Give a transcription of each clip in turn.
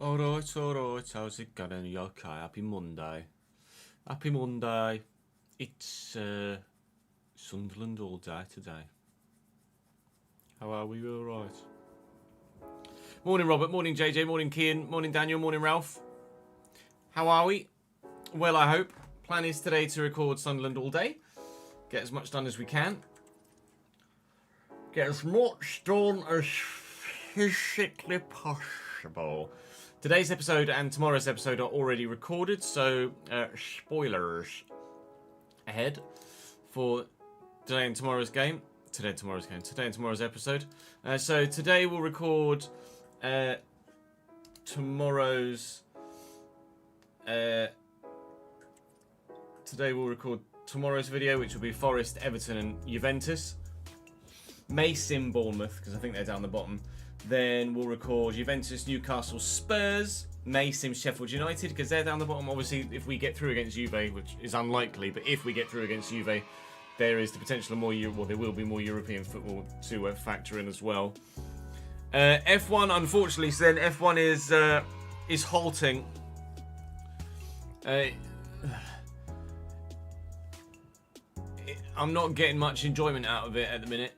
Alright, how's it going? You okay? Happy Monday. Happy Monday. It's Sunderland all day today. How are we? Alright. Morning Robert, morning JJ, morning Kian, morning Daniel, morning Ralph. How are we? Well, I hope. Plan is today to record Sunderland all day. Get as much done as we can. Get as much done as physically possible. Today's episode and tomorrow's episode are already recorded, so spoilers ahead for today and tomorrow's game. Today and tomorrow's episode. So today we'll record tomorrow's video, which will be Forest, Everton and Juventus. May sim Bournemouth, because I think they're down the bottom. Then we'll record Juventus, Newcastle, Spurs, May sim Sheffield United, because they're down the bottom. Obviously, if we get through against Juve, which is unlikely, but if we get through against Juve, there is the potential of more, there will be more European football to factor in as well. F1, unfortunately, so then F1 is halting. I'm not getting much enjoyment out of it at the minute,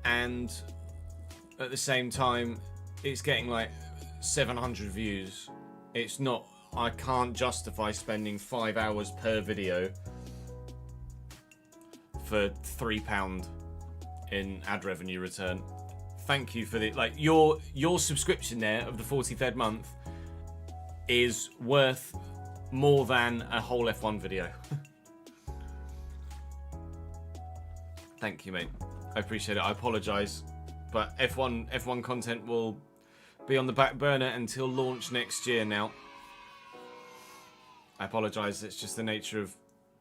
and at the same time, it's getting like 700 views. It's not. I can't justify spending 5 hours per video for £3 in ad revenue return. Thank you for the your subscription there of the 43rd month is worth more than a whole F1 video. Thank you, mate. I appreciate it. I apologise, but F1 content will be on the back burner until launch next year now. I apologise. It's just the nature of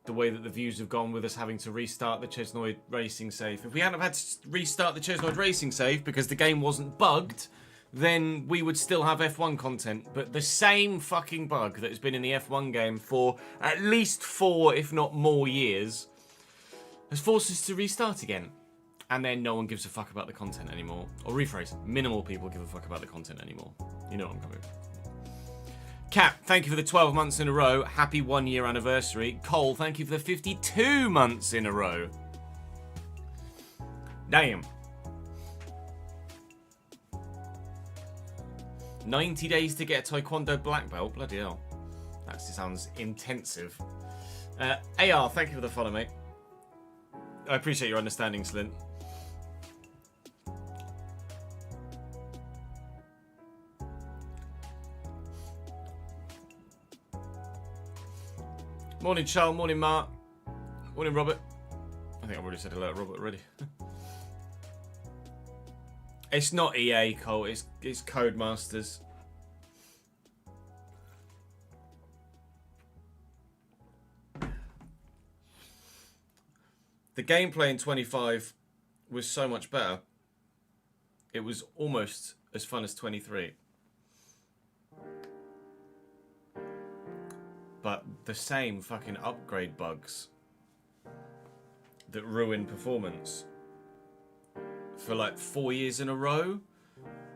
the way that the views have gone with us having to restart the Chesnoid Racing save. If we hadn't had to restart the Chesnoid Racing save because the game wasn't bugged, then we would still have F1 content. But the same fucking bug that has been in the F1 game for at least 4, if not more years, has forced us to restart again. And then no one gives a fuck about the content anymore. Or rephrase, minimal people give a fuck about the content anymore. You know what I'm coming with. Cap, thank you for the 12 months in a row. Happy 1 year anniversary. Cole, thank you for the 52 months in a row. Damn. 90 days to get a Taekwondo black belt. Bloody hell. That sounds intensive. AR, thank you for the follow, mate. I appreciate your understanding, Slint. Morning, Charles. Morning, Mark. Morning, Robert. I think I've already said hello to Robert already. It's not EA, Cole. It's Codemasters. The gameplay in 25 was so much better. It was almost as fun as 23. But the same fucking upgrade bugs that ruin performance for like 4 years in a row.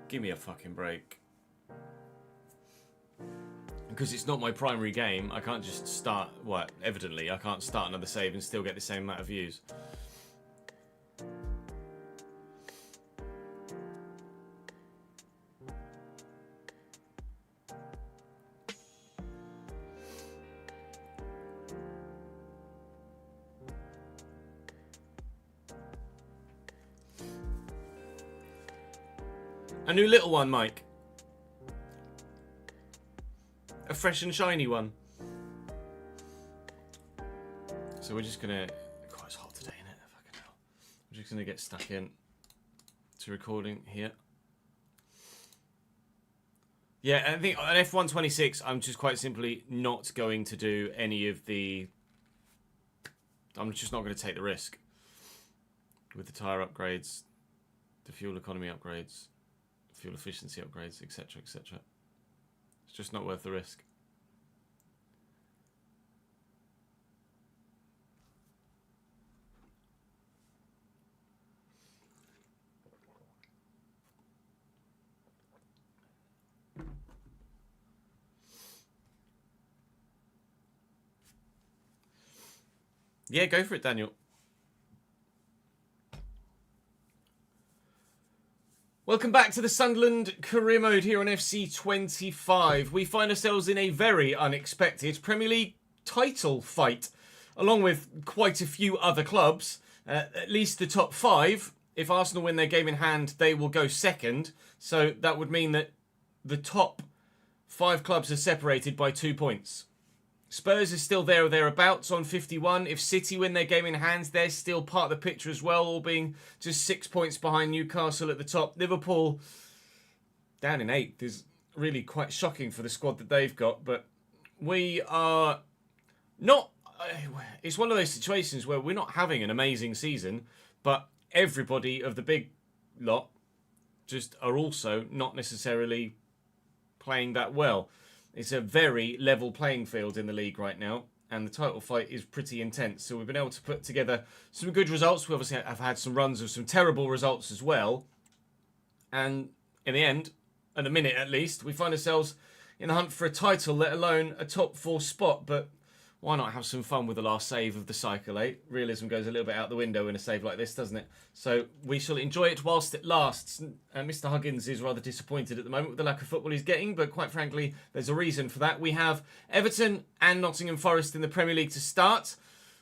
Give me a fucking break. Because it's not my primary game, I can't just start, evidently, I can't start another save and still get the same amount of views. A new little one, Mike. A fresh and shiny one. So we're just gonna... God, it's hot today, isn't it? Fucking hell. We're just gonna get stuck in to recording here. Yeah, I think on F126, I'm just quite simply not going to do any of the... I'm just not going to take the risk with the tyre upgrades, the fuel economy upgrades, fuel efficiency upgrades, etc., etc. It's just not worth the risk. Yeah, go for it, Daniel. Welcome back to the Sunderland Career Mode here on FC25. We find ourselves in a very unexpected Premier League title fight, along with quite a few other clubs. At least the top 5. If Arsenal win their game in hand, they will go second. So that would mean that the top 5 clubs are separated by 2 points. Spurs is still there or thereabouts on 51. If City win their game in hand, they're still part of the picture as well, all being just 6 points behind Newcastle at the top. Liverpool down in 8th is really quite shocking for the squad that they've got. But we are not... It's one of those situations where we're not having an amazing season, but everybody of the big lot just are also not necessarily playing that well. It's a very level playing field in the league right now, and the title fight is pretty intense. So we've been able to put together some good results. We obviously have had some runs of some terrible results as well. And in the end, at a minute at least, we find ourselves in the hunt for a title, let alone a top 4 spot. But why not have some fun with the last save of the cycle, eh? Realism goes a little bit out the window in a save like this, doesn't it? So we shall enjoy it whilst it lasts. Mr. Huggins is rather disappointed at the moment with the lack of football he's getting, but quite frankly, there's a reason for that. We have Everton and Nottingham Forest in the Premier League to start,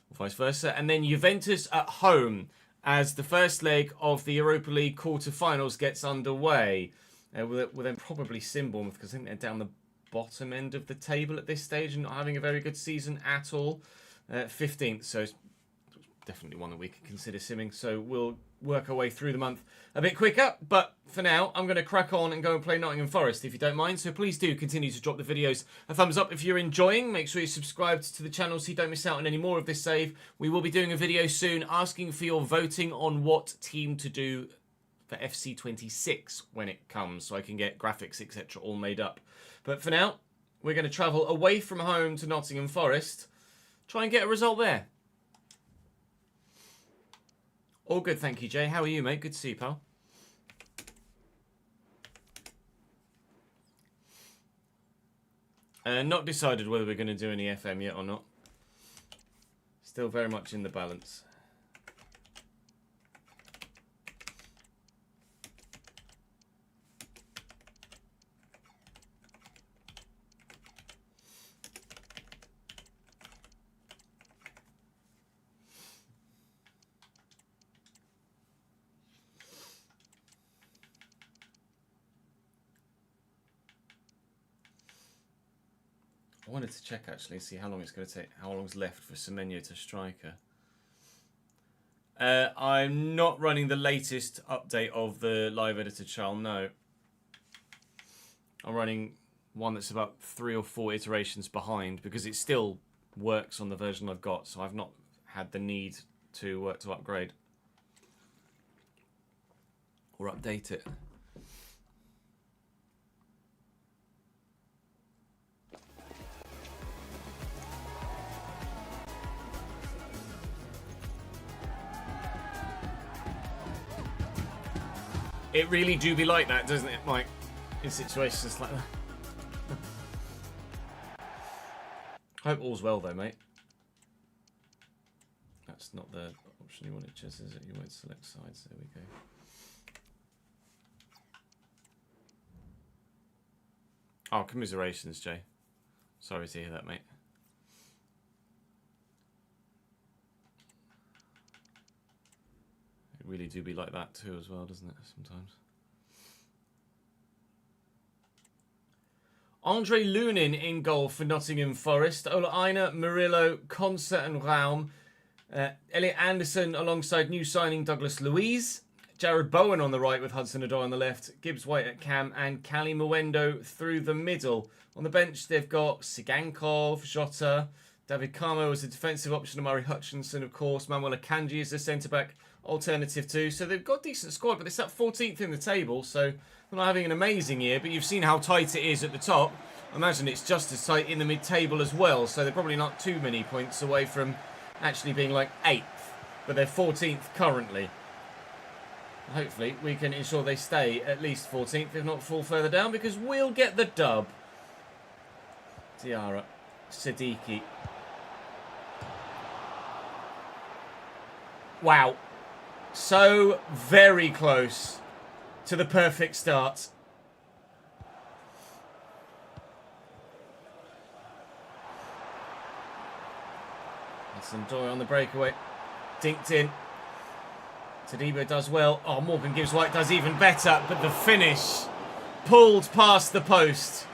or vice versa, and then Juventus at home as the first leg of the Europa League quarter-finals gets underway. We'll then probably sim Bournemouth, because I think they're down the bottom end of the table at this stage and not having a very good season at all. 15th, so it's definitely one that we could consider simming. So we'll work our way through the month a bit quicker. But for now, I'm going to crack on and go and play Nottingham Forest, if you don't mind. So please do continue to drop the videos a thumbs up if you're enjoying. Make sure you're subscribed to the channel so you don't miss out on any more of this save. We will be doing a video soon asking for your voting on what team to do for FC26 when it comes, so I can get graphics, etc. all made up. But for now, we're going to travel away from home to Nottingham Forest. Try and get a result there. All good, thank you, Jay. How are you, mate? Good to see you, pal. Not decided whether we're going to do any FM yet or not. Still very much in the balance. I wanted to check actually, see how long it's going to take, how long's left for Semenyo to striker. I'm not running the latest update of the live editor, Charles, no. I'm running one that's about 3 or 4 iterations behind because it still works on the version I've got, so I've not had the need to upgrade or update it. It really do be like that, doesn't it, Mike? In situations like that. Hope all's well, though, mate. That's not the option you wanted, Jess, is it? You won't select sides. There we go. Oh, commiserations, Jay. Sorry to hear that, mate. It really do be like that too as well, doesn't it, sometimes? Andre Lunin in goal for Nottingham Forest. Ola Aina, Murillo, Konsa and Raum. Elliot Anderson alongside new signing Douglas Luiz. Jared Bowen on the right with Hudson-Odoi on the left. Gibbs White at cam and Cali Mwendo through the middle. On the bench they've got Sigankov, Jota, David Carmo as a defensive option, Amari Hutchinson of course, Manuel Akanji as a centre-back alternative too. So they've got a decent squad, but they're sat 14th in the table, so they're not having an amazing year, but you've seen how tight it is at the top. I imagine it's just as tight in the mid-table as well, so they're probably not too many points away from actually being like 8th, but they're 14th currently. Hopefully we can ensure they stay at least 14th, if not fall further down, because we'll get the dub. Diarra, Siddiqui. Wow. So very close to the perfect start. Some joy on the breakaway. Dinked in. Tadibo does well. Oh, Morgan Gibbs White does even better, but the finish pulled past the post.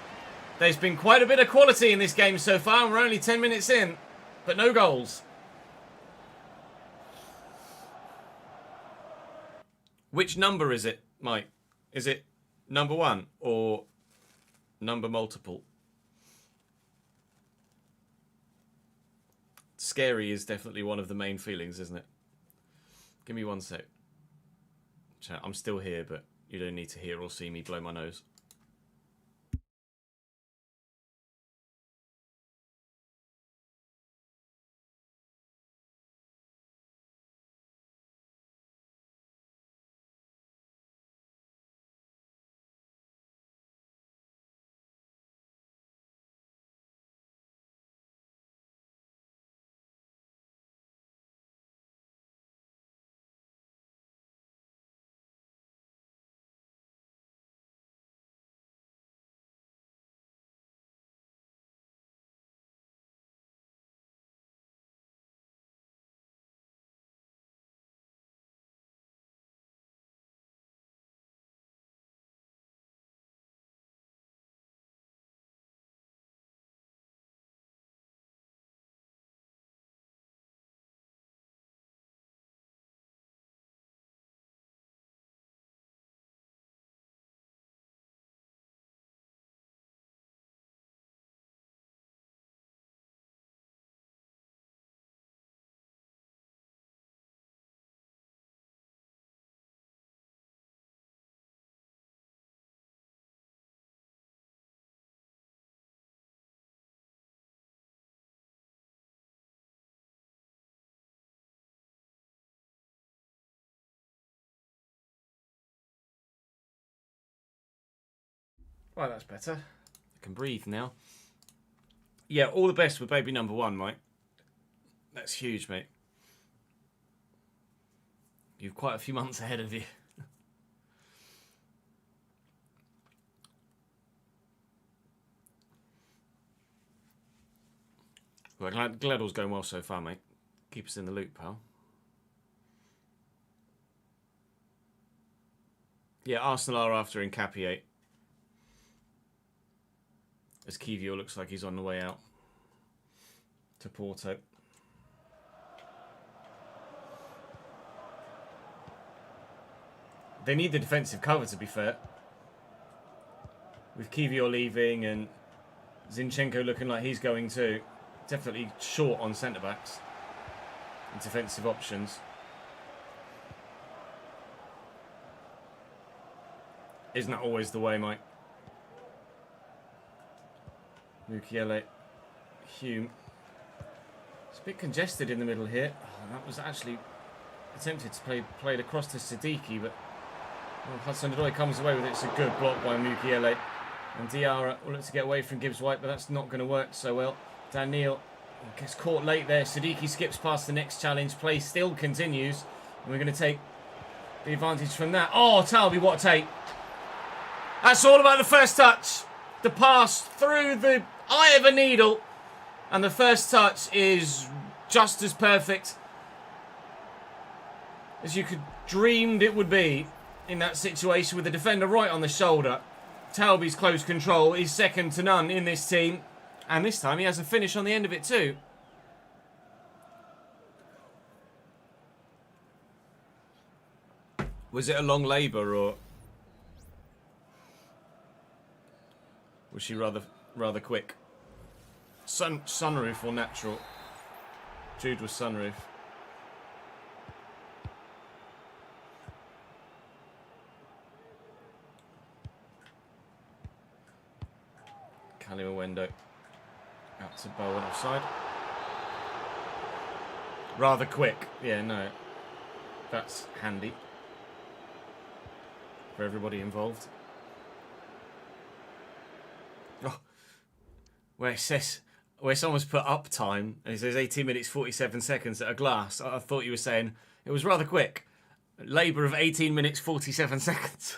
There's been quite a bit of quality in this game so far, and we're only 10 minutes in, but no goals. Which number is it, Mike? Is it number 1 or number multiple? Scary is definitely one of the main feelings, isn't it? Give me 1 sec. Chat, I'm still here, but you don't need to hear or see me blow my nose. Right, that's better. I can breathe now. Yeah, all the best with baby number 1, Mike. That's huge, mate. You've quite a few months ahead of you. Well, glad all's going well so far, mate. Keep us in the loop, pal. Yeah, Arsenal are after Nkapie. As Kivio looks like he's on the way out to Porto. They need the defensive cover, to be fair. With Kivio leaving and Zinchenko looking like he's going too. Definitely short on centre-backs and defensive options. Isn't that always the way, Mike? Mukiele, Hume. It's a bit congested in the middle here. Oh, that was actually attempted to play it across to Siddiqui, but Hudson-Odoi comes away with it. It's a good block by Mukiele. And Diarra will look to get away from Gibbs-White, but that's not going to work so well. Daniel gets caught late there. Siddiqui skips past the next challenge. Play still continues. And we're going to take the advantage from that. Oh, Talby, what a take. That's all about the first touch. The pass through the eye of a needle. And the first touch is just as perfect as you could dreamed it would be in that situation with the defender right on the shoulder. Talby's close control is second to none in this team. And this time he has a finish on the end of it too. Was it a long labour or was she rather quick? Sunroof or natural? Jude was sunroof. Kalimuendo out to Bowen offside. Rather quick. Yeah, no. That's handy for everybody involved. Oh, where someone's put up time and it says 18 minutes 47 seconds at a glass. I thought you were saying It was rather quick. Labour of 18 minutes, 47 seconds.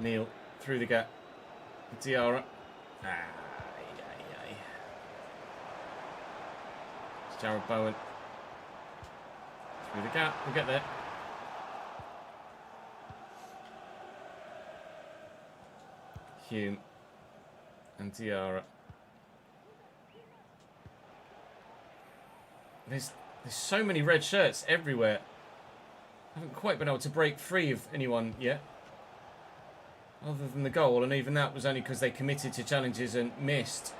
Neil through the gap. Diarra. It's Jared Bowen. Through the gap. We'll get there. Hume. And Diarra. There's so many red shirts everywhere. I haven't quite been able to break free of anyone yet. Other than the goal, and even that was only because they committed to challenges and missed.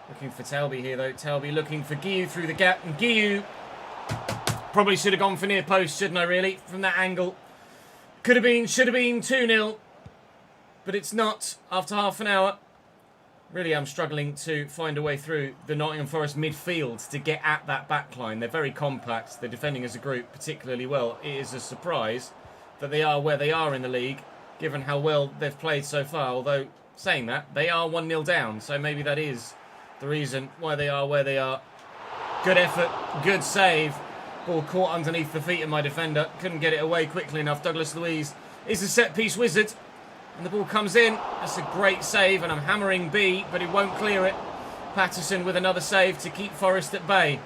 Looking for Talby here, though. Talby looking for Guiu through the gap, and Guiu probably should have gone for near post, shouldn't I, really, from that angle. Could have been, should have been 2-0, but it's not after half an hour. Really, I'm struggling to find a way through the Nottingham Forest midfield to get at that back line. They're very compact. They're defending as a group particularly well. It is a surprise that they are where they are in the league, given how well they've played so far. Although, saying that, they are 1-0 down, so maybe that is the reason why they are where they are. Good effort, good save. Ball caught underneath the feet of my defender. Couldn't get it away quickly enough. Douglas Luiz is a set-piece wizard. And the ball comes in. That's a great save, and I'm hammering B, but he won't clear it. Patterson with another save to keep Forest at bay.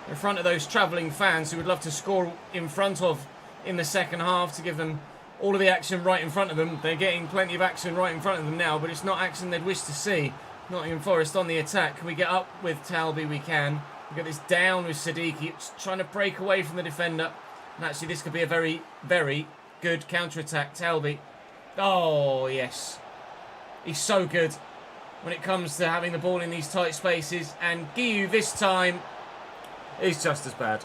In front of those travelling fans who would love to score in front of in the second half to give them all of the action right in front of them. They're getting plenty of action right in front of them now, but it's not action they'd wish to see. Nottingham Forest on the attack. Can we get up with Talby? We can. We get this down with Siddiqui. It's trying to break away from the defender. And actually, this could be a very, very good counter-attack. Talby. Oh, yes. He's so good when it comes to having the ball in these tight spaces. And Guiu this time is just as bad.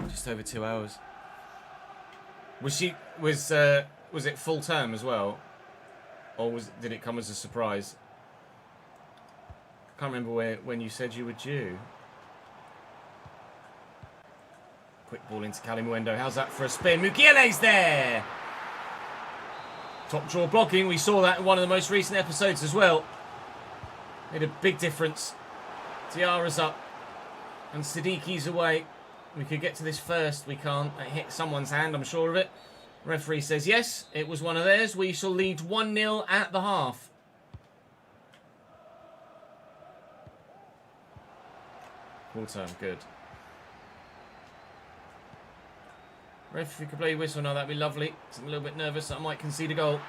Just over 2 hours. Was it full term as well, or did it come as a surprise? I can't remember when you said you were due. Quick ball into Calimuendo. How's that for a spin? Mukiele's there. Top draw blocking. We saw that in one of the most recent episodes as well. Made a big difference. Diarra's up, and Siddiqui's away. We could get to this first. We can't. It hit someone's hand, I'm sure of it. Referee says yes, it was one of theirs. We shall lead 1-0 at the half. Full time, good. Ref, if you could play whistle now, that'd be lovely. I'm a little bit nervous that I might concede a goal.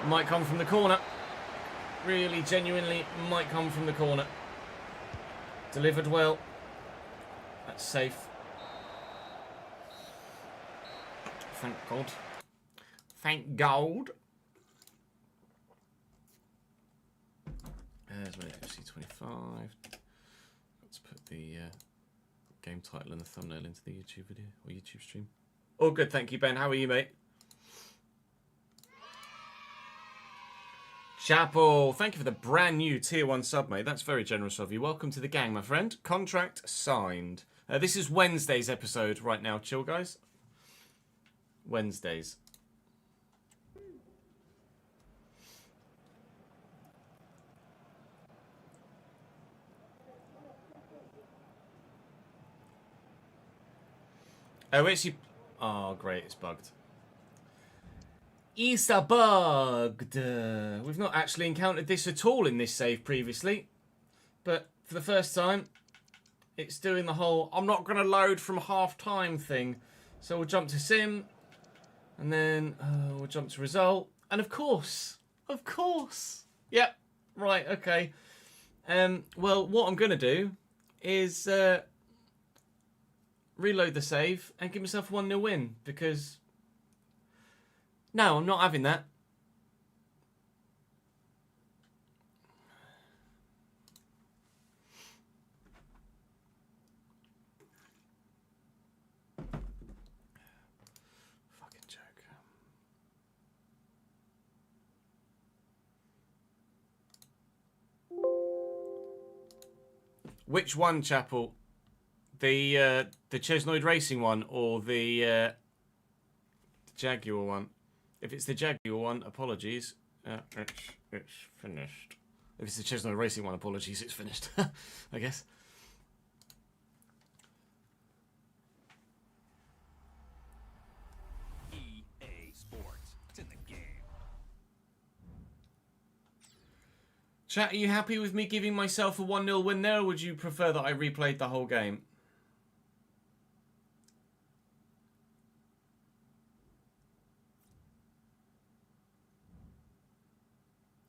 Might come from the corner. Really, genuinely, might come from the corner. Delivered well. That's safe. Thank God. Thank God. There's my FC25. Let's put the game title and the thumbnail into the YouTube video or YouTube stream. All good, thank you, Ben. How are you, mate? Chapo, thank you for the brand new Tier 1 sub, mate. That's very generous of you. Welcome to the gang, my friend. Contract signed. This is Wednesday's episode right now, chill, guys. Wednesdays. Oh, actually... Oh, great, it's bugged. It's bugged. We've not actually encountered this at all in this save previously. But for the first time, it's doing the whole, I'm not going to load from half-time thing. So we'll jump to sim. And then we'll jump to result. And of course. Yep. Right, okay. Well, what I'm going to do is reload the save and give myself a 1-0 win. Because, no, I'm not having that. Fucking joke. Which one, Chapel? The Chesnoid Racing one or the Jaguar one? If it's the Jaguar one, apologies. It's finished. If it's the Chesnoid Racing one, apologies, it's finished. I guess. EA Sports. It's in the game. Chat, are you happy with me giving myself a 1-0 win there, or would you prefer that I replayed the whole game?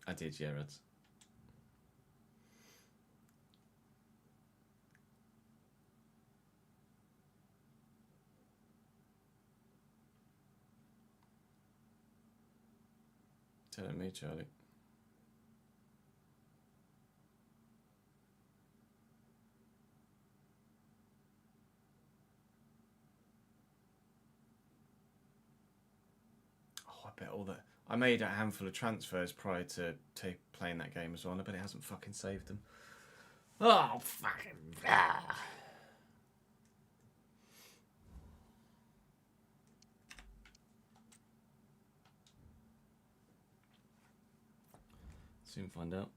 I did, yeah, Reds. Telling me, Charlie. Oh, I bet all that. I made a handful of transfers prior to playing that game as well, and I bet it hasn't fucking saved them. Oh, fucking. Ah. Soon find out.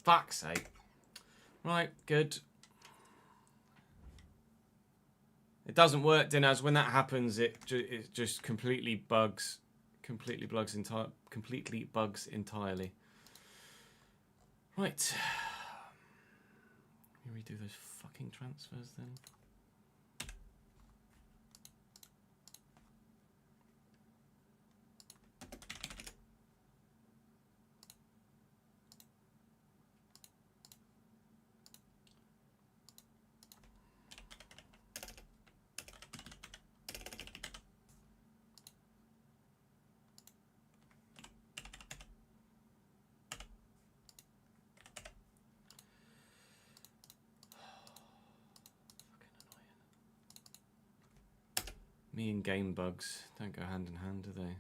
Fuck's sake. Right, good. It doesn't work, Dinaz. When that happens, it just completely bugs. Completely bugs entirely. Right. Can we redo those fucking transfers then? Me and game bugs don't go hand in hand, do they?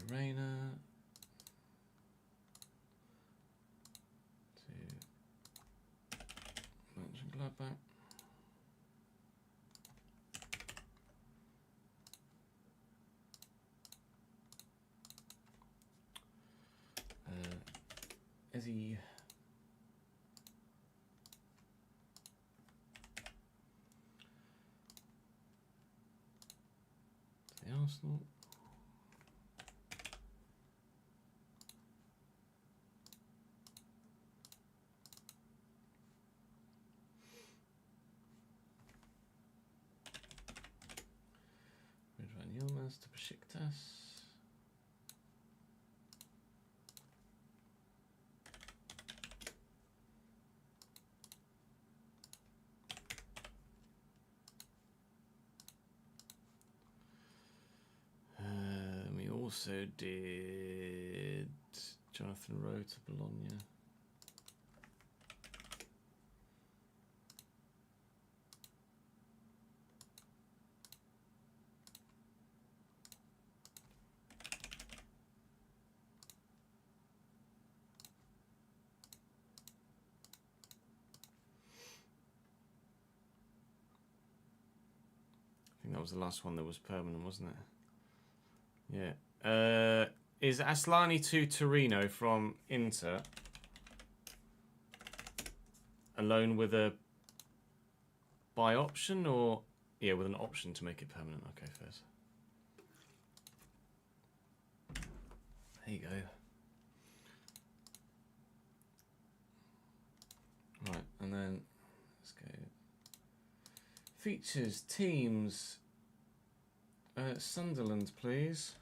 Giorena to Mönchengladbach. Ezzy. The Arsenal. Rıdvan Yılmaz to Beşiktaş. We also did Jonathan Rowe to Bologna. I think that was the last one that was permanent, wasn't it? Yeah. Is Aslani to Torino from Inter alone with a buy option, or yeah, with an option to make it permanent? Okay, first. There you go. Right, and then let's go. Features, teams. Sunderland, please.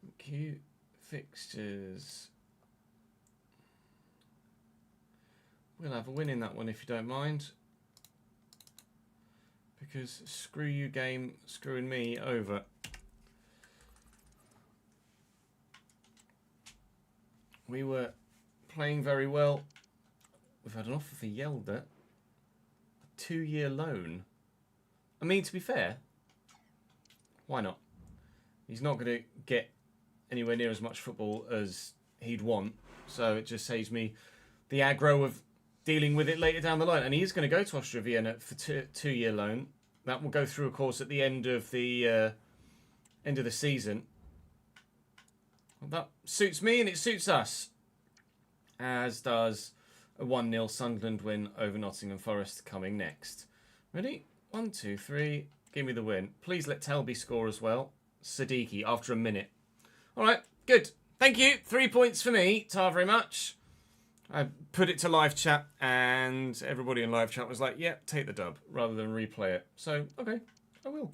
Thank you. Fixtures. We'll have a win in that one if you don't mind. Because screw you game, screwing me over. We were playing very well. We've had an offer for Yelda. A 2-year loan. I mean, to be fair, why not? He's not going to get anywhere near as much football as he'd want. So it just saves me the aggro of dealing with it later down the line. And he is going to go to Austria Vienna for 2-year loan. That will go through, of course, at the end of the season. Well, that suits me and it suits us. As does a 1-0 Sunderland win over Nottingham Forest coming next. Ready? 1, 2, 3. Give me the win. Please let Telby score as well. Siddiqui after a minute. All right, good. Thank you. 3 points for me. Ta very much. I put it to live chat and everybody in live chat was like, yeah, take the dub rather than replay it. So, okay, I will.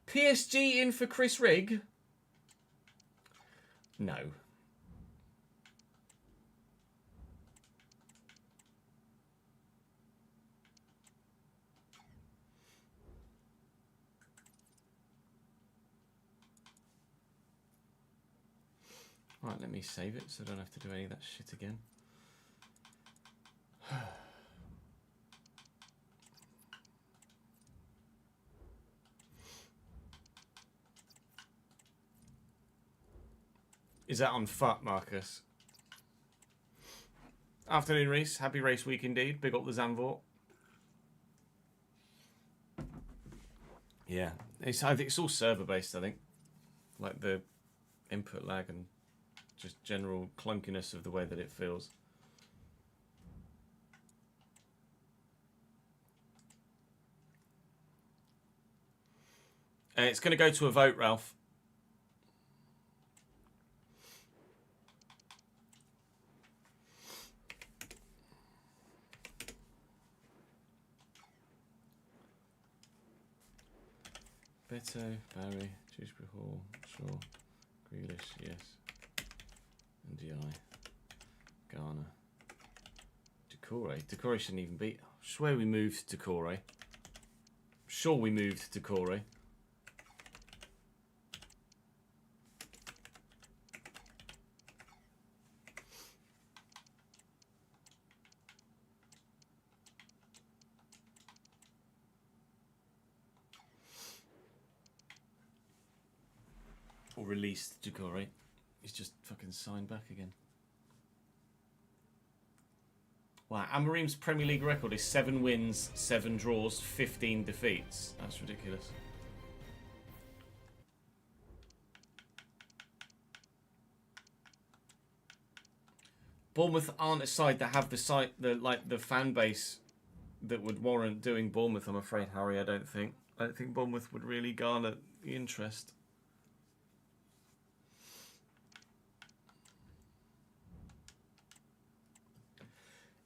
PSG in for Chris Rigg? No. Right, let me save it so I don't have to do any of that shit again. Is that on FUT, Marcus? Afternoon, Reese. Happy race week indeed. Big up the Zandvoort. Yeah, I think it's all server based. I think, like the input lag and just general clunkiness of the way that it feels. It's going to go to a vote, Ralph. Beto, Barry, Dewsbury Hall, Shaw, Grealish, yes. NDI, Garner, Decore. Decore shouldn't even be. I swear we moved Decore. Sure we moved Decore. Or released Decore. He's just fucking signed back again. Wow, Amorim's Premier League record is 7 wins, 7 draws, 15 defeats. That's ridiculous. Bournemouth aren't a side that have the fan base that would warrant doing Bournemouth, I'm afraid, Harry. I don't think Bournemouth would really garner the interest.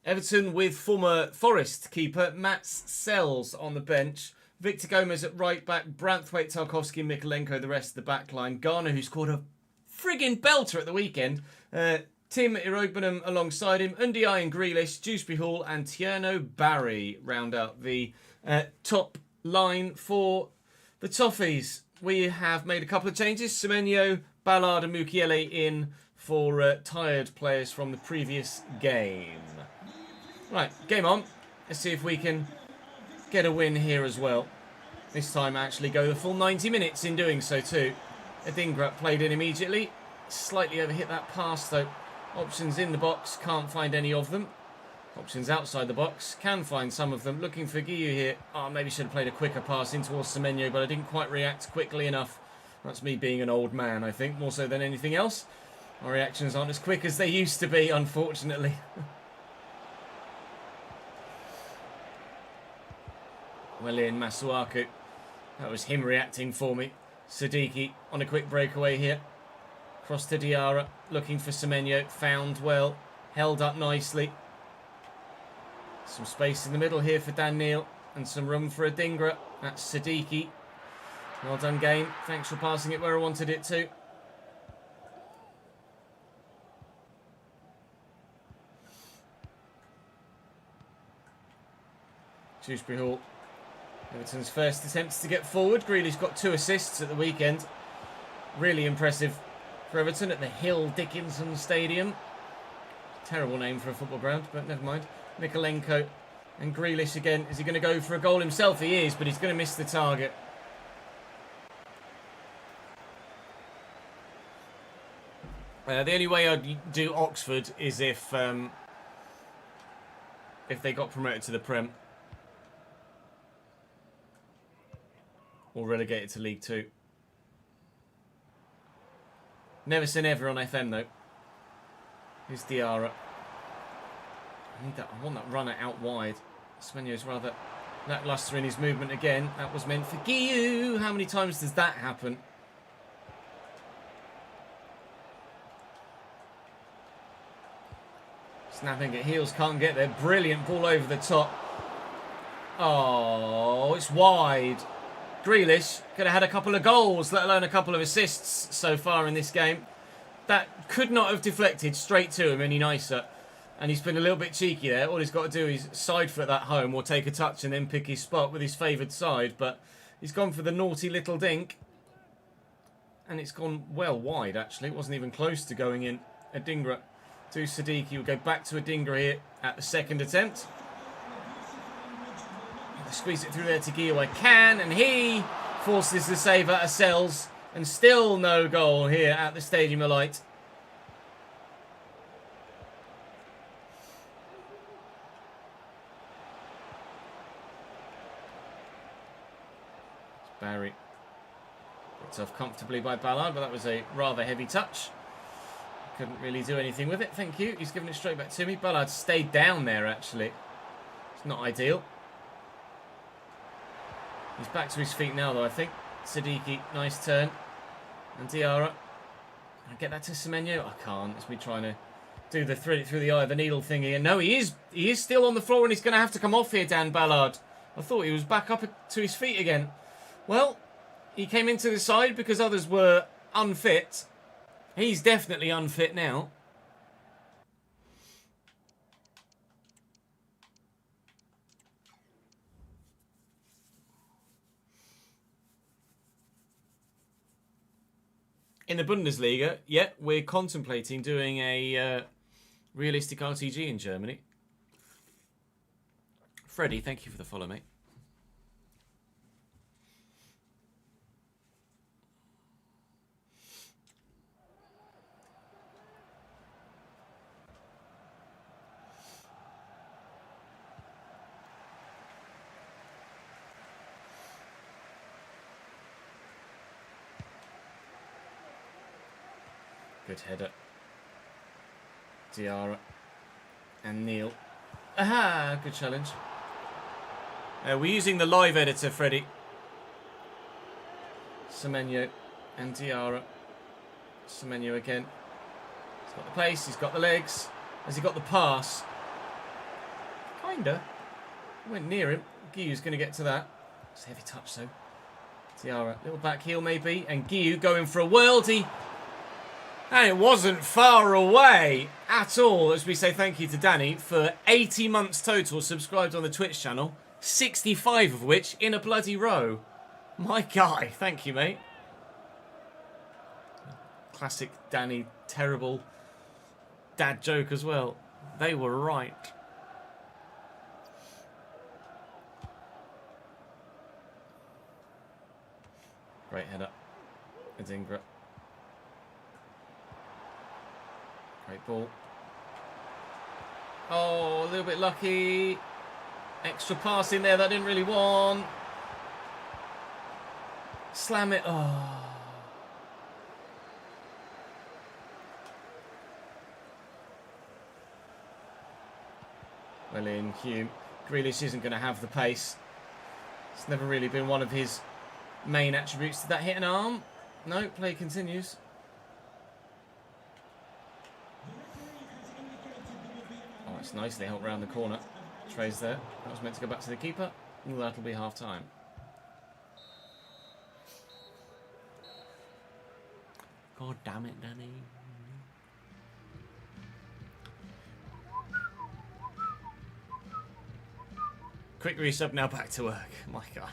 Everton with former Forest keeper Mats Sells on the bench. Victor Gomez at right back. Branthwaite, Tarkowski, Mikolenko, the rest of the back line. Garner, who scored a friggin' belter at the weekend. Tim Irogbenham alongside him. Ndiaye and Grealish, Dewsbury Hall and Tierno Barry round out the top line for the Toffees. We have made a couple of changes. Semenyo, Ballard and Mukiele in for tired players from the previous game. Right, game on. Let's see if we can get a win here as well. This time actually go the full 90 minutes in doing so too. Adingra played in immediately. Slightly overhit that pass though. Options in the box, can't find any of them. Options outside the box, can find some of them. Looking for Guiu here. Oh, maybe should have played a quicker pass in towards Semenyo, but I didn't quite react quickly enough. That's me being an old man, I think, more so than anything else. My reactions aren't as quick as they used to be, unfortunately. Well in, Masuaku. That was him reacting for me. Siddiqui on a quick breakaway here. Cross to Diarra, looking for Semenyo. Found well, held up nicely. Some space in the middle here for Dan Neil. And some room for Adingra. That's Siddiqui. Well done, game. Thanks for passing it where I wanted it to. Dewsbury Hall. Everton's first attempts to get forward. Grealish got 2 assists at the weekend. Really impressive for Everton at the Hill Dickinson Stadium. Terrible name for a football ground, but never mind. Mikolenko and Grealish again. Is he going to go for a goal himself? He is, but he's going to miss the target. The only way I'd do Oxford is if they got promoted to the Prem. Or relegated to League 2. Never say never on FM though. Here's Diarra. I want that runner out wide. Semenyo's rather lacklustre in his movement again. That was meant for Guiu. How many times does that happen? Snapping at heels, can't get there. Brilliant ball over the top. Oh, it's wide. Grealish could have had a couple of goals, let alone a couple of assists so far in this game. That could not have deflected straight to him any nicer. And he's been a little bit cheeky there. All he's got to do is side foot that home or take a touch and then pick his spot with his favoured side. But he's gone for the naughty little dink. And it's gone well wide, actually. It wasn't even close to going in. Adingra to Siddiqui. We'll go back to Adingra here at the second attempt. Squeeze it through there to Guiu. I can, and he forces the save out of Sells, and still no goal here at the Stadium of Light. Barry gets off comfortably by Ballard, but that was a rather heavy touch. Couldn't really do anything with it. Thank you. He's given it straight back to me. Ballard stayed down there, actually. It's not ideal. He's back to his feet now, though, I think. Siddiqui, nice turn. And Diarra. Can I get that to Semenyo? I can't. It's me trying to do the thread it through the eye of the needle thing here. No, he is still on the floor, and he's going to have to come off here, Dan Ballard. I thought he was back up to his feet again. Well, he came into the side because others were unfit. He's definitely unfit now. In the Bundesliga, yeah, we're contemplating doing a realistic RTG in Germany. Freddie, thank you for the follow, mate. Good header. Diarra. And Neil. Aha! Good challenge. We're using the live editor, Freddie. Semenyo and Diarra. Semenyo again. He's got the pace, he's got the legs. Has he got the pass? Kinda. Went near him. Guiu's going to get to that. It's a heavy touch, though. Diarra. Little back heel, maybe. And Guiu going for a worldie. And it wasn't far away at all, as we say thank you to Danny for 80 months total subscribed on the Twitch channel, 65 of which in a bloody row. My guy, thank you, mate. Classic Danny, terrible dad joke as well. They were right. Great header. Adingra. Great ball. Oh, a little bit lucky. Extra pass in there that I didn't really want. Slam it. Oh. Well in, Hume. Grealish isn't going to have the pace. It's never really been one of his main attributes. Did that hit an arm? No, play continues. Oh, it's nicely helped round the corner. Trays there. That was meant to go back to the keeper. And that'll be half time. God damn it, Danny. Quick resub, now back to work. My God.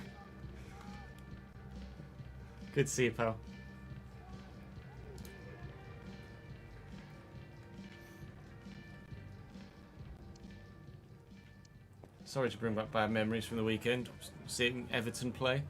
Good to see you, pal. Sorry to bring back bad memories from the weekend. Seeing Everton play.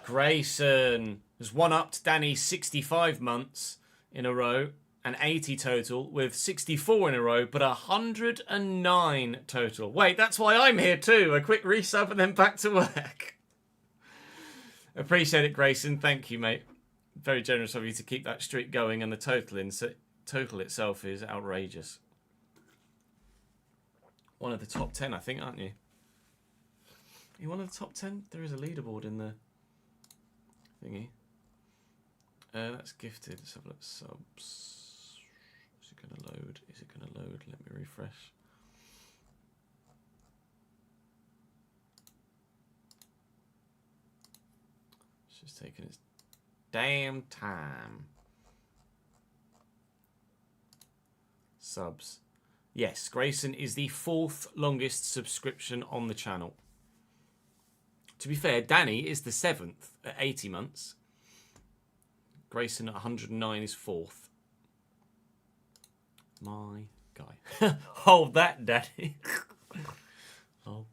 Grayson has one-upped Danny's 65 months in a row and 80 total with 64 in a row, but 109 total. Wait, that's why I'm here too. A quick resub and then back to work. Appreciate it, Grayson. Thank you, mate. Very generous of you to keep that streak going, and the total itself is outrageous. One of the top 10, I think, aren't you? Are you one of the top 10? There is a leaderboard in the thingy. That's gifted. Let's have a look. Subs. Is it going to load? Is it going to load? Let me refresh. It's just taking its damn time. Subs. Yes, Grayson is the 4th longest subscription on the channel. To be fair, Danny is the 7th at 80 months. Grayson at 109 is 4th. My guy. Hold that, Danny. Oh.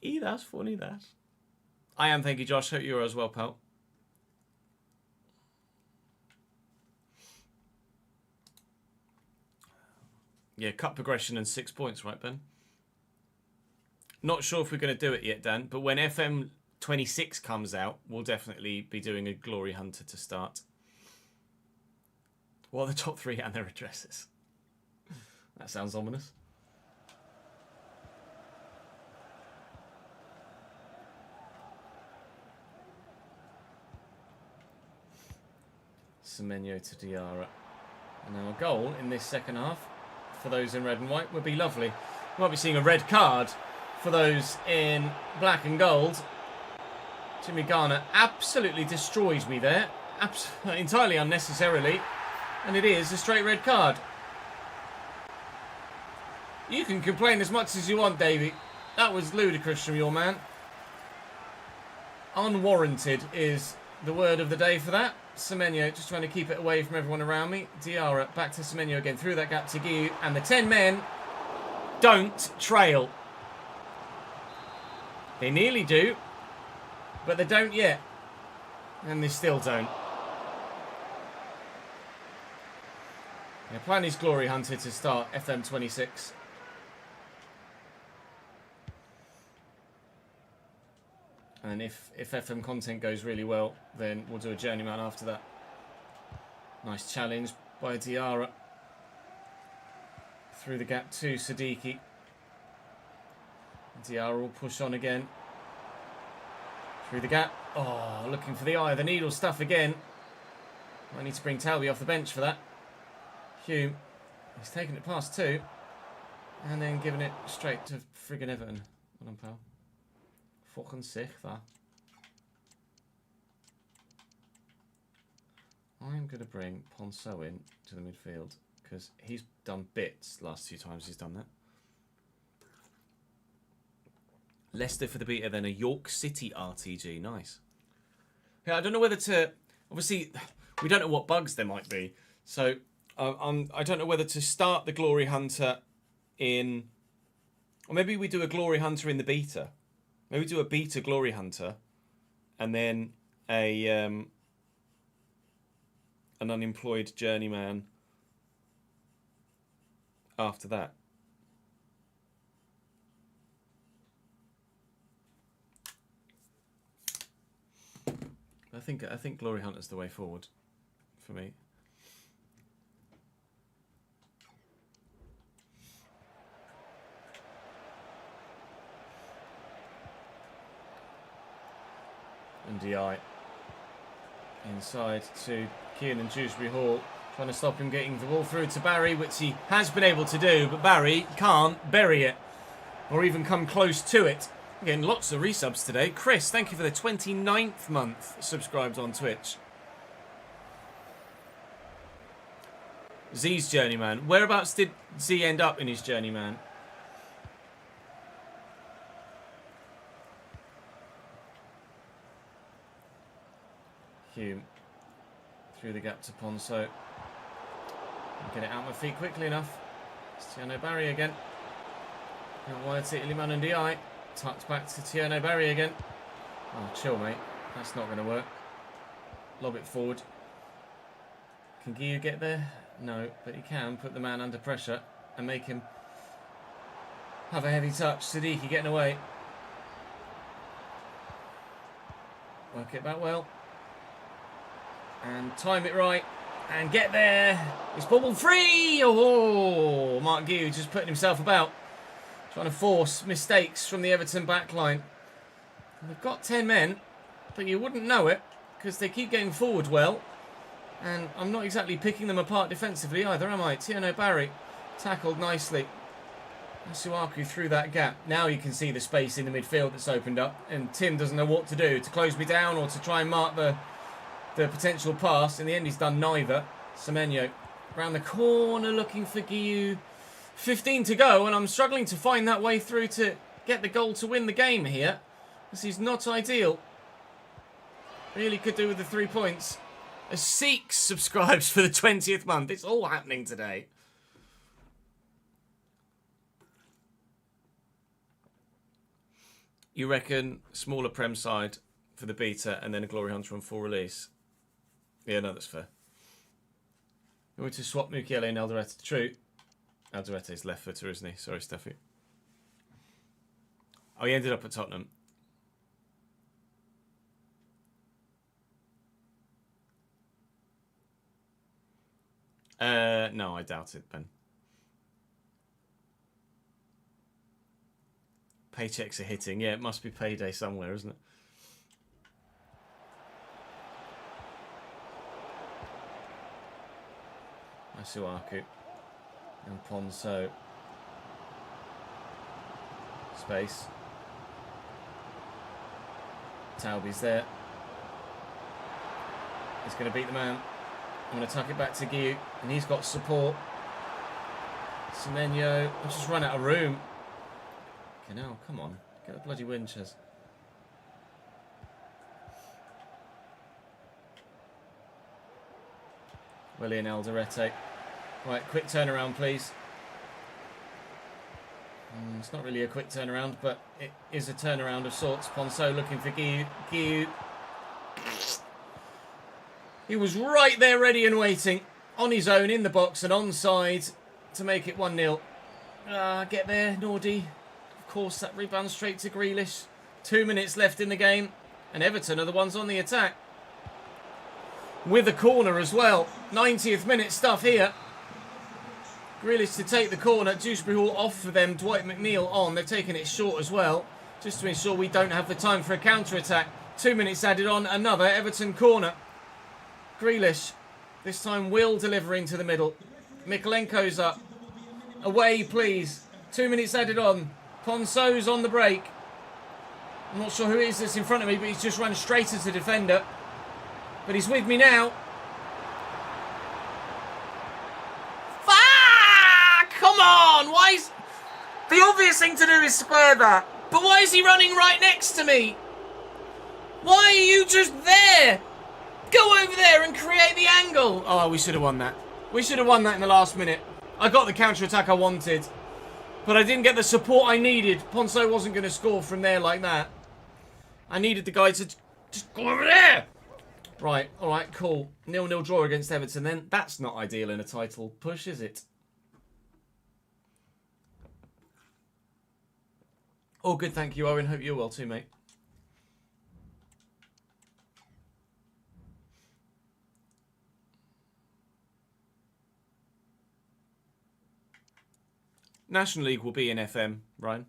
That's funny, that. I am, thank you, Josh. Hope you're as well, pal. Yeah, cut progression and 6 points, right, Ben? Not sure if we're going to do it yet, Dan, but when FM26 comes out, we'll definitely be doing a Glory Hunter to start. What are the top 3 and their addresses? That sounds ominous. Semenyo to Diarra. And now a goal in this second half for those in red and white would be lovely. We might be seeing a red card for those in black and gold. Jimmy Garner absolutely destroys me there. Entirely unnecessarily. And it is a straight red card. You can complain as much as you want, Davey. That was ludicrous from your man. Unwarranted is the word of the day for that. Semenyo just trying to keep it away from everyone around me. Diarra back to Semenyo again through that gap to Guiu. And the 10 men don't trail. They nearly do, but they don't yet. And they still don't. Yeah, plan is Glory Hunter to start FM26. And if FM content goes really well, then we'll do a journeyman after that. Nice challenge by Diarra. Through the gap to Siddiqui. Diarra will push on again. Through the gap. Oh, looking for the eye of the needle stuff again. I need to bring Talby off the bench for that. Hume. He's taken it past 2. And then giving it straight to friggin' Everton. Well done, pal. Fucking sick, that. I'm going to bring Ponceau in to the midfield because he's done bits last 2 times he's done that. Leicester for the beta, then a York City RTG. Nice. Yeah, I don't know whether to... Obviously, we don't know what bugs there might be. So, I don't know whether to start the Glory Hunter in... Or maybe we do a Glory Hunter in the beta. Maybe do a beta Glory Hunter, and then an unemployed journeyman after that. I think Glory Hunter's the way forward for me. And DI inside to Kieran Dewsbury Hall, trying to stop him getting the ball through to Barry, which he has been able to do, but Barry can't bury it or even come close to it. Again, lots of resubs today. Chris, thank you for the 29th month subscribed on Twitch. Z's journeyman. Whereabouts did Z end up in his journeyman? Hume. Through the gap to Ponso. Get it out my feet quickly enough. Tiano Barry again. Out wide to Iliman and Di. Tucked back to Tiano Barry again. Oh, chill, mate. That's not going to work. Lob it forward. Can Guiu get there? No, but he can put the man under pressure and make him have a heavy touch. Siddiqui getting away. Work it back well. And time it right. And get there. It's bubble free. Oh, Mark Guiu just putting himself about. Trying to force mistakes from the Everton backline. We've got 10 men, but you wouldn't know it because they keep getting forward well. And I'm not exactly picking them apart defensively either, am I? Tiano Barry tackled nicely. Masuaku through that gap. Now you can see the space in the midfield that's opened up. And Tim doesn't know what to do, to close me down or to try and mark the potential pass. In the end, he's done neither. Semenyo around the corner looking for Guiu. 15 to go, and I'm struggling to find that way through to get the goal to win the game here. This is not ideal. Really could do with the 3 points. A Seek subscribes for the 20th month. It's all happening today. You reckon smaller Prem side for the beta and then a Glory Hunter on full release? Yeah, no, that's fair. You want to swap Mukiele and Alderete? True. Alderete's left footer, isn't he? Sorry, Steffi. Oh, he ended up at Tottenham. No, I doubt it, Ben. Paychecks are hitting. Yeah, it must be payday somewhere, isn't it? Masuaku. And Ponso. Space. Talby's there. He's going to beat the man. I'm going to tuck it back to Guiu. And he's got support. Semenyo. I've just run out of room. Okay, now, come on. Get the bloody win, Chez. Willian Alderete. Right, quick turnaround, please. It's not really a quick turnaround, but it is a turnaround of sorts. Ponso looking for Guiu. Guiu. He was right there, ready and waiting. On his own, in the box and onside to make it 1-0. Get there, Nordy. Of course, that rebound straight to Grealish. 2 minutes left in the game. And Everton are the ones on the attack. With a corner as well. 90th minute stuff here. Grealish to take the corner. Dewsbury Hall off for them. Dwight McNeil on. They've taken it short as well. Just to ensure we don't have the time for a counter-attack. 2 minutes added on. Another Everton corner. Grealish. This time Will delivering to the middle. Mikolenko's up. Away, please. 2 minutes added on. Ponso's on the break. I'm not sure who it is that's in front of me, but he's just run straight as a defender. But he's with me now. Come on! Why is... The obvious thing to do is square that. But why is he running right next to me? Why are you just there? Go over there and create the angle. Oh, we should have won that. We should have won that in the last minute. I got the counter-attack I wanted. But I didn't get the support I needed. Ponso wasn't going to score from there like that. I needed the guy to just go over there. Right, alright, cool. 0-0 draw against Everton then. That's not ideal in a title push, is it? Oh, good, thank you, Owen. Hope you're well too, mate. National League will be in FM, Ryan.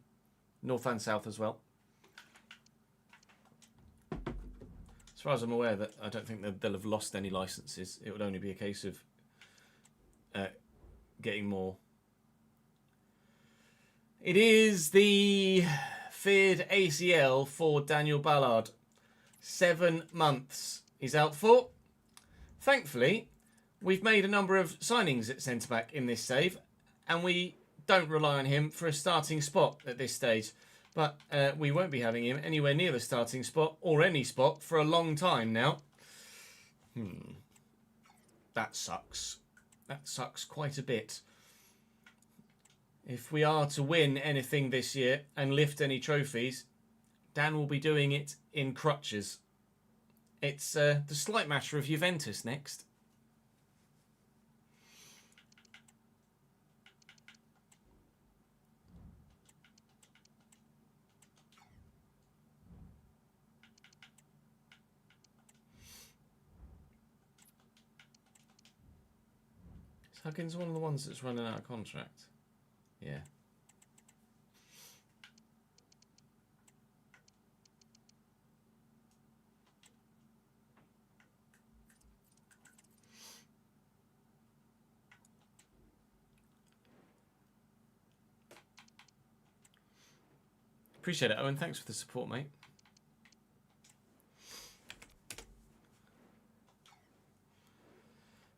North and South as well. As far as I'm aware, that I don't think they'll have lost any licenses. It would only be a case of getting more. It is the feared ACL for Daniel Ballard. 7 months he's out for. Thankfully, we've made a number of signings at centre-back in this save, and we don't rely on him for a starting spot at this stage. But we won't be having him anywhere near the starting spot or any spot for a long time now. That sucks. That sucks quite a bit. If we are to win anything this year and lift any trophies, Dan will be doing it in crutches. It's the slight matter of Juventus next. Huggins one of the ones that's running out of contract. Yeah. Appreciate it, Owen. Thanks for the support, mate.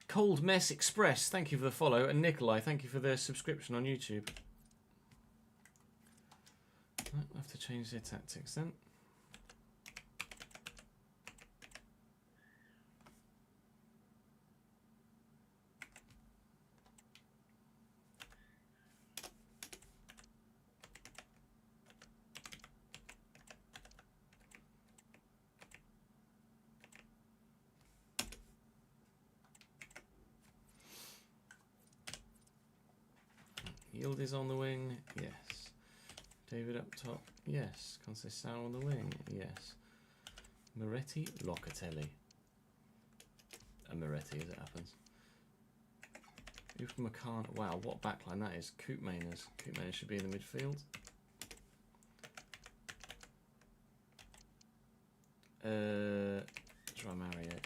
Cold Mess Express, thank you for the follow. And Nikolai, thank you for the subscription on YouTube. I'll have to change their tactics then. Yildiz on the wing, yes. David up top, yes. Conceição on the wing, yes. Moretti, Locatelli. And Moretti as it happens. Upamecano, wow, what backline that is. Koopmeiners. Koopmeiners should be in the midfield. João Mario.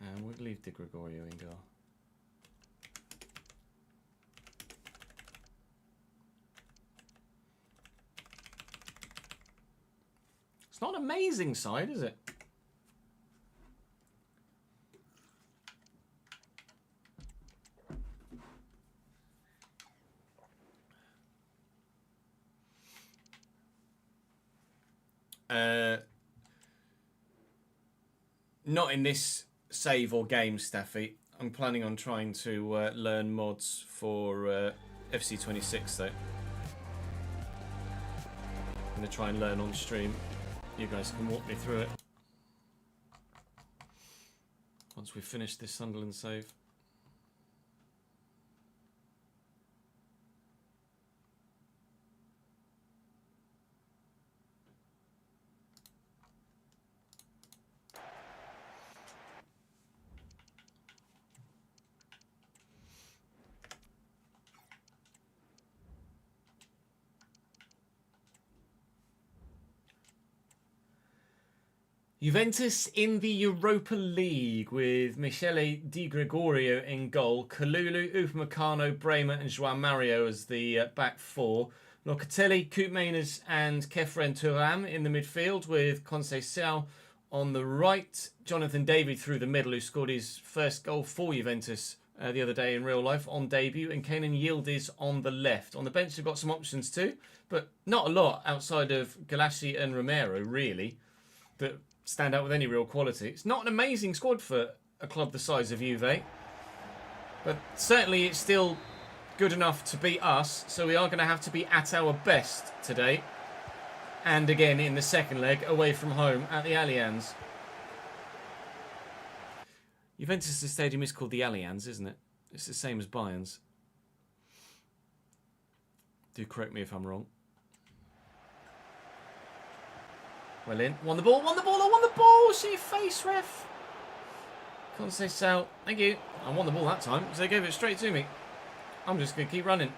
And we'll leave Di Gregorio in goal. It's not an amazing side, is it? Not in this save or game, Staffy. I'm planning on trying to learn mods for FC26 though. I'm going to try and learn on stream. You guys can walk me through it once we finish this Sunderland save. Juventus in the Europa League with Michele Di Gregorio in goal, Kalulu, Upamecano, Bremer and João Mario as the back four. Locatelli, Koopmeiners and Kefren Thuram in the midfield with Conceição on the right. Jonathan David through the middle, who scored his first goal for Juventus the other day in real life on debut. And Kenan Yildiz on the left. On the bench they've got some options too, but not a lot outside of Galassi and Romero really that stand out with any real quality. It's not an amazing squad for a club the size of Juve, but certainly it's still good enough to beat us, so we are going to have to be at our best today. And again in the second leg, away from home at the Allianz. Juventus' stadium is called the Allianz, isn't it? It's the same as Bayern's. Do correct me if I'm wrong. Well in. Won the ball, won the ball, I won the ball! See your face, ref. Conceição, thank you. I won the ball that time, because they gave it straight to me. I'm just going to keep running.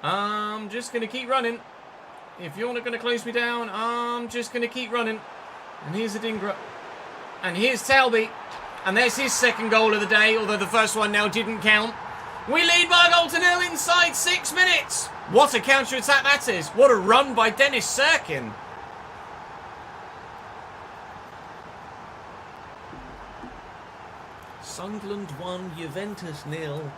I'm just going to keep running. If you're not going to close me down, I'm just going to keep running. And here's Adingra. And here's Talby. And there's his second goal of the day, although the first one now didn't count. We lead by a goal to nil inside 6 minutes. What a counter-attack that is. What a run by Dennis Sirkin. Sunderland 1, Juventus 0.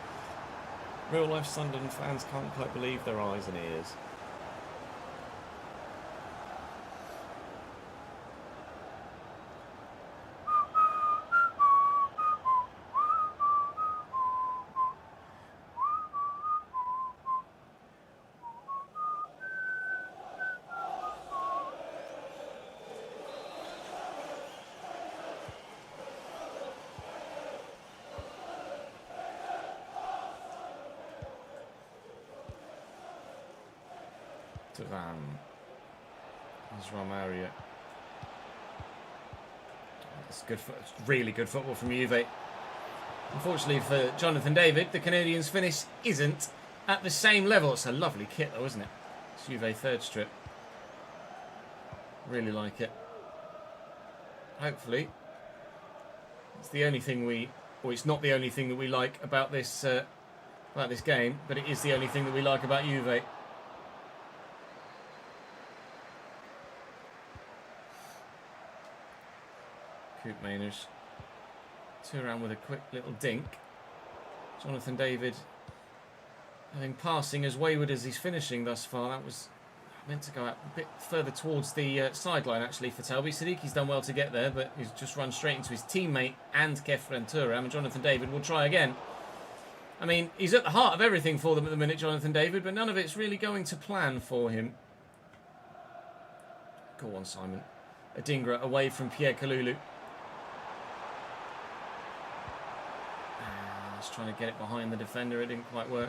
Real life Sunderland fans can't quite believe their eyes and ears. Thuram. There's Romario. That's good. It's really good football from Juve. Unfortunately for Jonathan David, the Canadians' finish isn't at the same level. It's a lovely kit though, isn't it? It's Juve third strip. Really like it. Hopefully, it's the only thing or it's not the only thing that we like about this game, but it is the only thing that we like about Juve. Koopmeiners. Thuram with a quick little dink. Jonathan David having passing as wayward as he's finishing thus far. That was meant to go out a bit further towards the sideline actually for Talbi. Sadiki's done well to get there, but he's just run straight into his teammate and Kefren Thuram, and Jonathan David will try again. I mean, he's at the heart of everything for them at the minute, Jonathan David, but none of it's really going to plan for him. Go on, Simon. Adingra away from Pierre Kalulu. Just trying to get it behind the defender. It didn't quite work.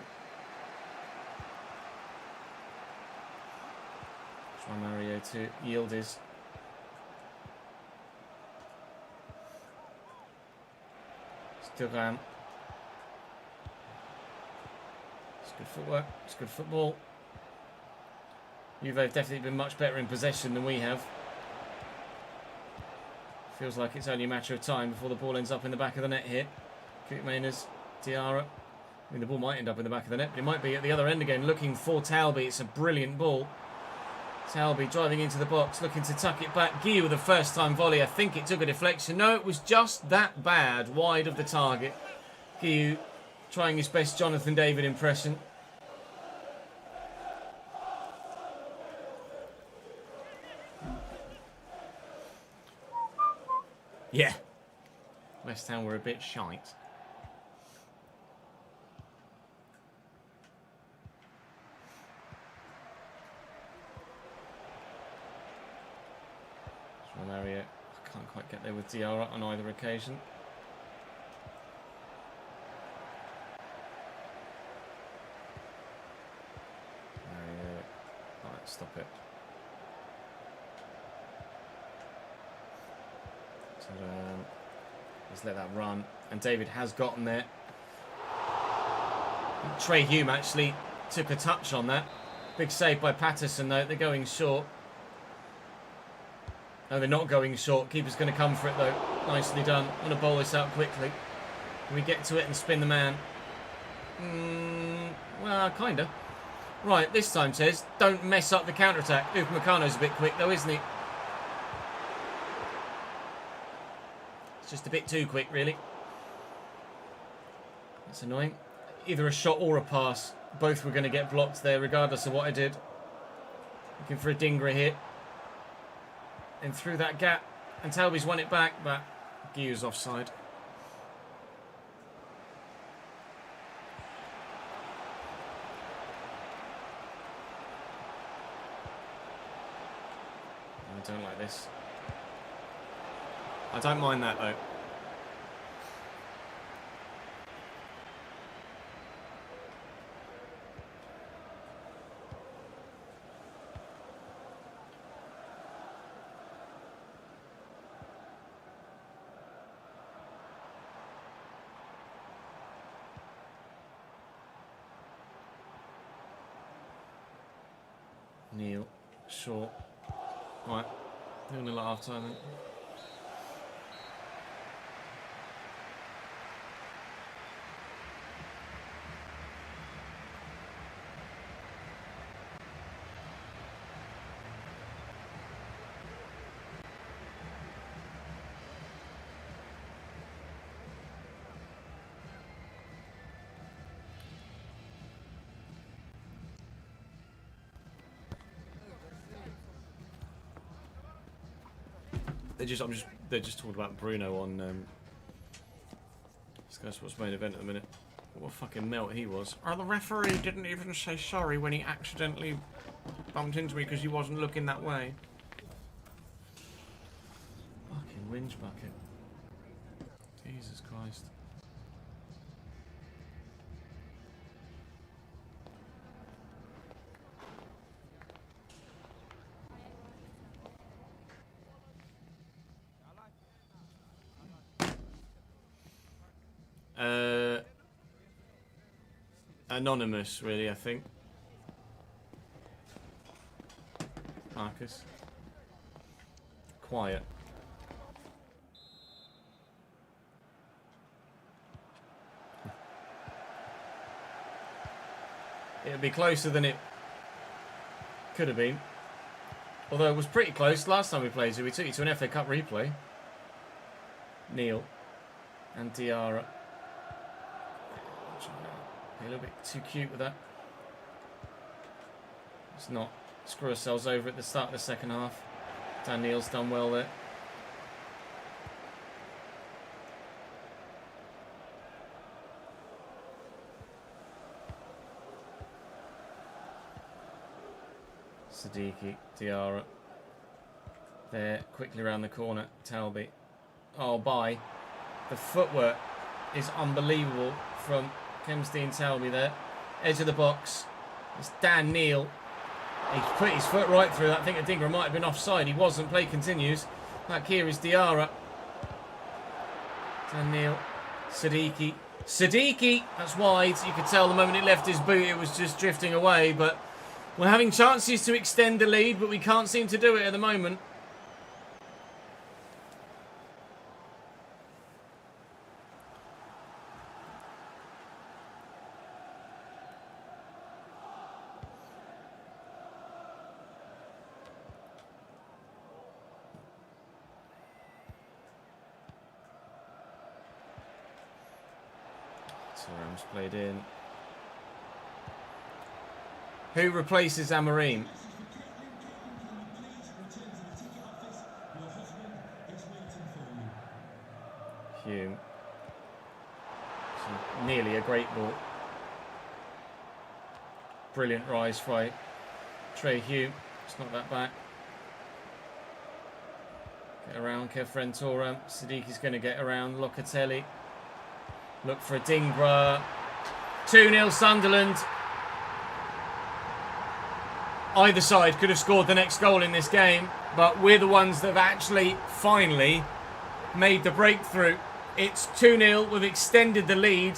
Try Mario to yield his. Thuram. It's good footwork. It's good football. Juve have definitely been much better in possession than we have. Feels like it's only a matter of time before the ball ends up in the back of the net here. Koopmeiners, Diarra. I mean, the ball might end up in the back of the net, but it might be at the other end again, looking for Talbi. It's a brilliant ball. Talbi driving into the box, looking to tuck it back. Guy with a first-time volley. I think it took a deflection. No, it was just that bad, wide of the target. Guy trying his best Jonathan David impression. Yeah. West Ham were a bit shite. Romario, I can't quite get there with Diarra on either occasion. Romario, alright, stop it. Just let that run, and David has gotten there. Trey Hume actually took a touch on that. Big save by Patterson though. They're going short. No, they're not going short. Keeper's going to come for it though. Nicely done. I'm going to bowl this out quickly. Can we get to it and spin the man? Well, kinda. Right, this time says don't mess up the counter-attack. Upamecano's a bit quick though, isn't he? Just a bit too quick, really. That's annoying. Either a shot or a pass. Both were going to get blocked there, regardless of what I did. Looking for a Dingra here. And through that gap. And Talbi's won it back, but Guiu's offside. I don't like this. I don't mind that though. Neil, short. Right, 0-0 at half time then. They're just talking about Bruno on Sky Sports main event at the minute. What a fucking melt he was. Oh, the referee didn't even say sorry when he accidentally bumped into me because he wasn't looking that way. Fucking whinge bucket. Jesus Christ. anonymous, really, I think. Marcus. Quiet. It'll be closer than it could have been. Although it was pretty close last time we played, so we took you to an FA Cup replay. Neil and Diarra. A little bit too cute with that. Let's not screw ourselves over at the start of the second half. Dan Neil's done well there. Siddiqui, Diarra. There, quickly around the corner. Talby. Oh, bye. The footwork is unbelievable from Kemstein Talby there. Edge of the box. It's Dan Neil. He's put his foot right through that. I think Adingra might have been offside. He wasn't. Play continues. Back here is Diarra. Dan Neil. Siddiqui. Siddiqui! That's wide. You could tell the moment it left his boot, it was just drifting away, but we're having chances to extend the lead, but we can't seem to do it at the moment. Rams played in. Who replaces Amorim? Hume. So nearly a great ball. Brilliant rise by Trey Hume. It's not that back. Get around Kefren Toram. Siddiqui's going to get around Locatelli. Look for Adingra. 2-0 Sunderland. Either side could have scored the next goal in this game, but we're the ones that have actually finally made the breakthrough. It's 2-0. We've extended the lead,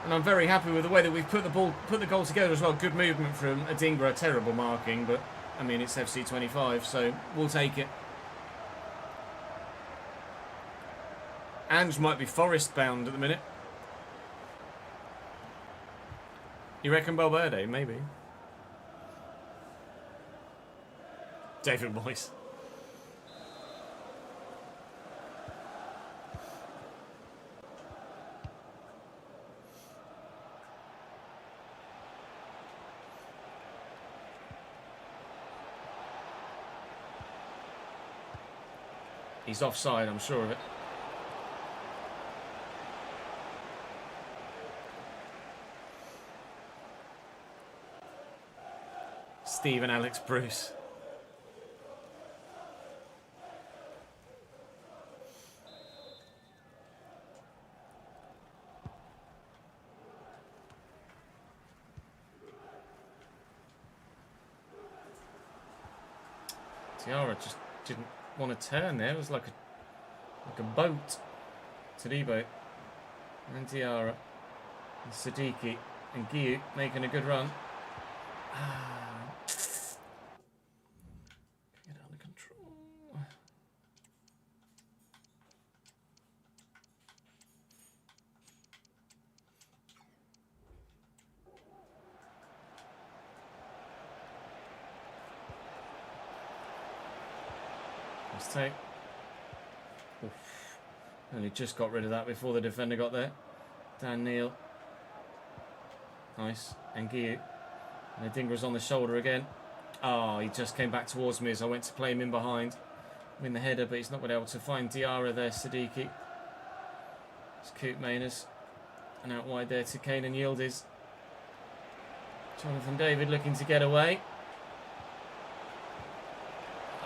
and I'm very happy with the way that we've put the goal together as well. Good movement from Adingra. Terrible marking, but I mean it's FC25, so we'll take it. Ange might be Forest bound at the minute. You reckon Valverde? Maybe. David Moyes. He's offside, I'm sure of it. Steve and Alex Bruce. Tiara just didn't want to turn there. It was like a boat. Tadibo and Tiara and Siddiqui and Guiu making a good run. Get under control. Let's take. Oof. Only just got rid of that before the defender got there. Dan Neil. Nice. And Guiu. And Adingra's on the shoulder again. Oh, he just came back towards me as I went to play him in behind. Win the header, but he's not been able to find Diarra there, Siddiqui. It's Coop Mainers. And out wide there to Kane and Yildiz. Jonathan David looking to get away.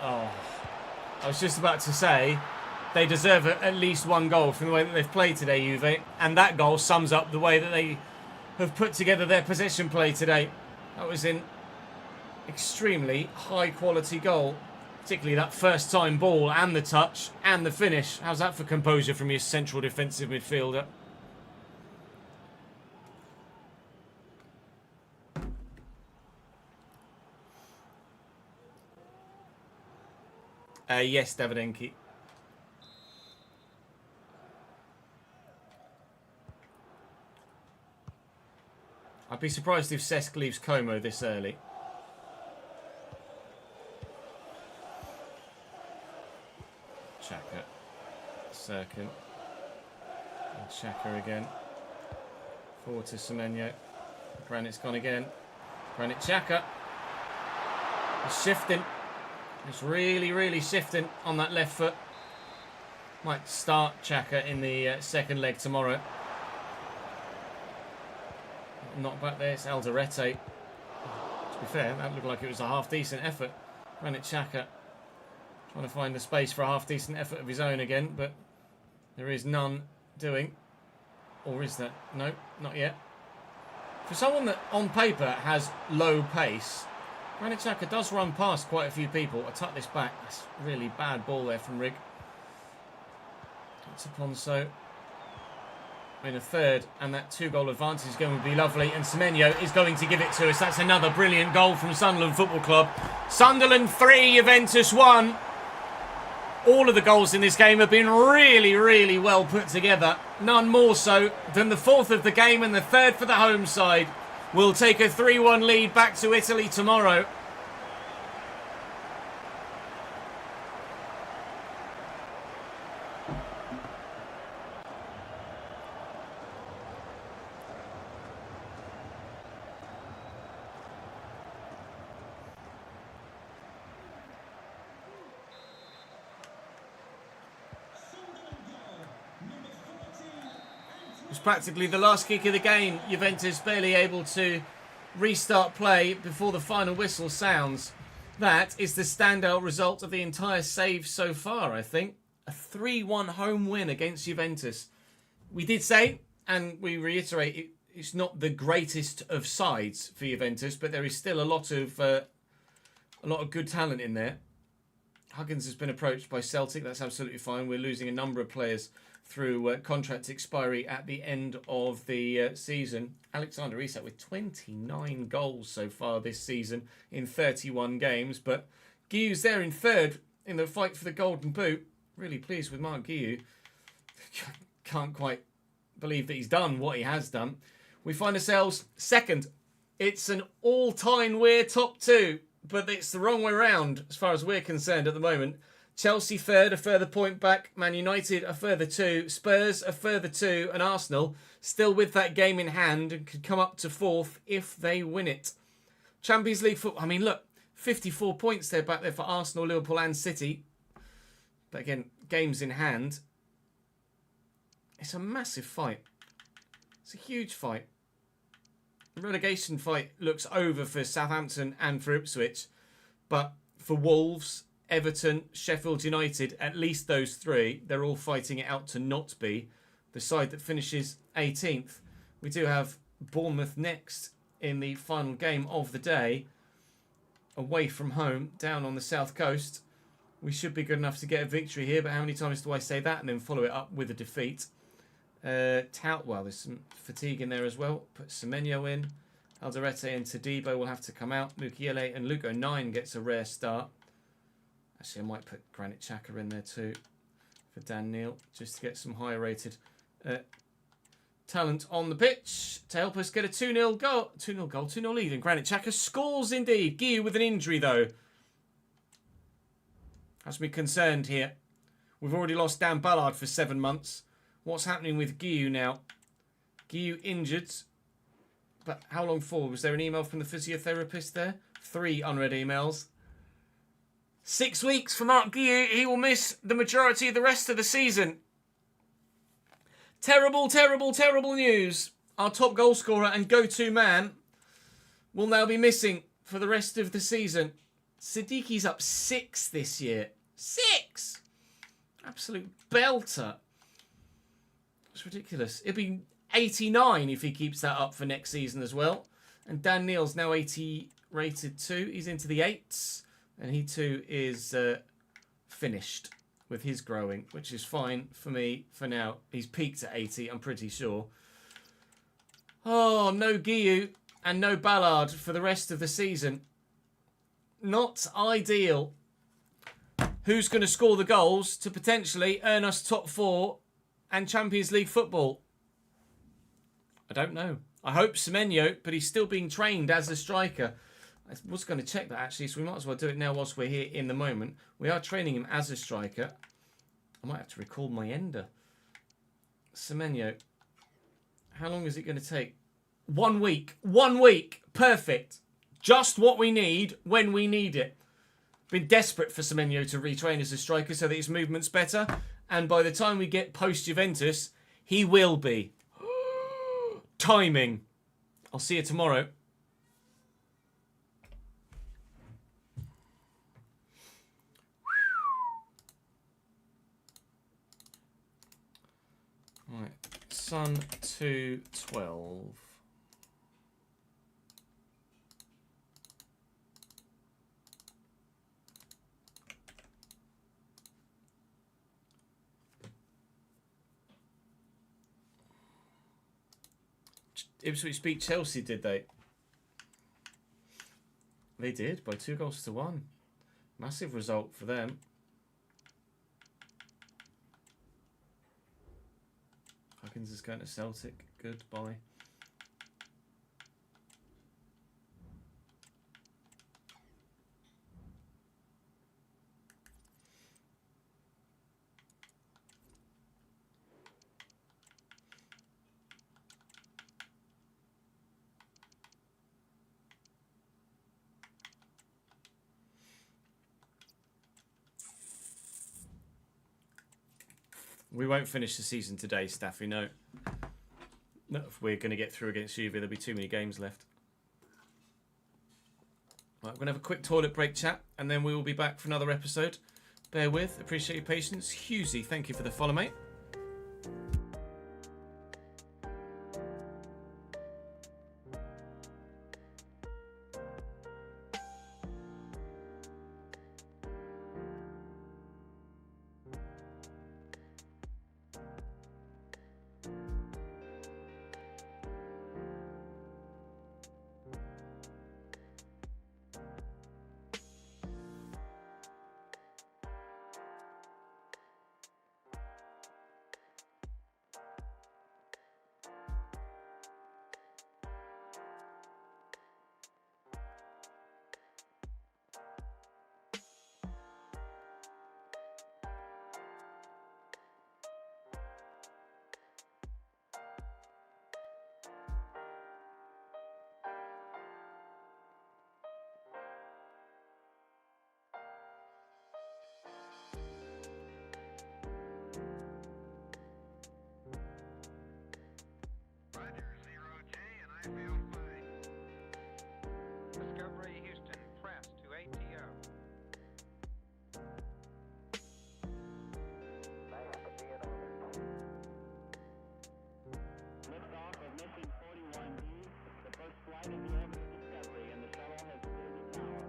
Oh, I was just about to say they deserve at least one goal from the way that they've played today, Juve. And that goal sums up the way that they have put together their possession play today. That was an extremely high quality goal. Particularly that first time ball and the touch and the finish. How's that for composure from your central defensive midfielder? Yes, Davidenki. I'd be surprised if Cesc leaves Como this early. Xhaka. Cirkin. And Xhaka again. Forward to Semenyo. Granit's gone again. Granit Xhaka. He's shifting. He's really, really shifting on that left foot. Might start Xhaka in the second leg tomorrow. Not back there, it's Alderete. To be fair, that looked like it was a half-decent effort. Granit Xhaka trying to find the space for a half-decent effort of his own again, but there is none doing. Or is that? No, not yet. For someone that, on paper, has low pace, Granit Xhaka does run past quite a few people. I tuck this back. That's a really bad ball there from Rig. It's Aponso in a third, and that 2-goal advantage is going to be lovely, and Semenyo is going to give it to us. That's another brilliant goal from Sunderland Football Club. Sunderland 3, Juventus 1. All of the goals in this game have been really, really well put together. None more so than the fourth of the game and the third for the home side. We'll take a 3-1 lead back to Italy tomorrow. It was practically the last kick of the game. Juventus barely able to restart play before the final whistle sounds. That is the standout result of the entire save so far, I think. A 3-1 home win against Juventus. We did say, and we reiterate, it's not the greatest of sides for Juventus, but there is still a lot of good talent in there. Huggins has been approached by Celtic. That's absolutely fine. We're losing a number of players through contract expiry at the end of the season. Alexander Isak with 29 goals so far this season in 31 games. But Guiu's there in third in the fight for the Golden Boot. Really pleased with Mark Guiu. Can't quite believe that he's done what he has done. We find ourselves second. It's an all-time we're top two, but it's the wrong way around as far as we're concerned at the moment. Chelsea third, a further point back. Man United a further 2. Spurs a further 2. And Arsenal still with that game in hand and could come up to fourth if they win it. Champions League football. I mean, look, 54 points there back there for Arsenal, Liverpool and City. But again, games in hand. It's a massive fight. It's a huge fight. The relegation fight looks over for Southampton and for Ipswich. But for Wolves, Everton, Sheffield United, at least those three, they're all fighting it out to not be the side that finishes 18th. We do have Bournemouth next in the final game of the day, away from home, down on the south coast. We should be good enough to get a victory here, but how many times do I say that and then follow it up with a defeat? Well, there's some fatigue in there as well. Put Semenyo in. Alderete and Todibo will have to come out. Mukiele and Luke O'Nien gets a rare start. Actually, I might put Granit Xhaka in there too for Dan Neil, just to get some higher rated talent on the pitch to help us get a 2-0 goal. 2-0 goal, 2-0 lead. And Granit Xhaka scores indeed. Guiu with an injury though. Has me concerned here. We've already lost Dan Ballard for 7 months. What's happening with Guiu now? Guiu injured. But how long for? Was there an email from the physiotherapist there? 3 unread emails. 6 weeks for Mark Guiu. He will miss the majority of the rest of the season. Terrible, terrible, terrible news. Our top goal scorer and go-to man will now be missing for the rest of the season. Siddiqui's up 6 this year. 6! Absolute belter. It's ridiculous. It'll be 89 if he keeps that up for next season as well. And Dan Neil's now 80 rated too. He's into the 8s. And he too is finished with his growing, which is fine for me for now. He's peaked at 80, I'm pretty sure. Oh, no Guiu and no Ballard for the rest of the season. Not ideal. who's going to score the goals to potentially earn us top 4 and Champions League football? I don't know. I hope Semenyo, but he's still being trained as a striker. I was going to check that actually, so we might as well do it now whilst we're here in the moment. We are training him as a striker. I might have to recall my ender. Semenyo. How long is it going to take? 1 week. 1 week. Perfect. Just what we need when we need it. Been desperate for Semenyo to retrain as a striker so that his movement's better. And by the time we get post-Juventus, he will be. Timing. I'll see you tomorrow. Right, Sun 212. Ipswich beat Chelsea, did they? They did, by 2-1. Massive result for them. Huggins is going to Celtic. Goodbye. We won't finish the season today, Staffy, no. Not if we're going to get through against Juve. There'll be too many games left. Right, we're going to have a quick toilet break chat, and then we will be back for another episode. Bear with. Appreciate your patience. Husey, thank you for the follow, mate. Discovery Houston, press to ATO. Liftoff of mission 41D, the first flight of the Everton Discovery, and the shuttle has cleared the tower.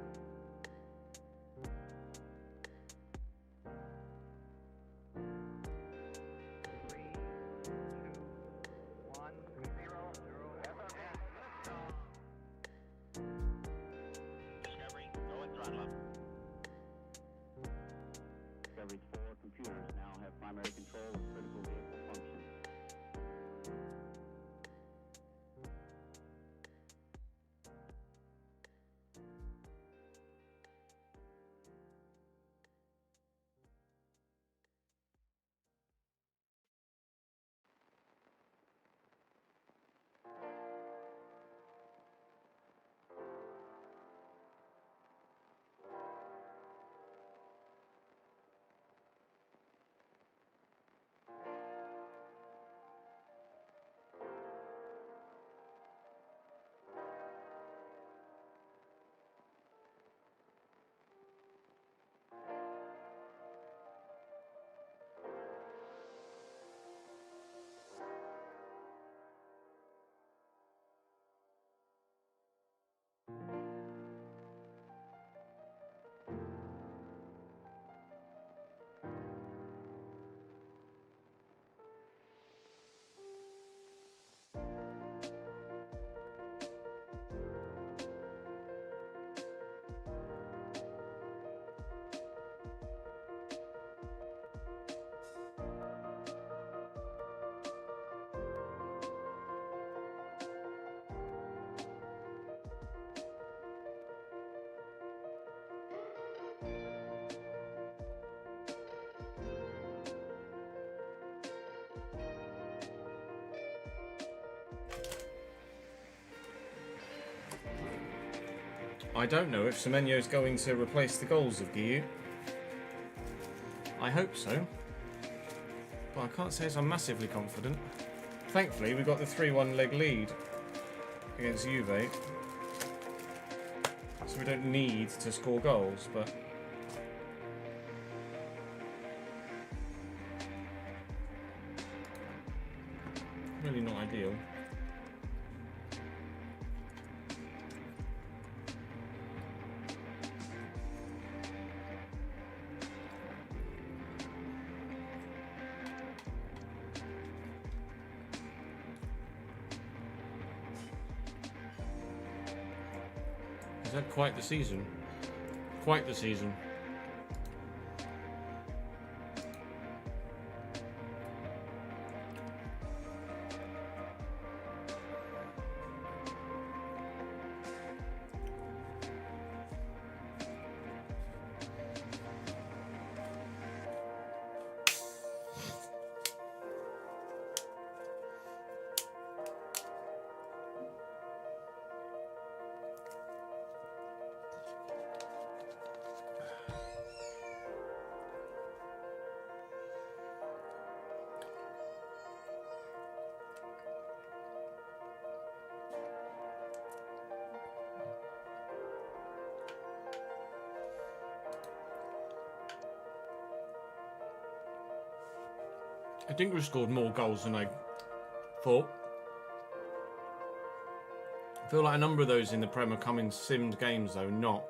Discovery, go and throttle up. Discovery's 4 computers now have primary control of critical vehicle functions. I don't know if Semenyo's going to replace the goals of Guiu. I hope so. But I can't say as I'm massively confident. Thankfully, we got the 3-1 leg lead against Juve. So we don't need to score goals, but... really not ideal. He's had quite the season. Quite the season. I think we scored more goals than I thought. I feel like a number of those in the Prem are come in simmed games though, not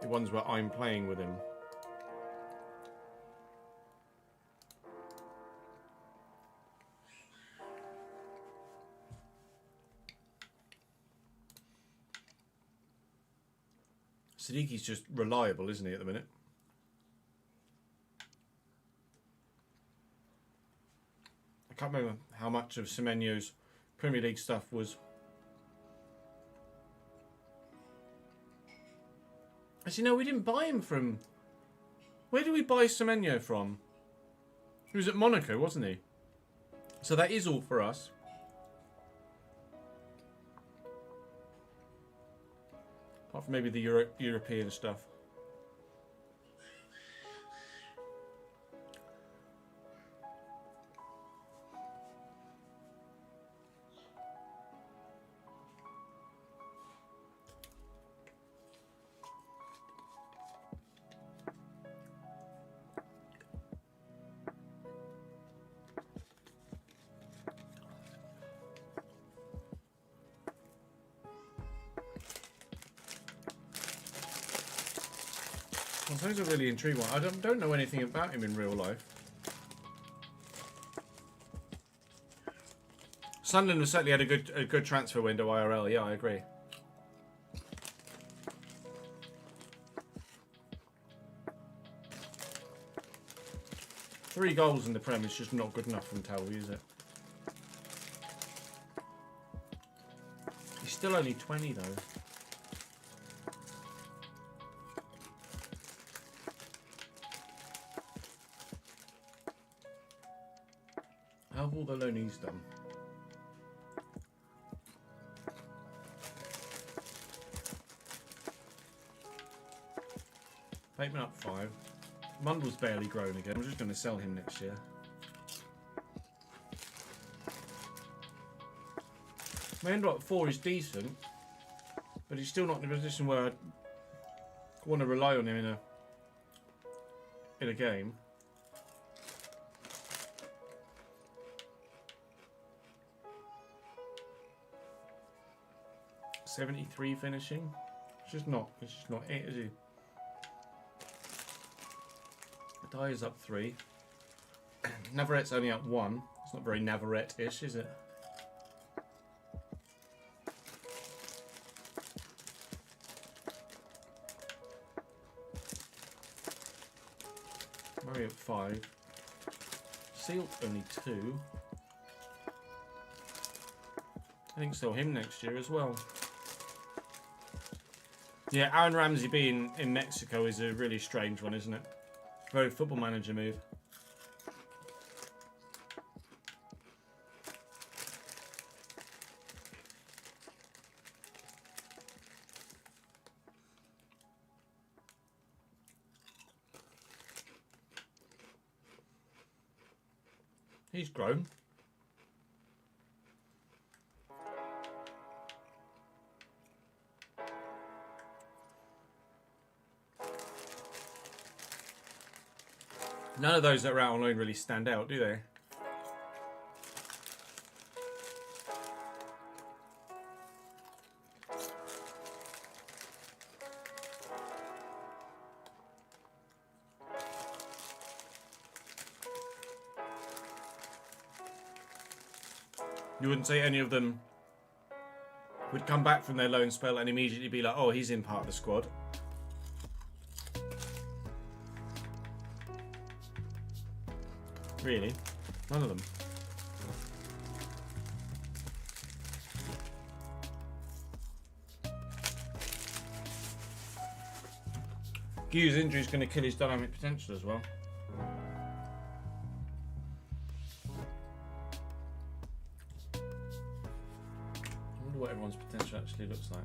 the ones where I'm playing with him. Sadiki's just reliable, isn't he, at the minute? I can't remember how much of Semenyo's Premier League stuff was. Actually, no, we didn't buy him from... Where did we buy Semenyo from? He was at Monaco, wasn't he? So that is all for us. Apart from maybe the European stuff. Well, those are really intriguing. I don't know anything about him in real life. Sunderland has certainly had a good transfer window IRL. Yeah, I agree. Three goals in the Prem is just not good enough from Telvey, is it? He's still only 20 though. How have all the loanees done? Bateman up 5. Mundle's barely grown again. I'm just going to sell him next year. Mendo up 4 is decent, but he's still not in a position where I want to rely on him in a game. .73 finishing. It's just not it, is he? Dyer's up 3. Navaret's only up 1. It's not very Navaret-ish, is it? Murray at 5. Sealt only 2. I think sell him next year as well. Yeah, Aaron Ramsey being in Mexico is a really strange one, isn't it? Very Football Manager move. He's grown. None of those that are out on loan really stand out, do they? You wouldn't say any of them would come back from their loan spell and immediately be like, oh, he's in part of the squad. Really? None of them. Gu's injury is going to kill his dynamic potential as well. I wonder what everyone's potential actually looks like.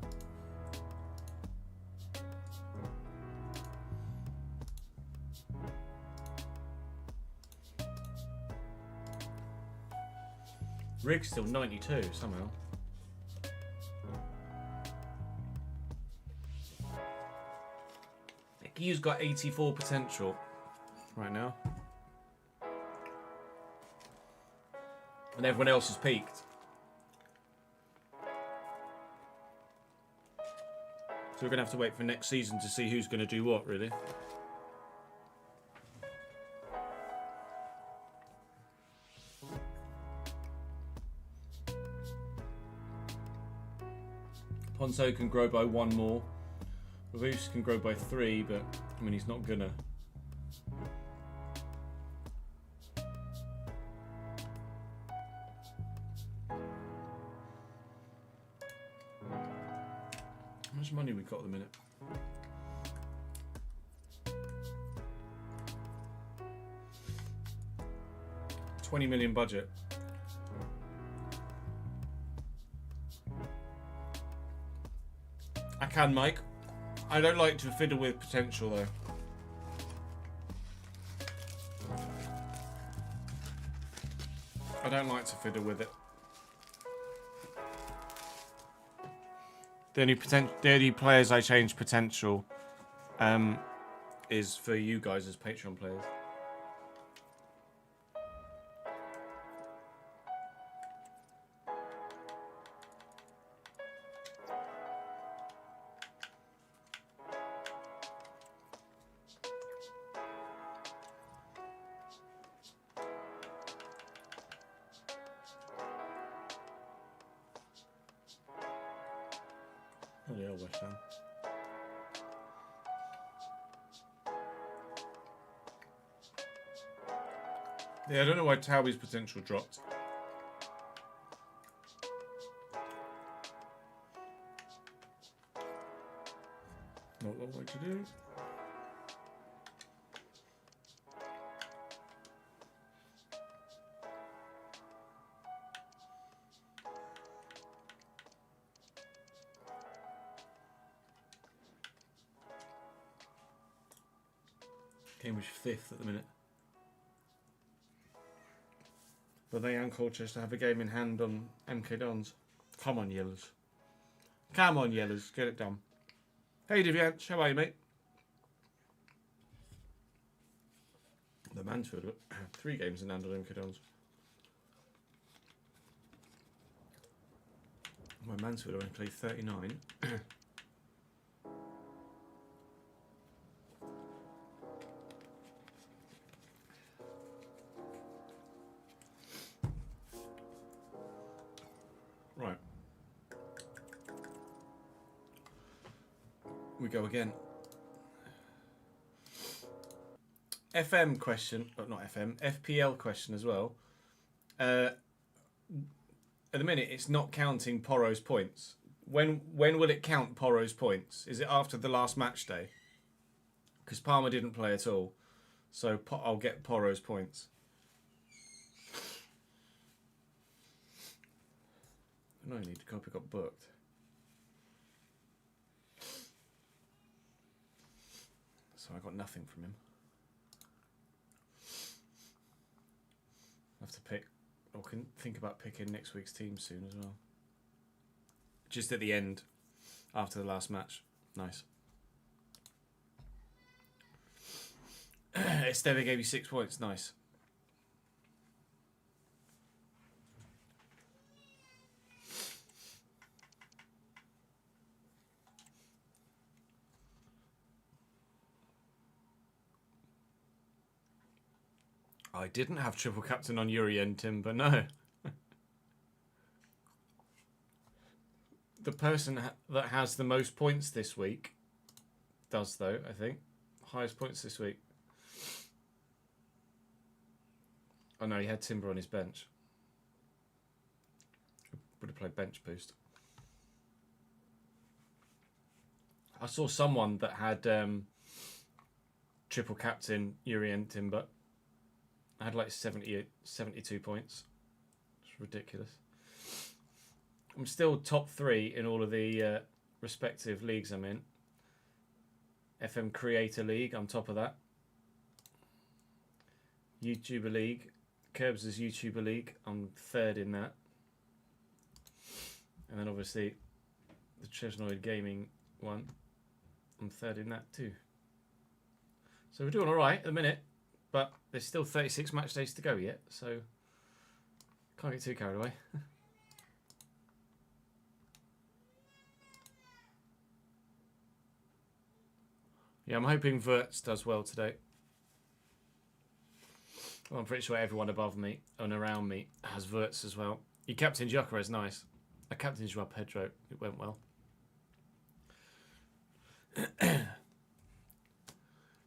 Rig's still 92 somehow. Gu's got 84 potential right now. And everyone else has peaked. So we're going to have to wait for next season to see who's going to do what, really. Ponso can grow by 1 more. Lavus can grow by 3, but I mean he's not gonna. How much money we got at the minute? $20 million budget. I can, Mike. I don't like to fiddle with potential, though. I don't like to fiddle with it. The only players I change potential is for you guys as Patreon players. Oh yeah, West Ham. Yeah, I don't know why Towie's potential dropped. Not what I like to do. Cambridge 5th at the minute. But they and Colchester have a game in hand on MK Dons. Come on, Yellows. Come on, Yellows. Get it done. Hey, Deviant. How are you, mate? The Mansfield have 3 games in hand on MK Dons. My Mansfield only played 39. Right. We go again. FM question, but not FM, FPL question as well. At the minute, it's not counting Porro's points. When will it count Porro's points? Is it after the last match day? Because Palmer didn't play at all. So I'll get Porro's points. No need to copy, got booked. So I got nothing from him. have to pick, or can think about picking next week's team soon as well. Just at the end, after the last match. Nice. Esteve gave you 6 points. Nice. I didn't have triple captain on Yuri and Timber, no. The person that has the most points this week does, though, I think. Highest points this week. Oh, no, he had Timber on his bench. Would have played bench boost. I saw someone that had triple captain Yuri and Timber. I had like 72 points. It's ridiculous. I'm still top 3 in all of the respective leagues I'm in. FM Creator League, I'm top of that. YouTuber League, Curbs' YouTuber League, I'm 3rd in that. And then obviously the Chesnoid Gaming one, I'm 3rd in that too. So we're doing alright at the minute. But there's still 36 match days to go yet, so can't get too carried away. Yeah, I'm hoping Verts does well today. Well, I'm pretty sure everyone above me and around me has Verts as well. You captained Gyökeres, nice. I captained Joao Pedro, it went well.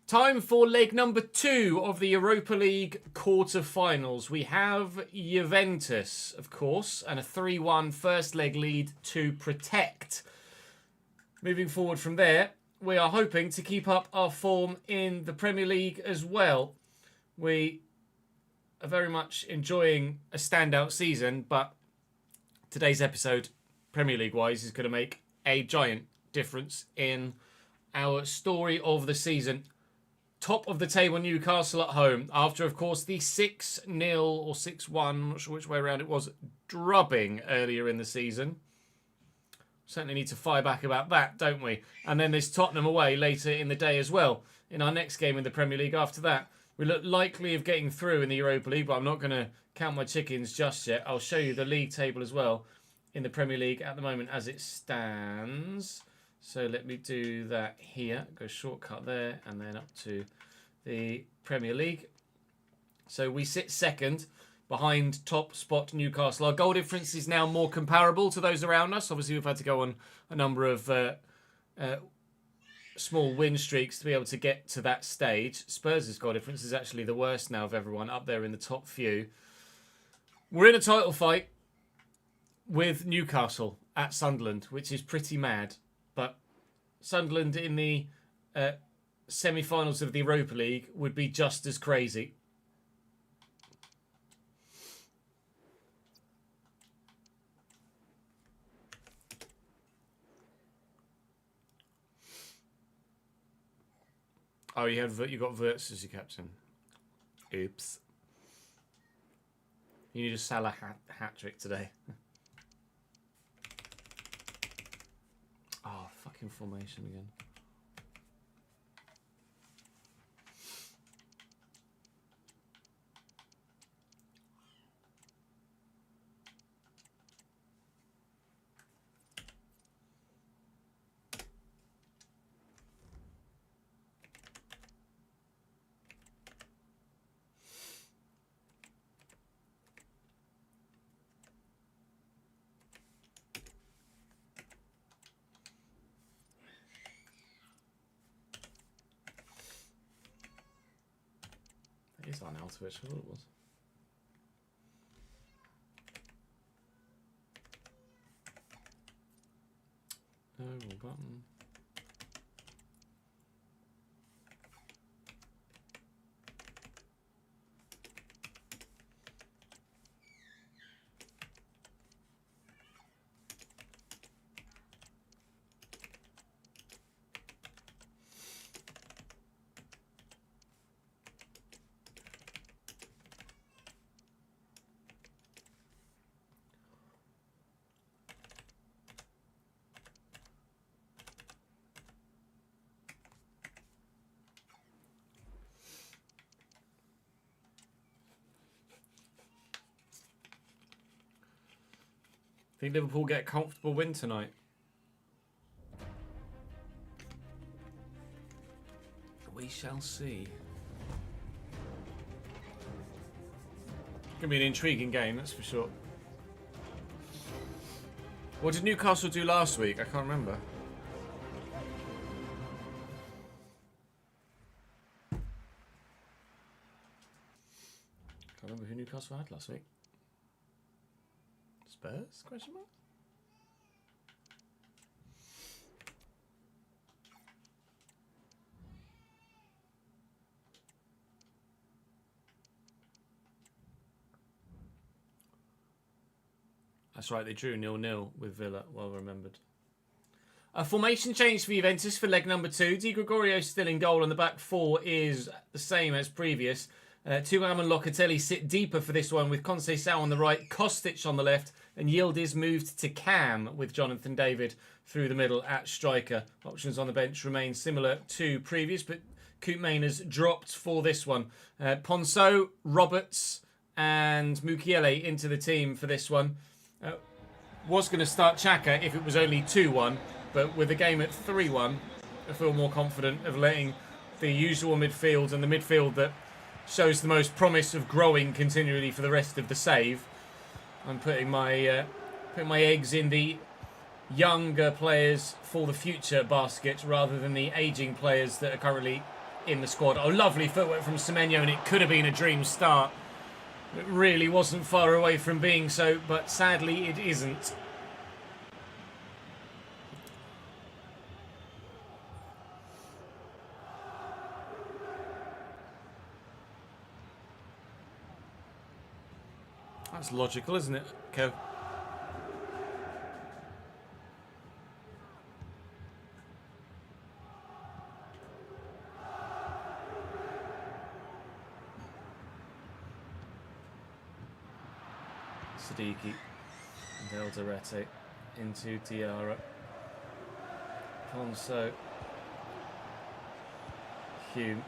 Time for leg number 2 of the Europa League quarter-finals. We have Juventus, of course, and a 3-1 first leg lead to protect. Moving forward from there, we are hoping to keep up our form in the Premier League as well. We are very much enjoying a standout season, but today's episode, Premier League-wise, is going to make a giant difference in our story of the season. Top of the table Newcastle at home after, of course, the 6-0 or 6-1, I'm not sure which way around it was, drubbing earlier in the season. Certainly need to fire back about that, don't we? And then there's Tottenham away later in the day as well. In our next game in the Premier League after that, we look likely of getting through in the Europa League, but I'm not going to count my chickens just yet. I'll show you the league table as well in the Premier League at the moment as it stands. So let me do that here. Go shortcut there and then up to the Premier League. So we sit second behind top spot Newcastle. Our goal difference is now more comparable to those around us. Obviously, we've had to go on a number of small win streaks to be able to get to that stage. Spurs' goal difference is actually the worst now of everyone, up there in the top few. We're in a title fight with Newcastle at Sunderland, which is pretty mad. But Sunderland in the semi-finals of the Europa League would be just as crazy. Oh, you got Verts as your captain. Oops. You need a Salah hat trick today. Oh, fucking formation again. It's on Altovich, I thought it was. No, wrong button. think Liverpool get a comfortable win tonight? We shall see. Gonna be an intriguing game, that's for sure. What did Newcastle do last week? I can't remember. Can't remember who Newcastle had last week. Spurs? Question mark? That's right, they drew 0-0 with Villa, well remembered. A formation change for Juventus for leg number 2. Di Gregorio still in goal, and the back 4 is the same as previous. Thuram and Locatelli sit deeper for this one, with Conceição on the right, Kostic on the left, and Yildiz moved to Cam with Jonathan David through the middle at striker. Options on the bench remain similar to previous, but Koopmane has dropped for this one. Ponceau, Roberts, and Mukiele into the team for this one. Was going to start Xhaka if it was only 2-1, but with the game at 3-1, I feel more confident of letting the usual midfield and the midfield that shows the most promise of growing continually for the rest of the save. I'm putting my eggs in the younger players for the future basket rather than the aging players that are currently in the squad. Oh, lovely footwork from Semenyo, and it could have been a dream start. It really wasn't far away from being so, but sadly it isn't. That's logical, isn't it, Kev? Siddiqui and Elderete into Diarra. Ponceau. Hume.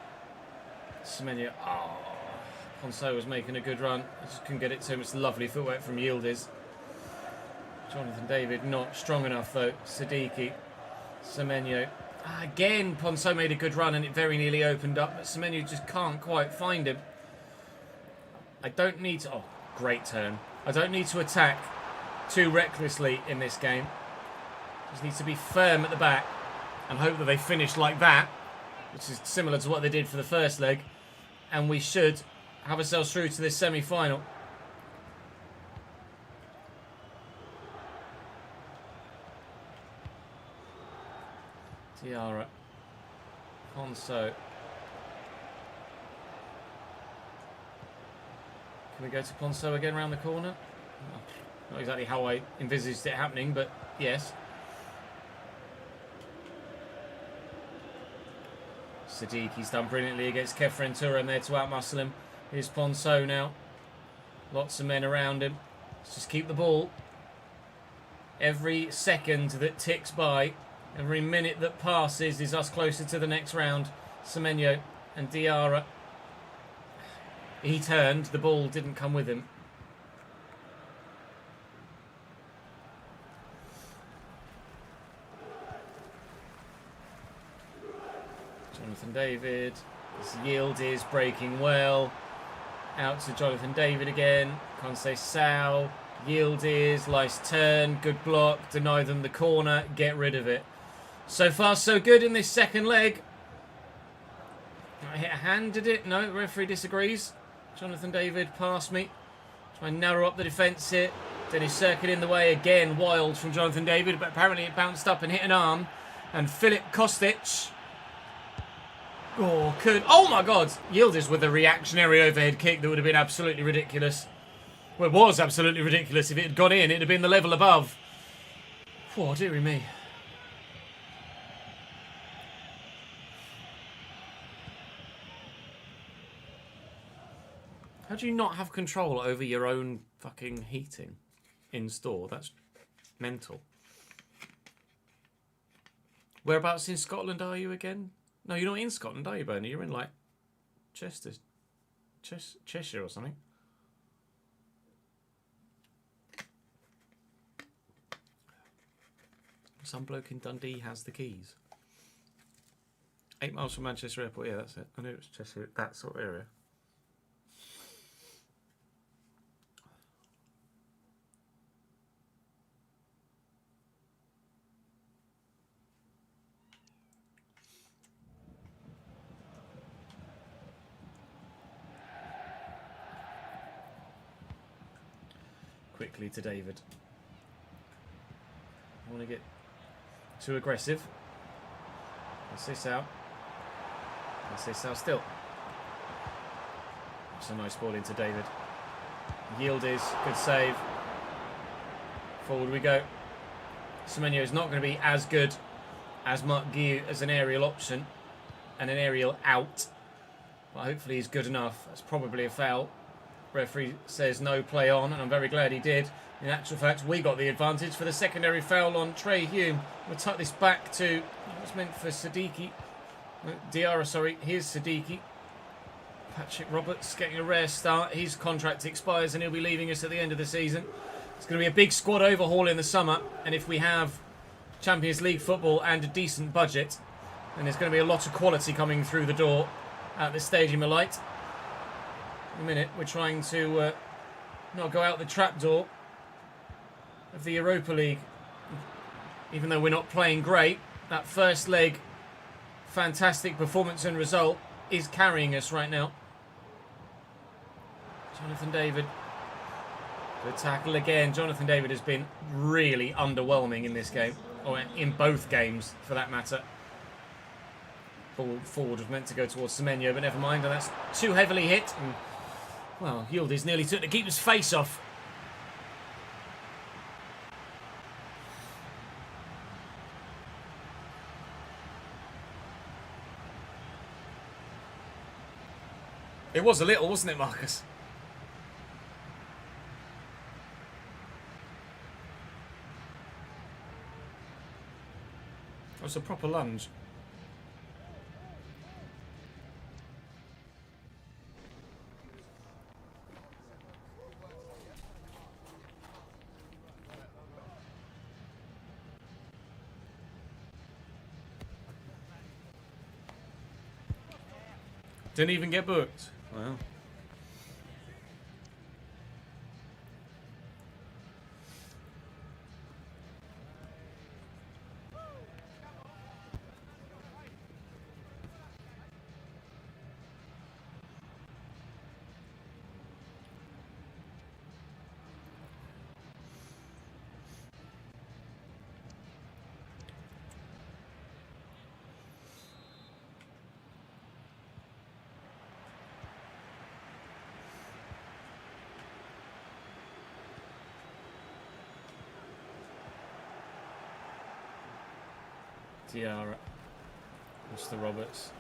Semenyo. Oh, Ponceau was making a good run. I just couldn't get it to him. It's lovely footwork from Yildiz. Jonathan David not strong enough though. Siddiqui. Semenyo. Again, Ponceau made a good run and it very nearly opened up, but Semenyo just can't quite find him. I don't need to... Oh, great turn. I don't need to attack too recklessly in this game. Just need to be firm at the back and hope that they finish like that, which is similar to what they did for the first leg. And we should have ourselves through to this semi-final. Diarra. Ponceau. Can we go to Ponceau again around the corner? Oh, not exactly how I envisaged it happening, but yes. Siddiqui's done brilliantly against Kefren Turan there to outmuscle him. Here's Ponceau now. Lots of men around him. Let's just keep the ball. Every second that ticks by, every minute that passes is us closer to the next round. Semenyo and Diarra. He turned, the ball didn't come with him. Jonathan David. His yield is breaking well. Out to Jonathan David again. Conceição. Yield is. Nice turn. Good block. Deny them the corner. Get rid of it. So far so good in this second leg. I hit a hand, did it? No, the referee disagrees. Jonathan David past me. Try and narrow up the defence here. Dennis Circuit in the way again. Wild from Jonathan David, but apparently it bounced up and hit an arm. And Filip Kostic. Oh my God. Yildiz with a reactionary overhead kick that would have been absolutely ridiculous. Well, it was absolutely ridiculous. If it had gone in, it'd have been the level above. Oh, dearie me. How do you not have control over your own fucking heating in store? That's mental. Whereabouts in Scotland are you again? No, you're not in Scotland, are you, Bernie? You're in, like, Cheshire or something. Some bloke in Dundee has the keys. 8 miles from Manchester Airport. Yeah, that's it. I knew it was just that sort of area. Quickly to David. I want to get too aggressive. That's this out. That's this out still. That's a nice ball into David. Yield is good save. Forward we go. Semenyo is not going to be as good as Mark Guiu as an aerial option and an aerial out. But hopefully he's good enough. That's probably a foul. Referee says no, play on, and I'm very glad he did. In actual fact, we got the advantage for the secondary foul on Trey Hume. We'll tuck this back to, it was meant for Siddiqui. Diarra, sorry, here's Siddiqui. Patrick Roberts getting a rare start. His contract expires and he'll be leaving us at the end of the season. It's going to be a big squad overhaul in the summer, and if we have Champions League football and a decent budget, then there's going to be a lot of quality coming through the door at the Stadium of Light. In a minute, we're trying to not go out the trapdoor of the Europa League. Even though we're not playing great, that first leg, fantastic performance and result is carrying us right now. Jonathan David, good tackle again. Jonathan David has been really underwhelming in this game, or in both games for that matter. Ball forward was meant to go towards Semenyo, but never mind, and that's too heavily hit. And, well, Yildiz nearly took the keeper's face off. It was a little, wasn't it, Marcus? It was a proper lunge. Didn't even get booked. Wow. Diarra. Mr. Roberts.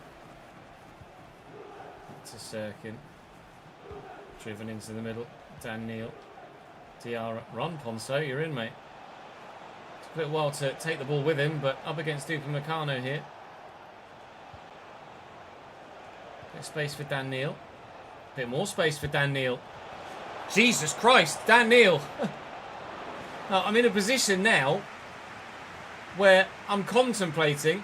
To Sirkin. Driven into the middle. Dan Neal. Diarra. Run, Ponso. You're in, mate. Took a little while to take the ball with him, but up against Upamecano here. Bit of space for Dan Neal. Bit more space for Dan Neal. Jesus Christ, Dan Neal. Now, I'm in a position now where I'm contemplating,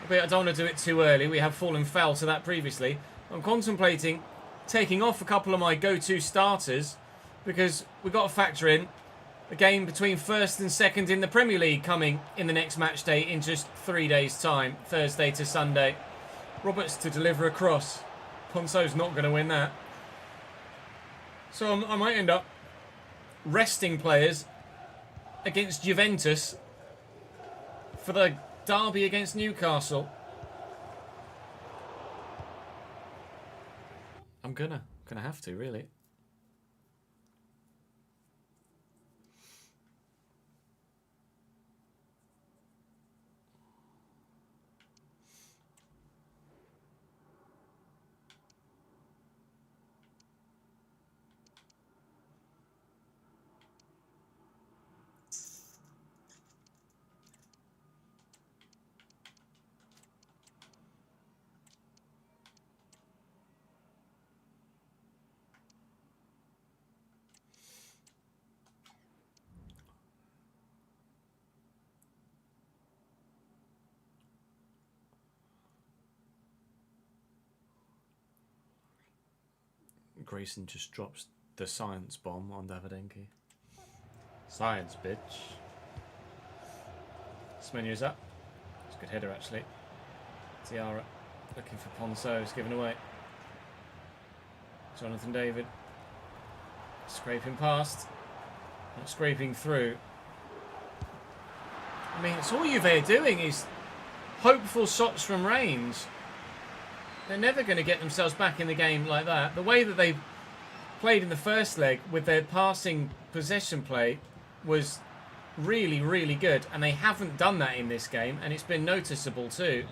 albeit I don't want to do it too early, we have fallen foul to that previously, I'm contemplating taking off a couple of my go-to starters because we've got to factor in a game between first and second in the Premier League coming in the next match day in just 3 days' time, Thursday to Sunday. Roberts to deliver a cross. Ponso's not going to win that. So I might end up resting players against Juventus for the derby against Newcastle. I'm gonna have to, really. Grayson just drops the science bomb on Davidenki. Science, bitch. Semenyo's up. It's a good header, actually. Tiara looking for Ponso. It's given away. Jonathan David. Scraping past. Not scraping through. I mean, it's all Juve are doing is hopeful shots from range. They're never going to get themselves back in the game like that. The way that they played in the first leg with their passing possession play was really, really good. And they haven't done that in this game. And it's been noticeable too.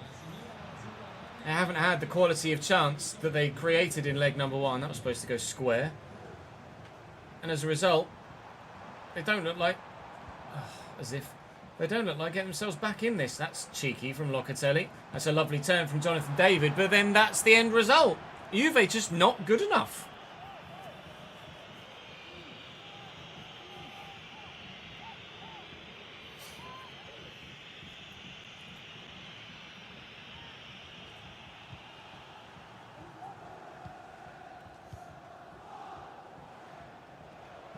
They haven't had the quality of chance that they created in leg number 1. That was supposed to go square. And as a result, they don't look like... as if... They don't look like getting themselves back in this. That's cheeky from Locatelli. That's a lovely turn from Jonathan David. But then that's the end result. Juve just not good enough.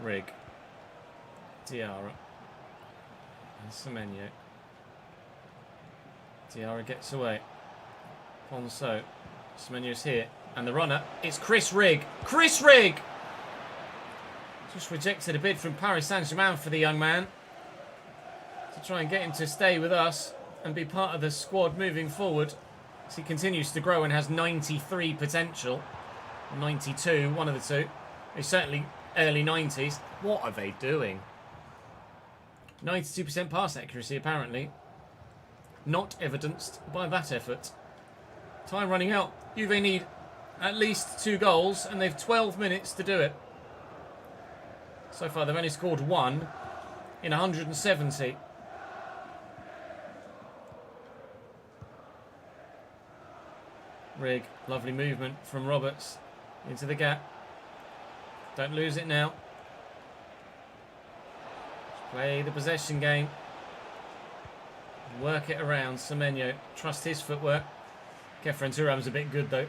Rig. Diarra. And Semenyo. Diarra gets away. Ponso. Semenyo's here. And the runner is Chris Rigg. Chris Rigg! Just rejected a bid from Paris Saint-Germain for the young man. To try and get him to stay with us and be part of the squad moving forward. As he continues to grow and has 93 potential. 92, one of the two. He's certainly early 90s. What are they doing? 92% pass accuracy, apparently. Not evidenced by that effort. Time running out. Juve need at least 2 goals, and they've 12 minutes to do it. So far, they've only scored 1 in 170. Rig, lovely movement from Roberts into the gap. Don't lose it now. Play the possession game. Work it around. Semenyo. Trust his footwork. Kefren Turam's a bit good though.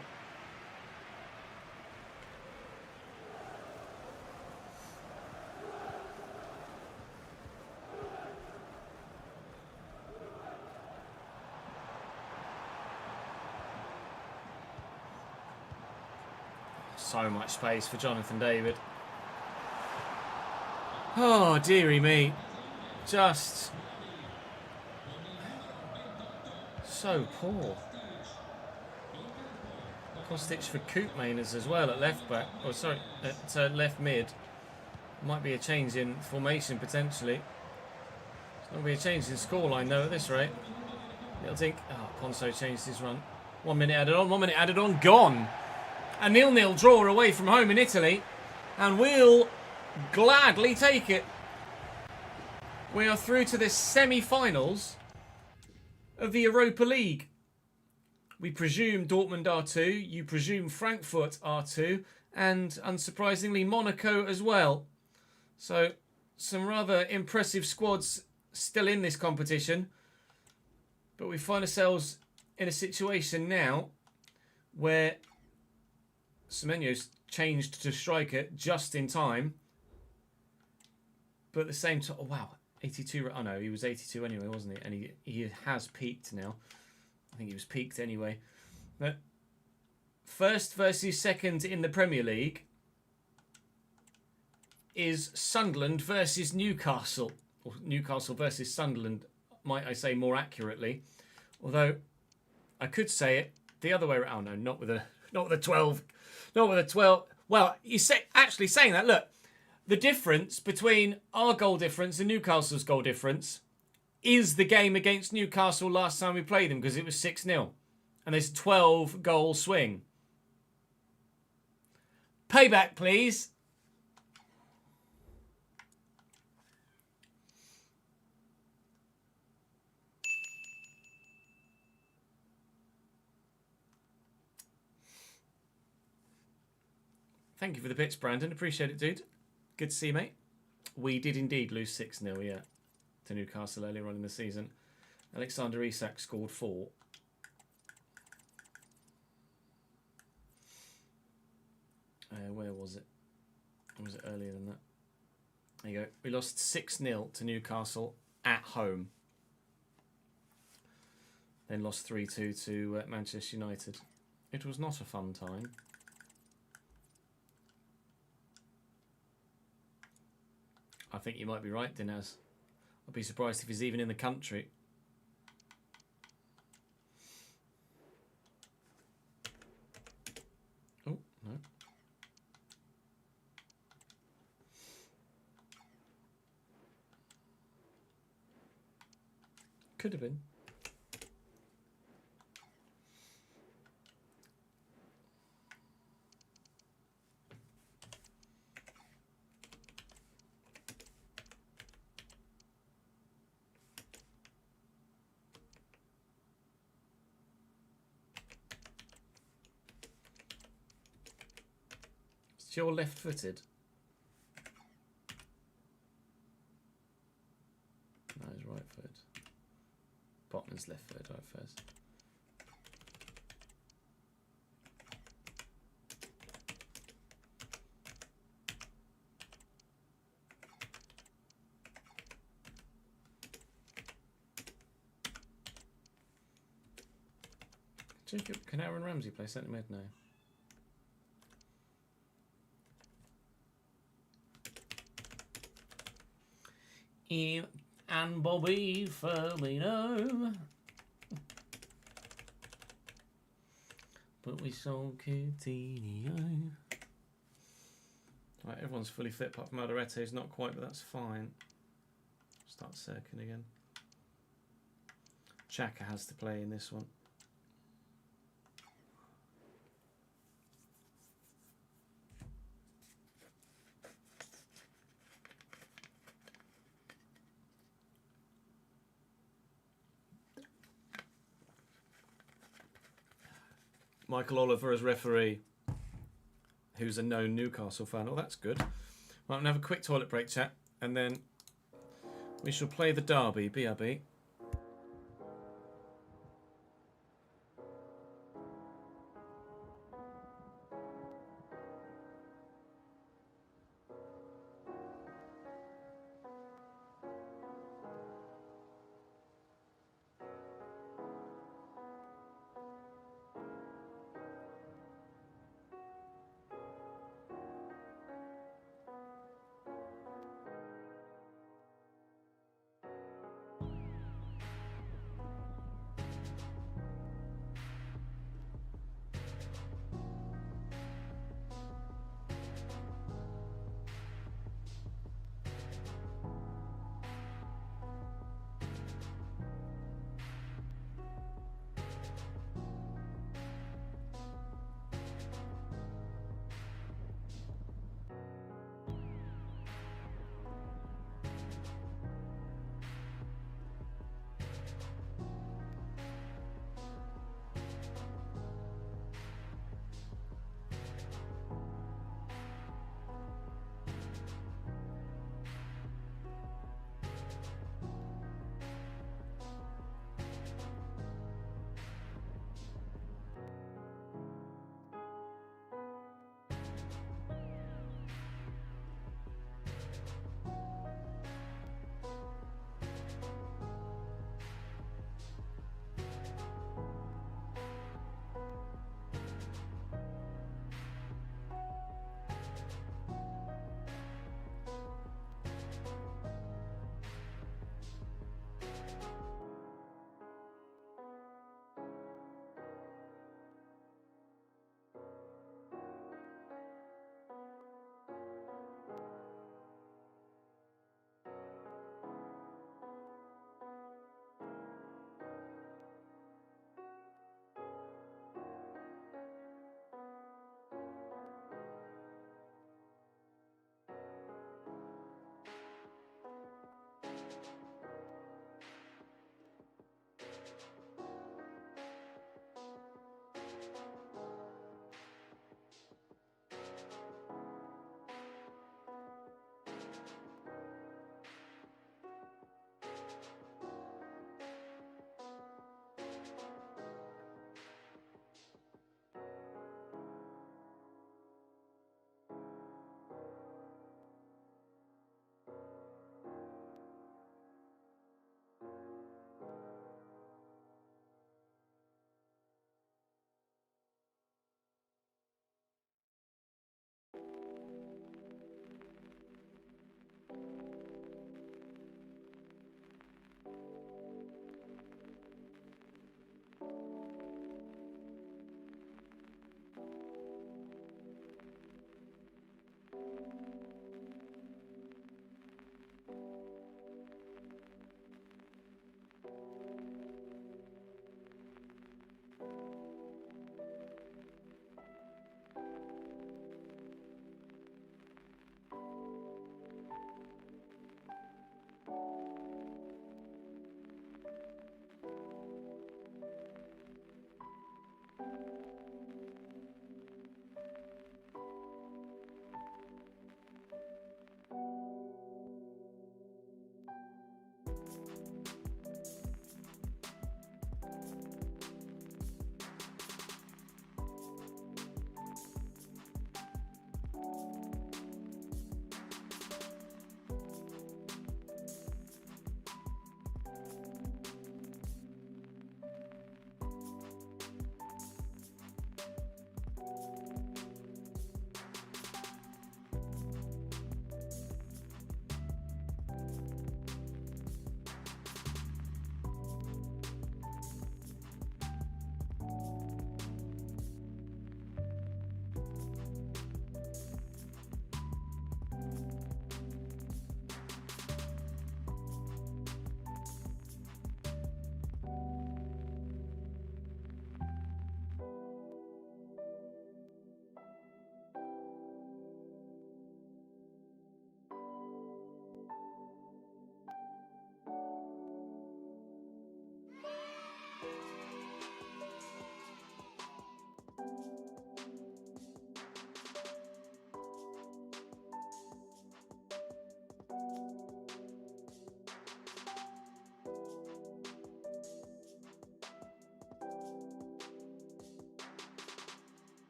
So much space for Jonathan David. Oh, dearie me. Just so poor. Kostic for Koopmaners as well at left back. Oh, sorry, at left mid. Might be a change in formation potentially. It's not going to be a change in scoreline though at this rate. Little think. Oh, Ponso changed his run. 1 minute added on, 1 minute added on, gone. A 0-0 draw away from home in Italy. And we'll gladly take it. We are through to the semi-finals of the Europa League. We presume Dortmund are 2. You presume Frankfurt are 2. And unsurprisingly, Monaco as well. So, some rather impressive squads still in this competition. But we find ourselves in a situation now where Semenyo's changed to striker just in time. But at the same time, oh wow, 82. Oh no, he was 82 anyway, wasn't he? And he has peaked now. I think he was peaked anyway. But first versus second in the Premier League is Sunderland versus Newcastle. Or Newcastle versus Sunderland, might I say more accurately. Although I could say it the other way around. Oh no, not with a 12. Not with a 12. Well, you say actually saying that, look, the difference between our goal difference and Newcastle's goal difference is the game against Newcastle last time we played them, because it was 6-0. And there's a 12-goal swing. Payback, please. Thank you for the bits, Brandon. Appreciate it, dude. Good to see you, mate. We did indeed lose 6-0, yeah, to Newcastle earlier on in the season. Alexander Isak scored 4. Where was was it? Or was it earlier than that? There you go. We lost 6-0 to Newcastle at home. Then lost 3-2 to Manchester United. It was not a fun time. I think you might be right, Dinaz. I'd be surprised if he's even in the country. Oh, no. Could have been. You're left-footed. No, he's right-footed. Botman's left-footed, right first. Can Aaron Ramsey play centre mid now? Ian and Bobby Firmino. But we sold Coutinho. Right, everyone's fully fit apart from Alderete, who's not quite, but that's fine. Start second again. Xhaka has to play in this one. Michael Oliver as referee, who's a known Newcastle fan. Oh, that's good. Right, I'm going to have a quick toilet break, chat, and then we shall play the derby, BRB.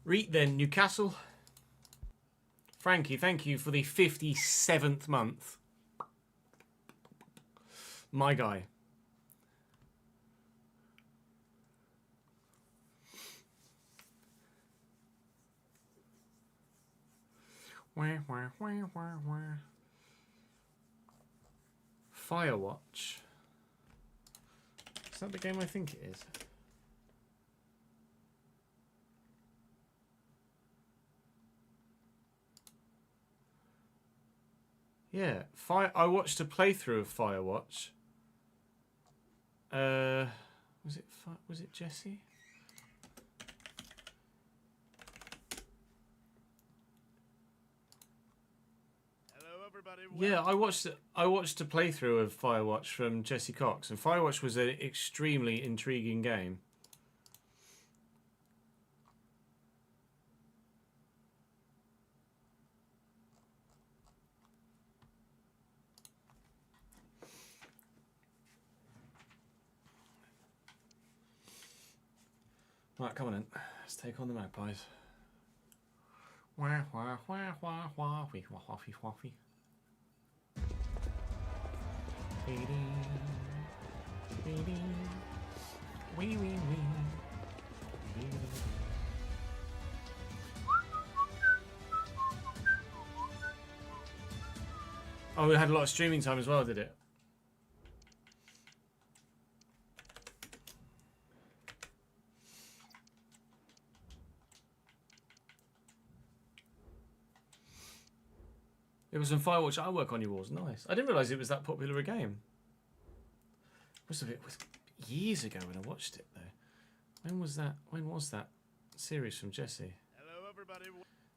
Read then, Newcastle. Frankie, thank you for the 57th month. My guy. Firewatch. Is that the game I think it is? Yeah, I watched a playthrough of Firewatch. Was it Jesse? Hello, everybody. Yeah, I watched a playthrough of Firewatch from Jesse Cox, and Firewatch was an extremely intriguing game. Right, come on in. Let's take on the Magpies. Wah, wah, wah, wah, wah, wee, wah, wah, wee, wah, wee. Wee, wee, wee. Oh, it had a lot of streaming time as well, did it? It was on Firewatch Artwork on Your Walls. Nice. I didn't realise it was that popular a game. It was years ago when I watched it, though. When was that? When was that series from Jesse? Hello, everybody.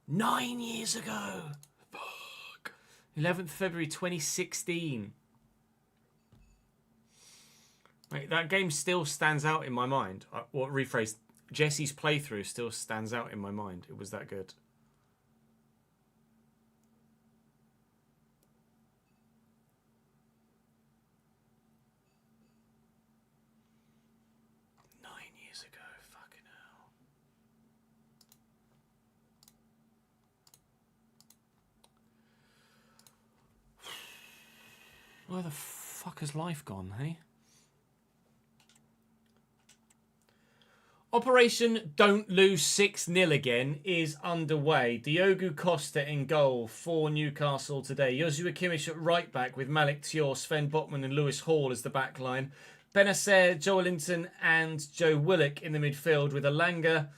9 years ago. Fuck. 11th February 2016. Mate, that game still stands out in my mind. Rephrase. Jesse's playthrough still stands out in my mind. It was that good. Where the fuck has life gone, hey? Operation Don't Lose 6-0 again is underway. Diogo Costa in goal for Newcastle today. Joshua Kimmich at right back with Malik Thior, Sven Botman and Lewis Hall as the back line. Benacer, Joelinton and Joe Willock in the midfield with Alanga,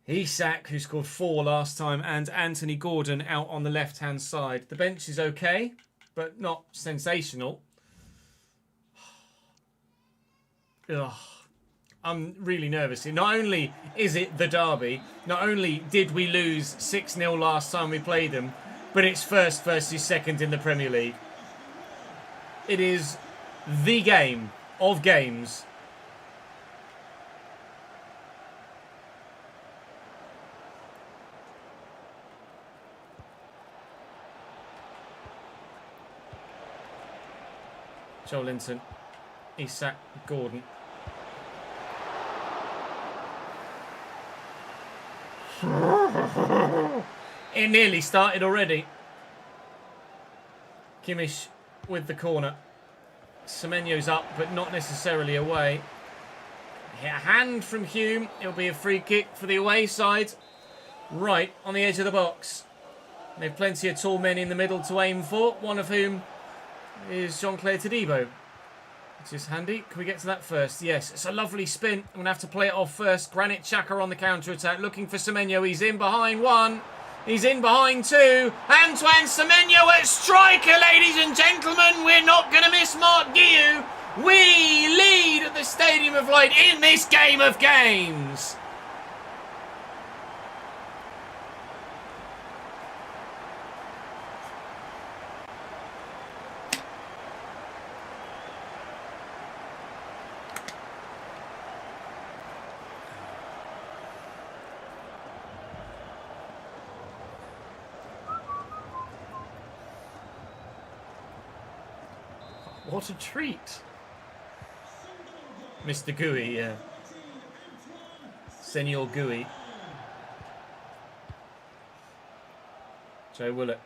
Isak, who scored 4 last time, and Anthony Gordon out on the left-hand side. The bench is okay, but not sensational. Ugh. I'm really nervous. Not only is it the derby, not only did we lose 6-0 last time we played them, but it's first versus second in the Premier League. It is the game of games. Joelinton, Isak, Gordon. It nearly started already. Kimmich with the corner. Semenyo's up, but not necessarily away. A hand from Hume. It'll be a free kick for the away side. Right on the edge of the box. They've plenty of tall men in the middle to aim for, one of whom is Jean-Claire Todibo, which is handy. Can we get to that first? Yes, it's a lovely spin. I'm going to have to play it off first. Granit Xhaka on the counter-attack, looking for Semenyo. He's in behind one. He's in behind two. Antoine Semenyo at striker, ladies and gentlemen. We're not going to miss Mark Guiu. We lead at the Stadium of Light in this game of games. What a treat. Mr. Gooey, yeah. Senor Gooey. Joe Willett.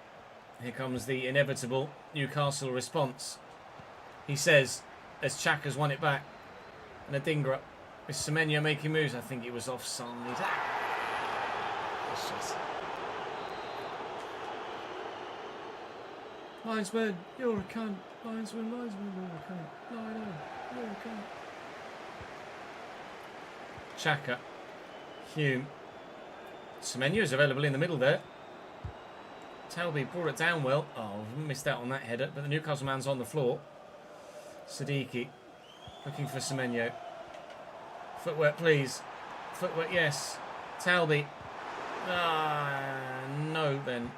Here comes the inevitable Newcastle response. He says, as Xhaka's won it back. And Adingra. Is Semenyo making moves? I think he was offside. It's just... Linesman, you're a cunt. Linesman, you're a cunt. Linesman, you're a cunt. Xhaka. Hume. Semenyo is available in the middle there. Talby brought it down well. Oh, missed out on that header, but the Newcastle man's on the floor. Siddiqui. Looking for Semenyo. Footwork, please. Footwork, yes. Talby. No, then.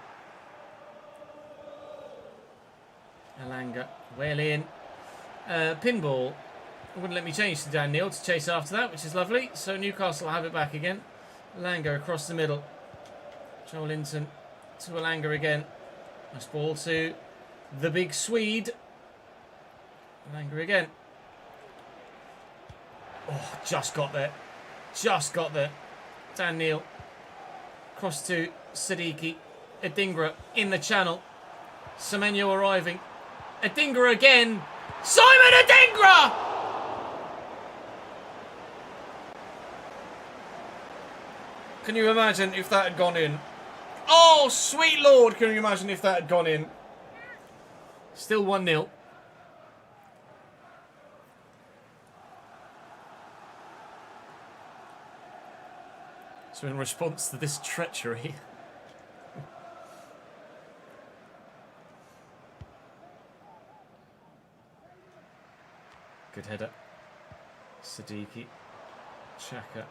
Alanga, well in. Pinball. Wouldn't let me change to Dan Neil to chase after that, which is lovely. So Newcastle will have it back again. Alanga across the middle. Joel Linton to Alanga again. Nice ball to the big Swede. Alanga again. Oh, just got there. Just got there. Dan Neil. Cross to Siddiqui. Adingra in the channel. Semenyo arriving. Adingra again. Simon Adingra! Can you imagine if that had gone in? Oh, sweet lord, can you imagine if that had gone in? Still 1-0. So in response to this treachery... Good header. Siddiqui. Xhaka.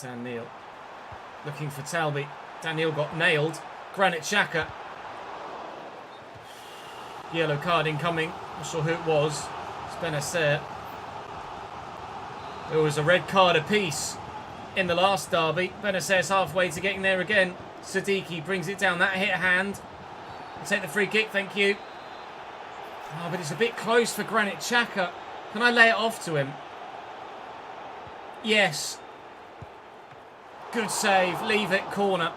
Dan Neil. Looking for Talby. Dan Neil got nailed. Granit Xhaka. Yellow card incoming. Not sure who it was. It's Benacer. There was a red card apiece in the last derby. Benacer's halfway to getting there again. Siddiqui brings it down. That hit a hand. I'll take the free kick, thank you. Oh, but it's a bit close for Granit Xhaka. Can I lay it off to him? Yes. Good save. Leave it. Corner.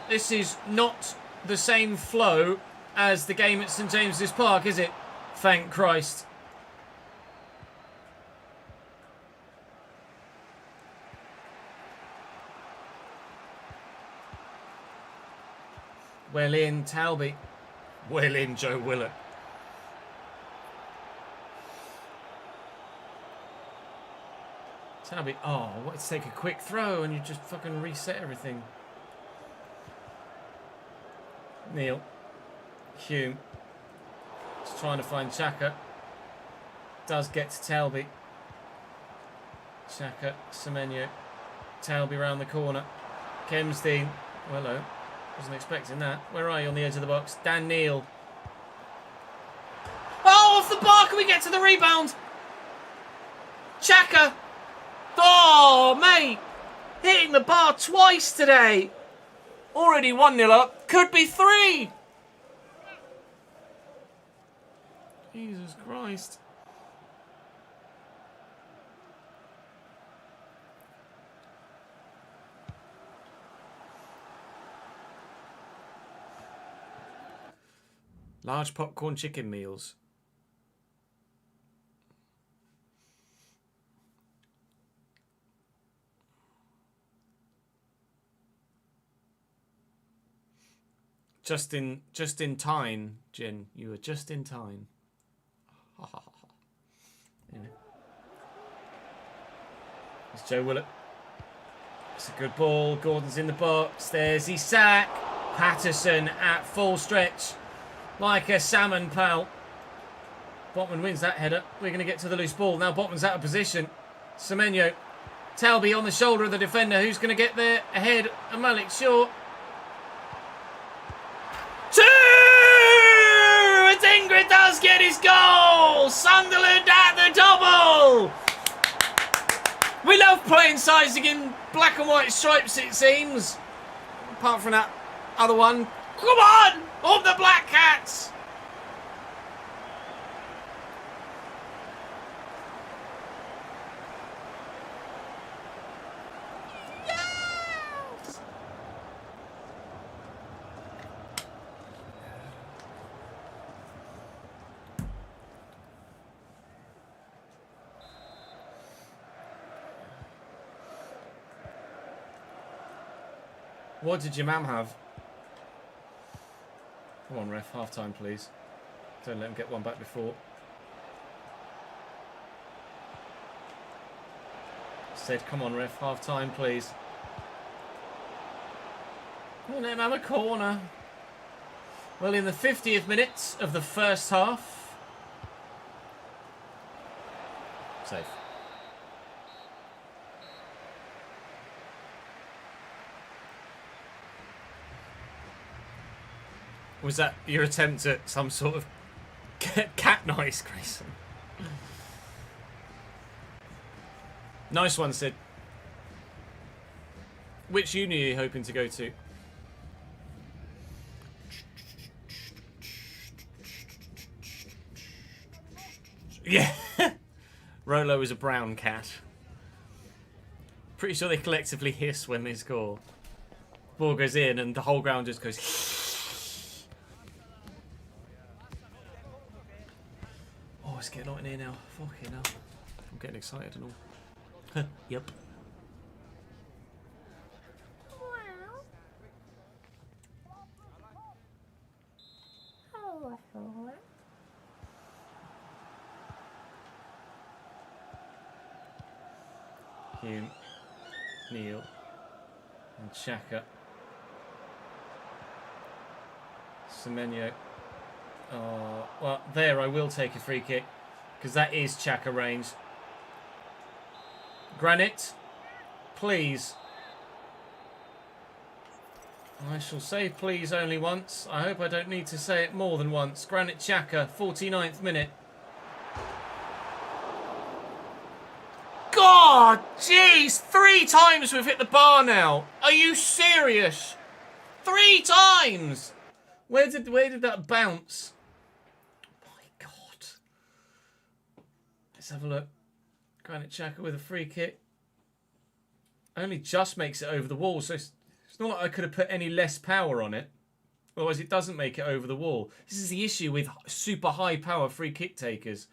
This is not the same flow as the game at St James's Park, is it? Thank Christ. Well in, Talby. Well in, Joe Willett. Talby. Oh, what? To take a quick throw and you just fucking reset everything. Neil. Hume. Just trying to find Xhaka. Does get to Talby. Xhaka. Semenyo. Talby round the corner. Kemsdean. Oh, hello. Wasn't expecting that. Where are you on the edge of the box? Dan Neil. Oh, off the bar. Can we get to the rebound? Xhaka. Oh, mate. Hitting the bar twice today. Already 1-0 up. Could be 3. Jesus Christ. Large popcorn chicken meals. Just in time, Jin. You were just in time. Anyway. It's Joe Willett. It's a good ball. Gordon's in the box. There's Isak. Patterson at full stretch. Like a salmon pal. Botman wins that header. We're going to get to the loose ball. Now Botman's out of position. Semenyo. Talby on the shoulder of the defender. Who's going to get there? Ahead. And Malik Shaw. Adingra does get his goal! Sunderland at the double! We love playing sizing in black and white stripes, it seems. Apart from that other one. Come on! Of the Black Cats! What did your mam have? Come on, ref. Half time, please. Don't let him get one back before. Said, come on, ref. Half time, please. Come on, let him have a corner. Well, in the 50th minute of the first half. Safe. Was that your attempt at some sort of cat noise, Grayson? Nice one, Sid. Which uni are you hoping to go to? Yeah. Rolo is a brown cat. Pretty sure they collectively hiss when they score. Ball goes in and the whole ground just goes... It's getting hot in here now. Fucking hell. I'm getting excited and all. Yep. Hume, Neil, and Xhaka. Semenyo. Oh, well, there I will take a free kick because that is Xhaka range. Granite, please. I shall say please only once. I hope I don't need to say it more than once. Granite Xhaka, 49th minute. God, jeez, 3 times we've hit the bar now. Are you serious? 3 times. Where did that bounce? Let's have a look. Granite Xhaka with a free kick. Only just makes it over the wall, so it's not like I could have put any less power on it. Otherwise it doesn't make it over the wall. This is the issue with super high power free kick takers.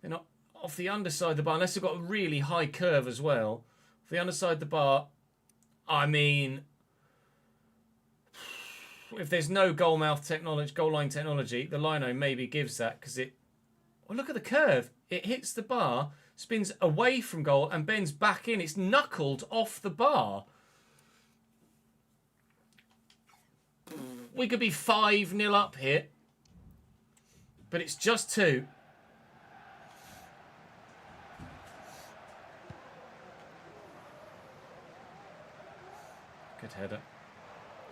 They're not off the underside of the bar, unless they've got a really high curve as well. Off the underside of the bar, I mean... If there's no goal line technology, the lino maybe gives that, because it... Oh, look at the curve. It hits the bar, spins away from goal, and bends back in. It's knuckled off the bar. We could be 5-0 up here. But it's just 2. Good header.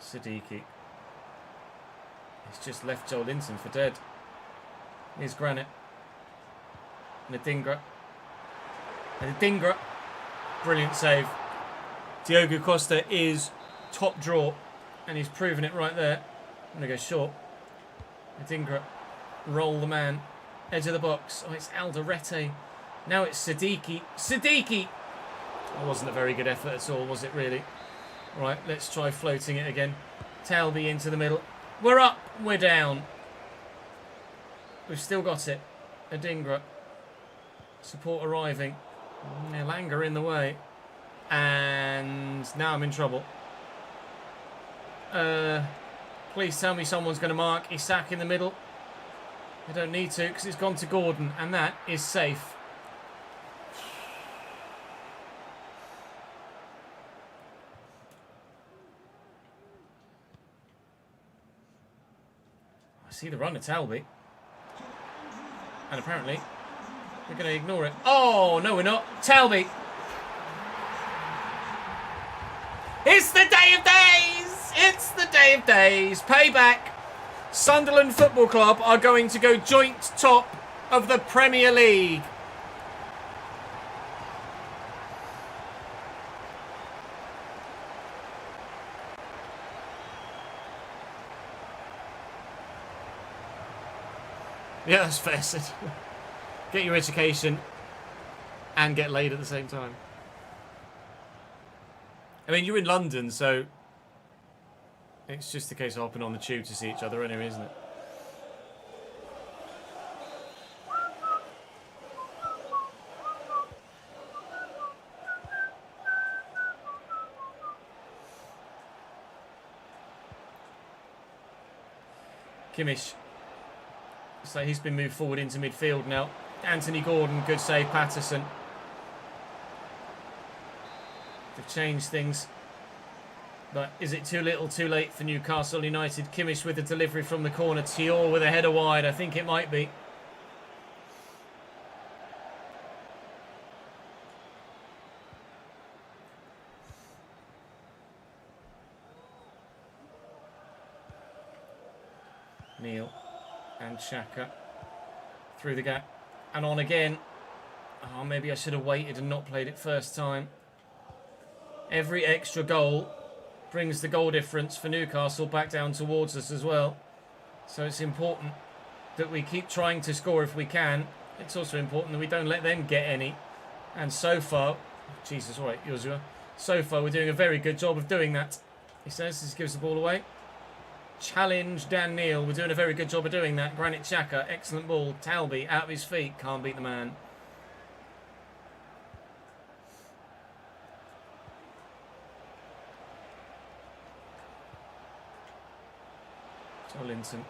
Siddiqui. He's just left Joel Linton for dead. Here's Granite. Nadingra. Brilliant save. Diogo Costa is top draw. And he's proven it right there. I'm going to go short. Nadingra. Roll the man. Edge of the box. Oh, it's Alderete. Now it's Siddiqui. Siddiqui! That wasn't a very good effort at all, was it really? Right, let's try floating it again. Talby into the middle. We're up. We're down. We've still got it. Adingra. Support arriving. Elanga in the way. And now I'm in trouble. Please tell me someone's going to mark Isak in the middle. I don't need to because it's gone to Gordon. And that is safe. I see the run at Talby. And apparently we're going to ignore it. Oh, no we're not. Talby. It's the day of days! It's the day of days. Payback. Sunderland Football Club are going to go joint top of the Premier League. Yeah, that's fair, Sid. Get your education and get laid at the same time. I mean, you're in London, so it's just a case of hopping on the tube to see each other anyway, isn't it? Kimmich. So he's been moved forward into midfield now. Anthony Gordon, good save. Patterson. They've changed things. But is it too little, too late for Newcastle United? Kimmich with a delivery from the corner. Thior with a header wide. I think it might be. Neil and Xhaka through the gap and on again. Oh, maybe I should have waited and not played it first time. Every extra goal brings the goal difference for Newcastle back down towards us as well. So it's important that we keep trying to score if we can. It's also important that we don't let them get any. And so far, Jesus, all right, Joshua. So far, we're doing a very good job of doing that. He says, this gives the ball away. Challenge Dan Neil. We're doing a very good job of doing that. Granit Xhaka, excellent ball. Talby out of his feet. Can't beat the man. Linton.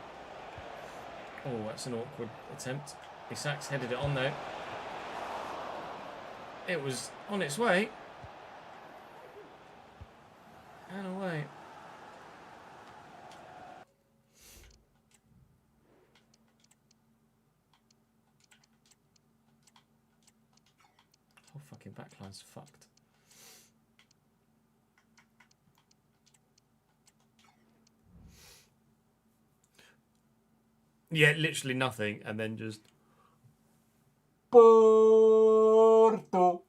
Oh, that's an awkward attempt. Isak's headed it on though. It was on its way. And away. Whole fucking backline's fucked. Yeah, literally nothing, and then just Porto.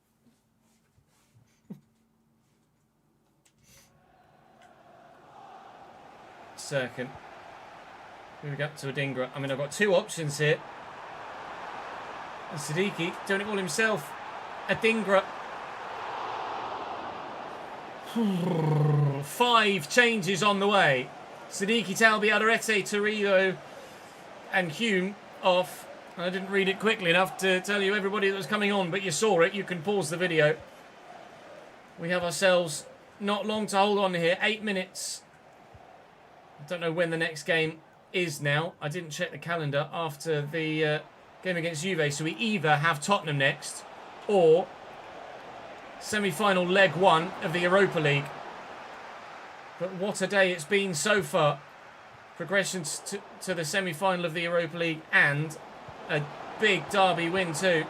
Second. Here we go to Adingra. I mean, I've got two options here. And Siddiqui doing it all himself. Adingra. 5 changes on the way. Siddiqui, Talby, Alderete, Torrio and Hume off. I didn't read it quickly enough to tell you everybody that was coming on, but you saw it. You can pause the video. We have ourselves not long to hold on here. 8 minutes. I don't know when the next game is now. I didn't check the calendar after the game against Juve, so we either have Tottenham next or semi-final leg 1 of the Europa League. But what a day it's been so far. Progression to the semi-final of the Europa League and a big derby win too.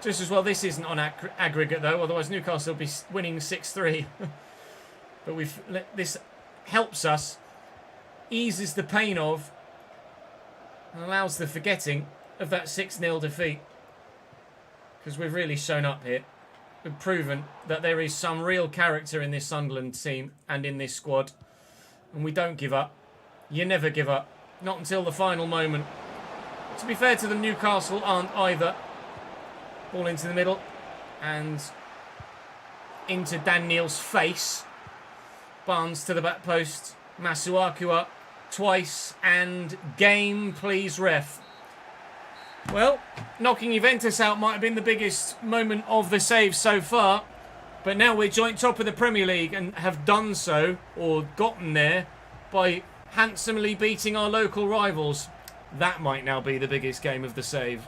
Just as well this isn't on aggregate though, otherwise Newcastle will be winning 6-3. But this helps us, eases the pain of, and allows the forgetting of that 6-0 defeat. Because we've really shown up here. We've proven that there is some real character in this Sunderland team and in this squad. And we don't give up. You never give up. Not until the final moment. To be fair to them, Newcastle aren't either. Ball into the middle. And into Dan Neil's face. Barnes to the back post. Masuaku up twice. And game, please, ref. Well, knocking Juventus out might have been the biggest moment of the save so far. But now we're joint top of the Premier League and have done so, or gotten there, by handsomely beating our local rivals. That might now be the biggest game of the save.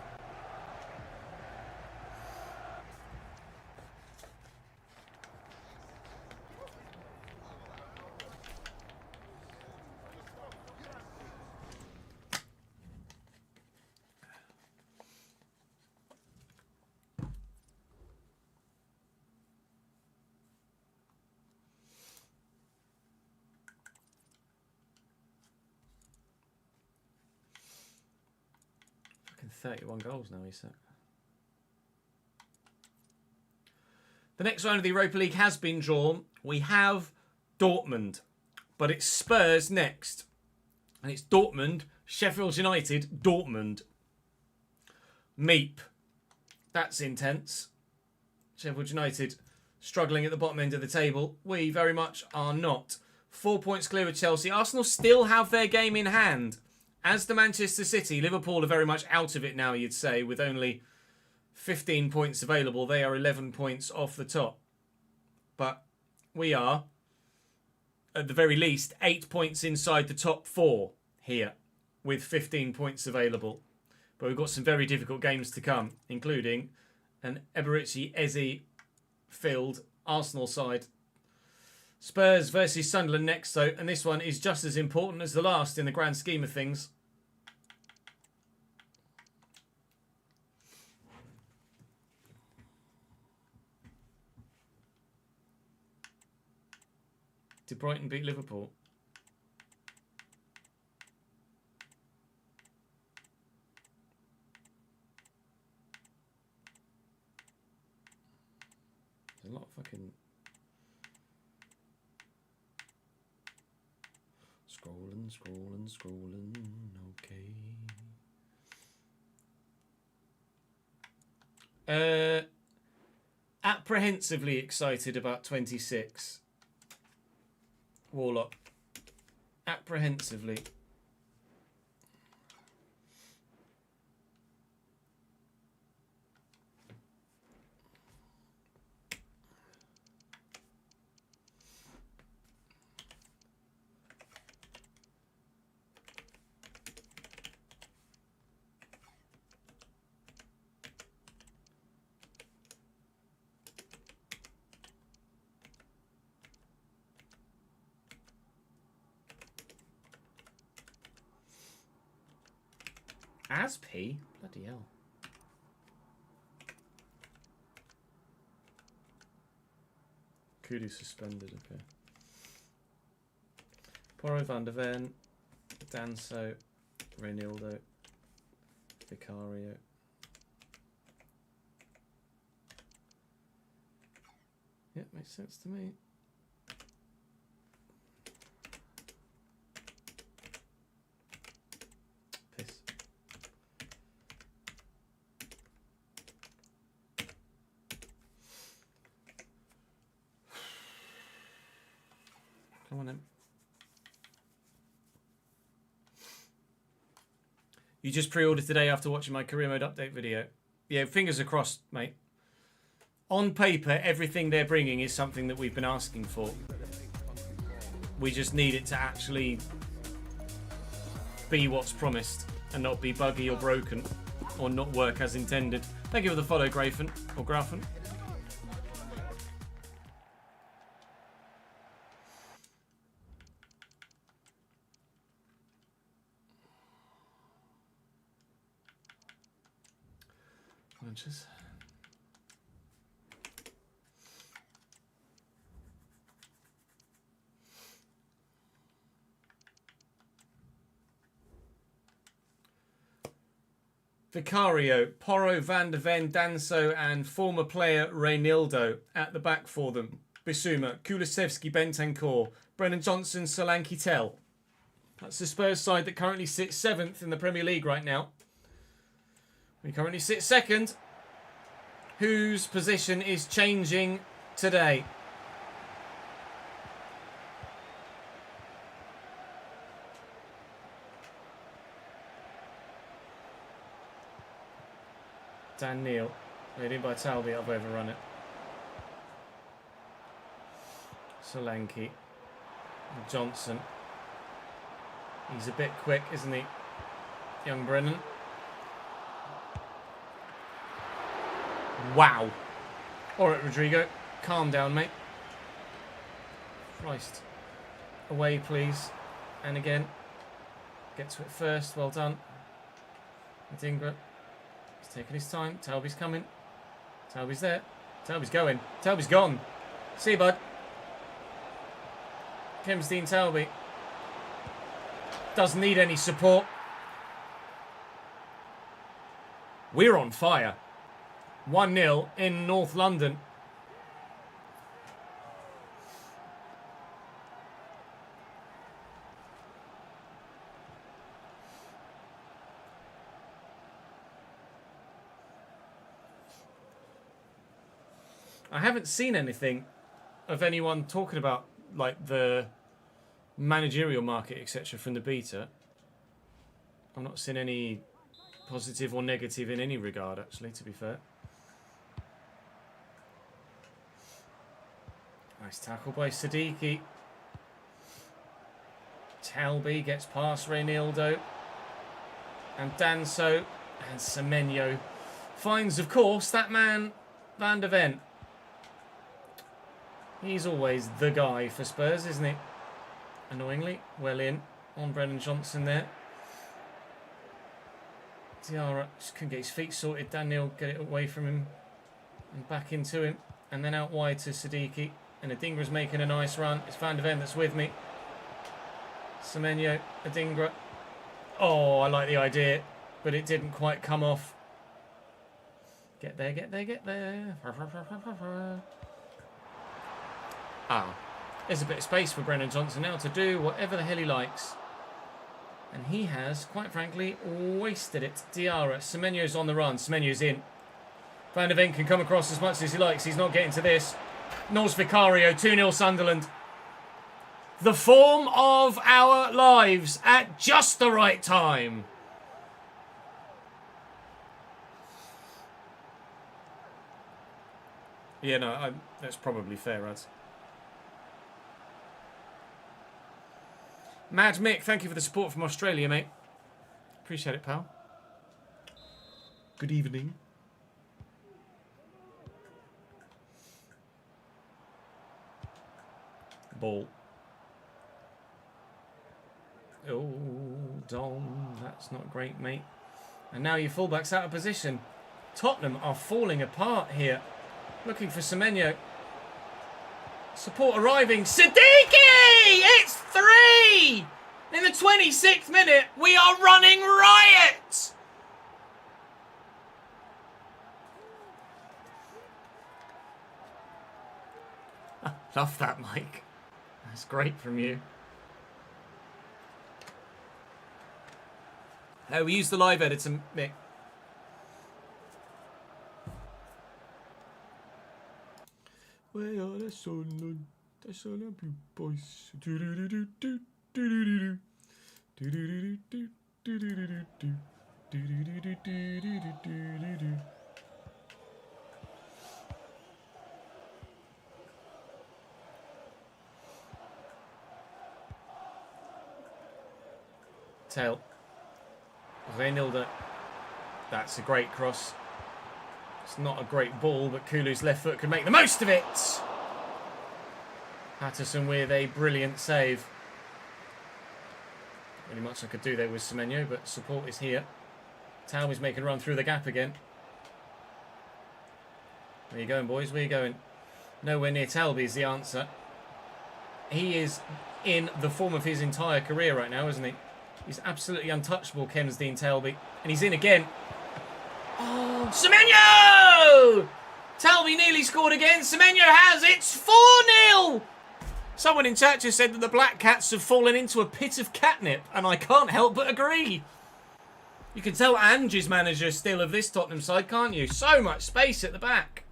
Fucking 31 goals now, he's set. The next round of the Europa League has been drawn. We have Dortmund, but it's Spurs next. And it's Dortmund, Sheffield United, Dortmund. Meep. That's intense. Sheffield United struggling at the bottom end of the table. We very much are not. 4 points clear of Chelsea. Arsenal still have their game in hand. As the Manchester City, Liverpool are very much out of it now, you'd say, with only 15 points available. They are 11 points off the top. But we are, at the very least, 8 points inside the top 4 here, with 15 points available. But we've got some very difficult games to come, including an Eberechi Eze-filled Arsenal side. Spurs versus Sunderland next, though, and this one is just as important as the last in the grand scheme of things. Did Brighton beat Liverpool? There's a lot of fucking... Scrolling, okay. Apprehensively excited about 26. Warlock. Apprehensively. As P? Bloody hell. Kudu suspended, okay. Porro, Van der Ven, Danso, Reynildo, Vicario. Yeah, makes sense to me. Piss. Come on then. You just pre-ordered today after watching my career mode update video. Yeah, fingers are crossed, mate. On paper, everything they're bringing is something that we've been asking for. We just need it to actually be what's promised and not be buggy or broken or not work as intended. Thank you for the follow, Grafen, or Grafen. Lunches. Vicario, Porro, Van der Ven, Danso and former player Reynildo at the back for them. Bissouma, Kulusevski, Bentancur, Brennan Johnson, Solanke Tell. That's the Spurs side that currently sits 7th in the Premier League right now. We currently sit 2nd, whose position is changing today. Dan Neil. Made in by Talby. I've overrun it. Solanke. Johnson. He's a bit quick, isn't he? Young Brennan. Wow. All right, Rodrigo. Calm down, mate. Christ. Away, please. And again. Get to it first. Well done. Adingra. He's taking his time. Talby's coming. Talby's there. Talby's going. Talby's gone. See you, bud. Kemsdean Talby. Doesn't need any support. We're on fire. 1-0 in North London. I haven't seen anything of anyone talking about like the managerial market, etc. from the beta. I've not seen any positive or negative in any regard, actually, to be fair. Nice tackle by Siddiqui. Talby gets past Reynaldo. And Danso and Semenyo finds, of course, that man, Van der Ven. He's always the guy for Spurs, isn't he? Annoyingly, well in on Brennan Johnson there. Diarra just couldn't get his feet sorted. Daniel get it away from him and back into him. And then out wide to Siddiqui. And Adingra's making a nice run. It's Van der Ven that's with me. Semenyo, Adingra. Oh, I like the idea, but it didn't quite come off. Get there, get there, get there. Ah, there's a bit of space for Brennan Johnson now to do whatever the hell he likes. And he has, quite frankly, wasted it. Diarra, Semenyo's on the run. Semenyo's in. Van der Ven can come across as much as he likes. He's not getting to this. Norse Vicario, 2-0 Sunderland. The form of our lives at just the right time. Yeah, no, that's probably fair, Rads. Mad Mick, thank you for the support from Australia, mate. Appreciate it, pal. Good evening. Ball. Oh, Dom, that's not great, mate. And now your fullback's out of position. Tottenham are falling apart here. Looking for Semenyo. Support arriving. Siddiqui! It's 3! In the 26th minute, we are running riot! Love that, Mike. That's great from you. We use the live editor, Mick. Where are the Sunderland? The Sunderland boys. Tail. Reynaldo. That's a great cross. It's not a great ball, but Kulu's left foot can make the most of it. Patterson with a brilliant save. Really much I could do there with Semenyo, but support is here. Talby's making a run through the gap again. Where you going, boys? Where you going? Nowhere near Talby is the answer. He is in the form of his entire career right now, isn't he? He's absolutely untouchable, Kemsdean Talby. And he's in again. Oh, Semenyo! Talby nearly scored again. Semenyo has. It's 4-0! Someone in chat just said that the Black Cats have fallen into a pit of catnip, and I can't help but agree. You can tell Ange's manager still of this Tottenham side, can't you? So much space at the back.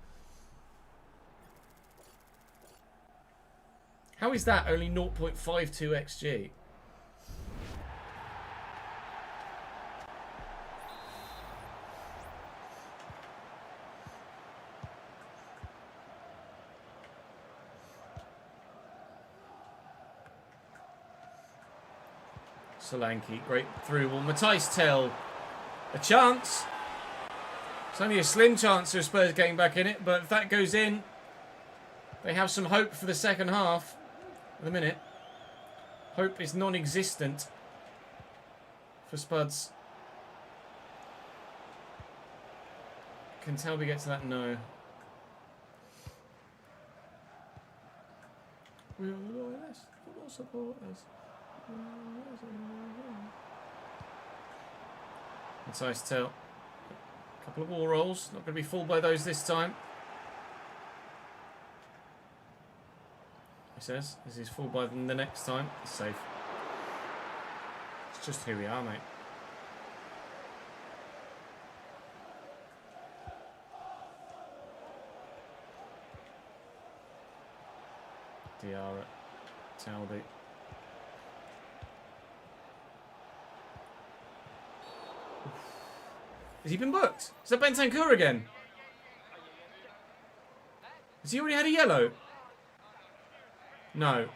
How is that only 0.52 XG? Solanke, great through. Will Matthijs Tel a chance? It's only a slim chance of Spurs getting back in it, but if that goes in, they have some hope for the second half. At the minute, hope is non-existent for Spuds. Can Telby get to that? No. We are loyalists, football supporters. Matthijs Tel. A couple of wall rolls. Not going to be fooled by those this time. He says, as he's fooled by them the next time. It's safe. It's just who we are, mate. Diarra, Talby. Has he been booked? Is that Bentancur again? Has he already had a yellow? No.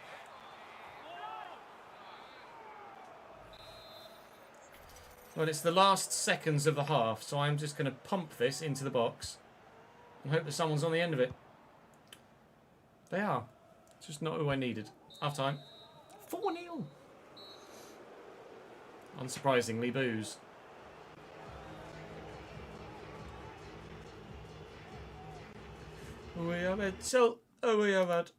Well, it's the last seconds of the half, so I'm just going to pump this into the box and hope that someone's on the end of it. They are. It's just not who I needed. Half time. 4-0. Unsurprisingly, booze. We have it. So, we have it.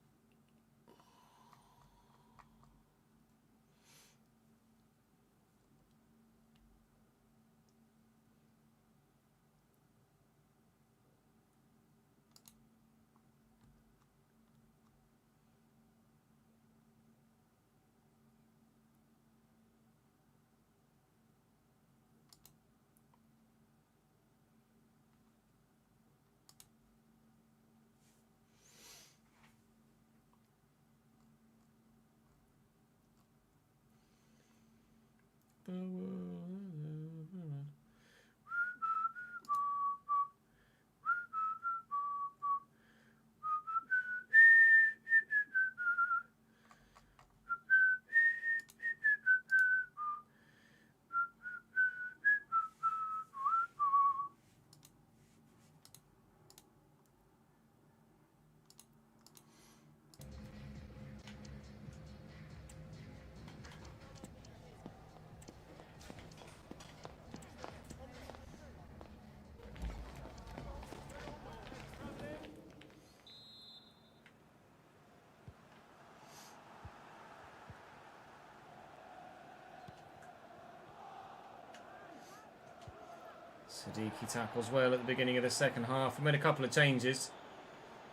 Sadiki tackles well at the beginning of the second half. We made a couple of changes.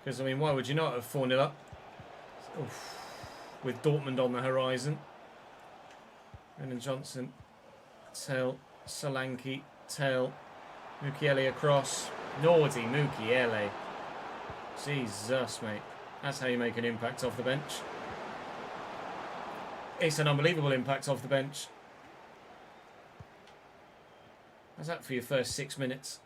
Because, I mean, why would you not have 4-0 up? Oof. With Dortmund on the horizon. Brennan Johnson. Tel. Solanke. Tel. Mukiele across. Naughty Mukiele. Jesus, mate. That's how you make an impact off the bench. It's an unbelievable impact off the bench. How's that for your first 6 minutes?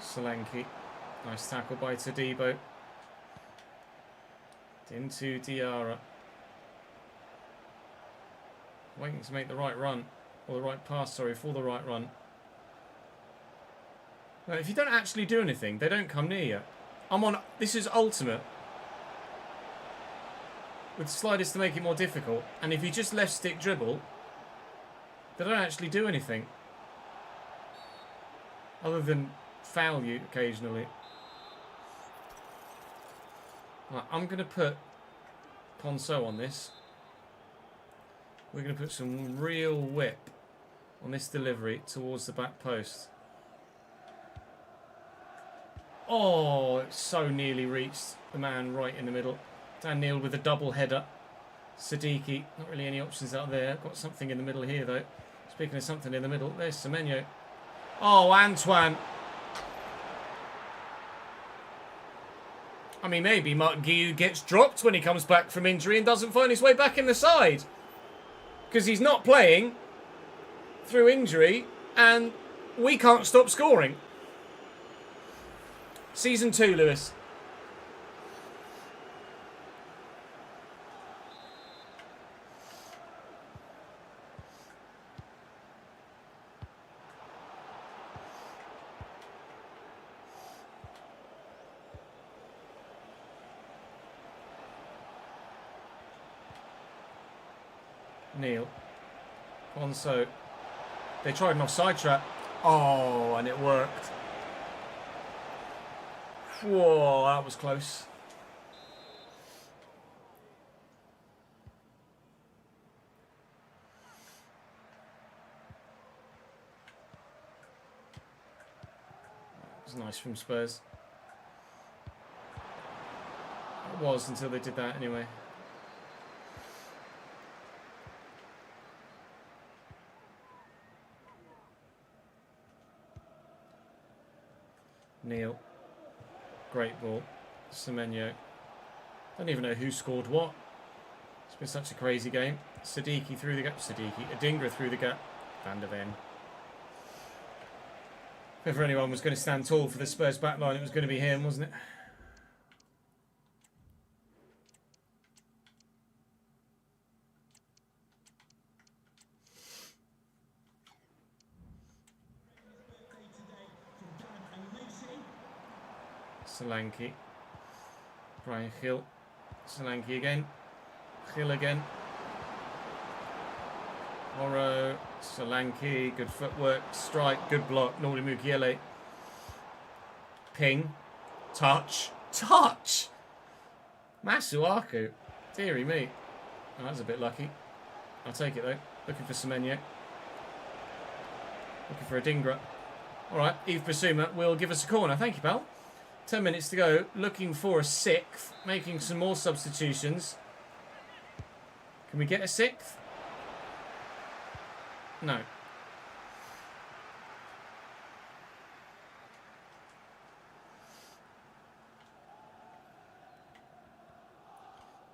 Solanke. Nice tackle by Todibo. Into Diarra. Waiting to make the right run. Or the right pass, sorry, for the right run. No, if you don't actually do anything, they don't come near you. I'm on... This is ultimate. With sliders to make it more difficult. And if you just left stick dribble, they don't actually do anything. Other than foul you occasionally. Right, I'm going to put Ponceau on this. We're going to put some real whip on this delivery towards the back post. Oh, it so nearly reached the man right in the middle. Dan Neil with a double header. Sadiki, not really any options out there. Got something in the middle here, though. Speaking of something in the middle, there's Semenyo. Oh, Antoine. I mean, maybe Mark Guiu gets dropped when he comes back from injury and doesn't find his way back in the side. Because he's not playing through injury. and we can't stop scoring. Season 2, Lewis. Neil. Ponso. They tried an offside trap. Oh, and it worked. Whoa, that was close. That was nice from Spurs. It was until they did that anyway. Neil. Great ball. Semenyo. Don't even know who scored what. It's been such a crazy game. Siddiqui through the gap. Adingra through the gap. Van der Ven. If ever anyone was going to stand tall for the Spurs backline, it was going to be him, wasn't it? Solanke. Brian Hill. Solanke again. Hill again. Oro. Solanke. Good footwork. Strike. Good block. Nordi Mukiele. Ping. Touch. Touch! Masuaku. Deary me. Oh, that's a bit lucky. I'll take it though. Looking for Semenyo. Looking for Adingra. Alright, Yves Bissouma will give us a corner. Thank you, pal. 10 minutes to go, looking for a sixth, making some more substitutions. Can we get a sixth? No.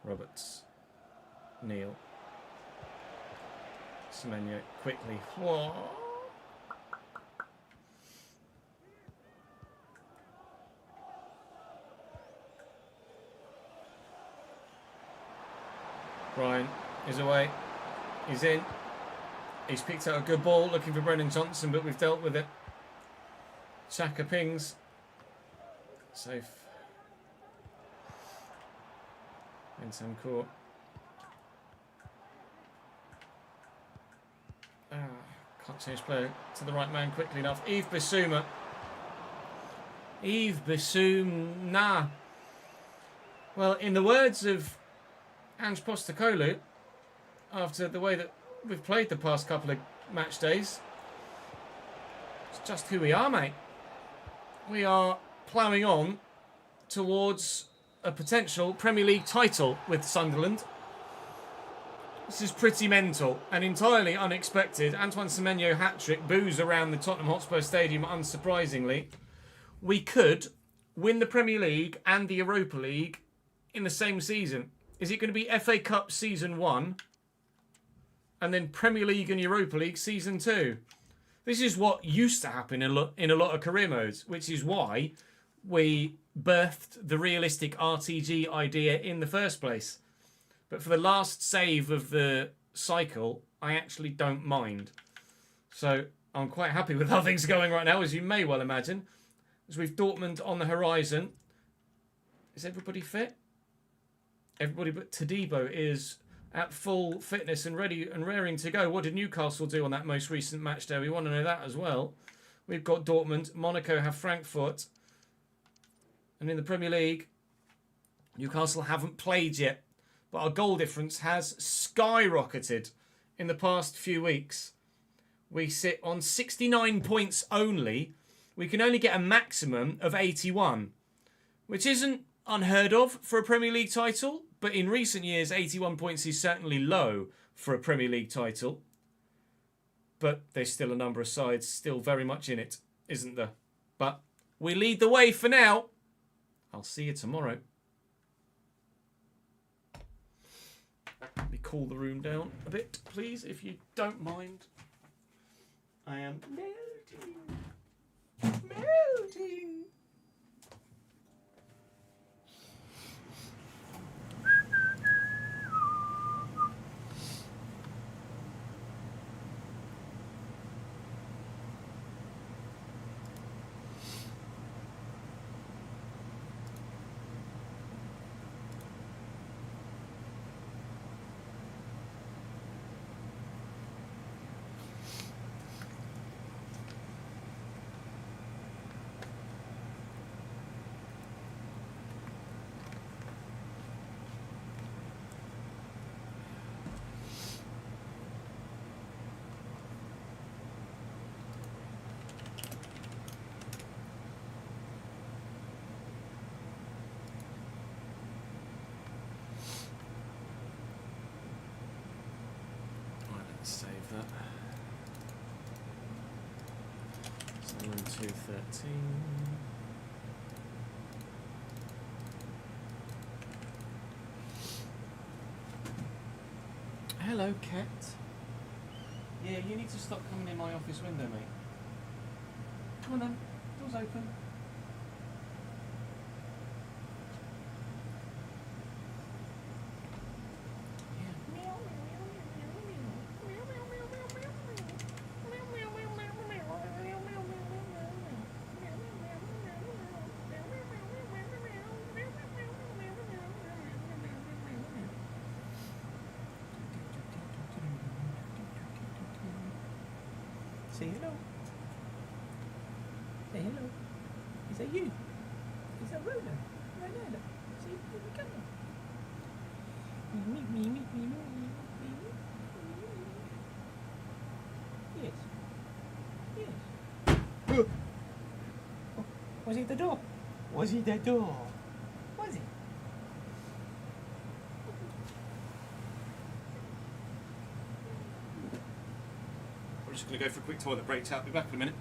Roberts. Neil. Semenyo, quickly. Whoa. Brian is away. He's in. He's picked out a good ball, looking for Brennan Johnson, but we've dealt with it. Xhaka pings. Safe. Bentancur. Can't change play to the right man quickly enough. Yves Bissouma. Yves Bissouma. Well, in the words of Ange Postecoglou, after the way that we've played the past couple of match days, it's just who we are, mate. We are ploughing on towards a potential Premier League title with Sunderland. This is pretty mental and entirely unexpected. Antoine Semenyo hat-trick, boos around the Tottenham Hotspur Stadium, unsurprisingly. We could win the Premier League and the Europa League in the same season. Is it going to be FA Cup Season 1 and then Premier League and Europa League Season 2? This is what used to happen in a lot of career modes, which is why we birthed the realistic RTG idea in the first place. But for the last save of the cycle, I actually don't mind. So I'm quite happy with how things are going right now, as you may well imagine. As we've Dortmund on the horizon. Is everybody fit? Everybody but Todibo is at full fitness and ready and raring to go. What did Newcastle do on that most recent match day? We want to know that as well. We've got Dortmund. Monaco have Frankfurt. And in the Premier League, Newcastle haven't played yet. But our goal difference has skyrocketed in the past few weeks. We sit on 69 points only. We can only get a maximum of 81, which isn't unheard of for a Premier League title. But in recent years, 81 points is certainly low for a Premier League title. But there's still a number of sides still very much in it, isn't there? But we lead the way for now. I'll see you tomorrow. Let me cool the room down a bit, please, if you don't mind. I am melting. Melting. Save that. Sunderland 213. Hello, cat. Yeah, you need to stop coming in my office window, mate. Come on then, door's open. Say hello. Say hello. Is that you? Is that Rona? Ronaldo? See, here we come. Yes. Yes. Oh, was it the door? Was it the door? Was it? I'm just going to go for a quick toilet break. I'll be back in a minute.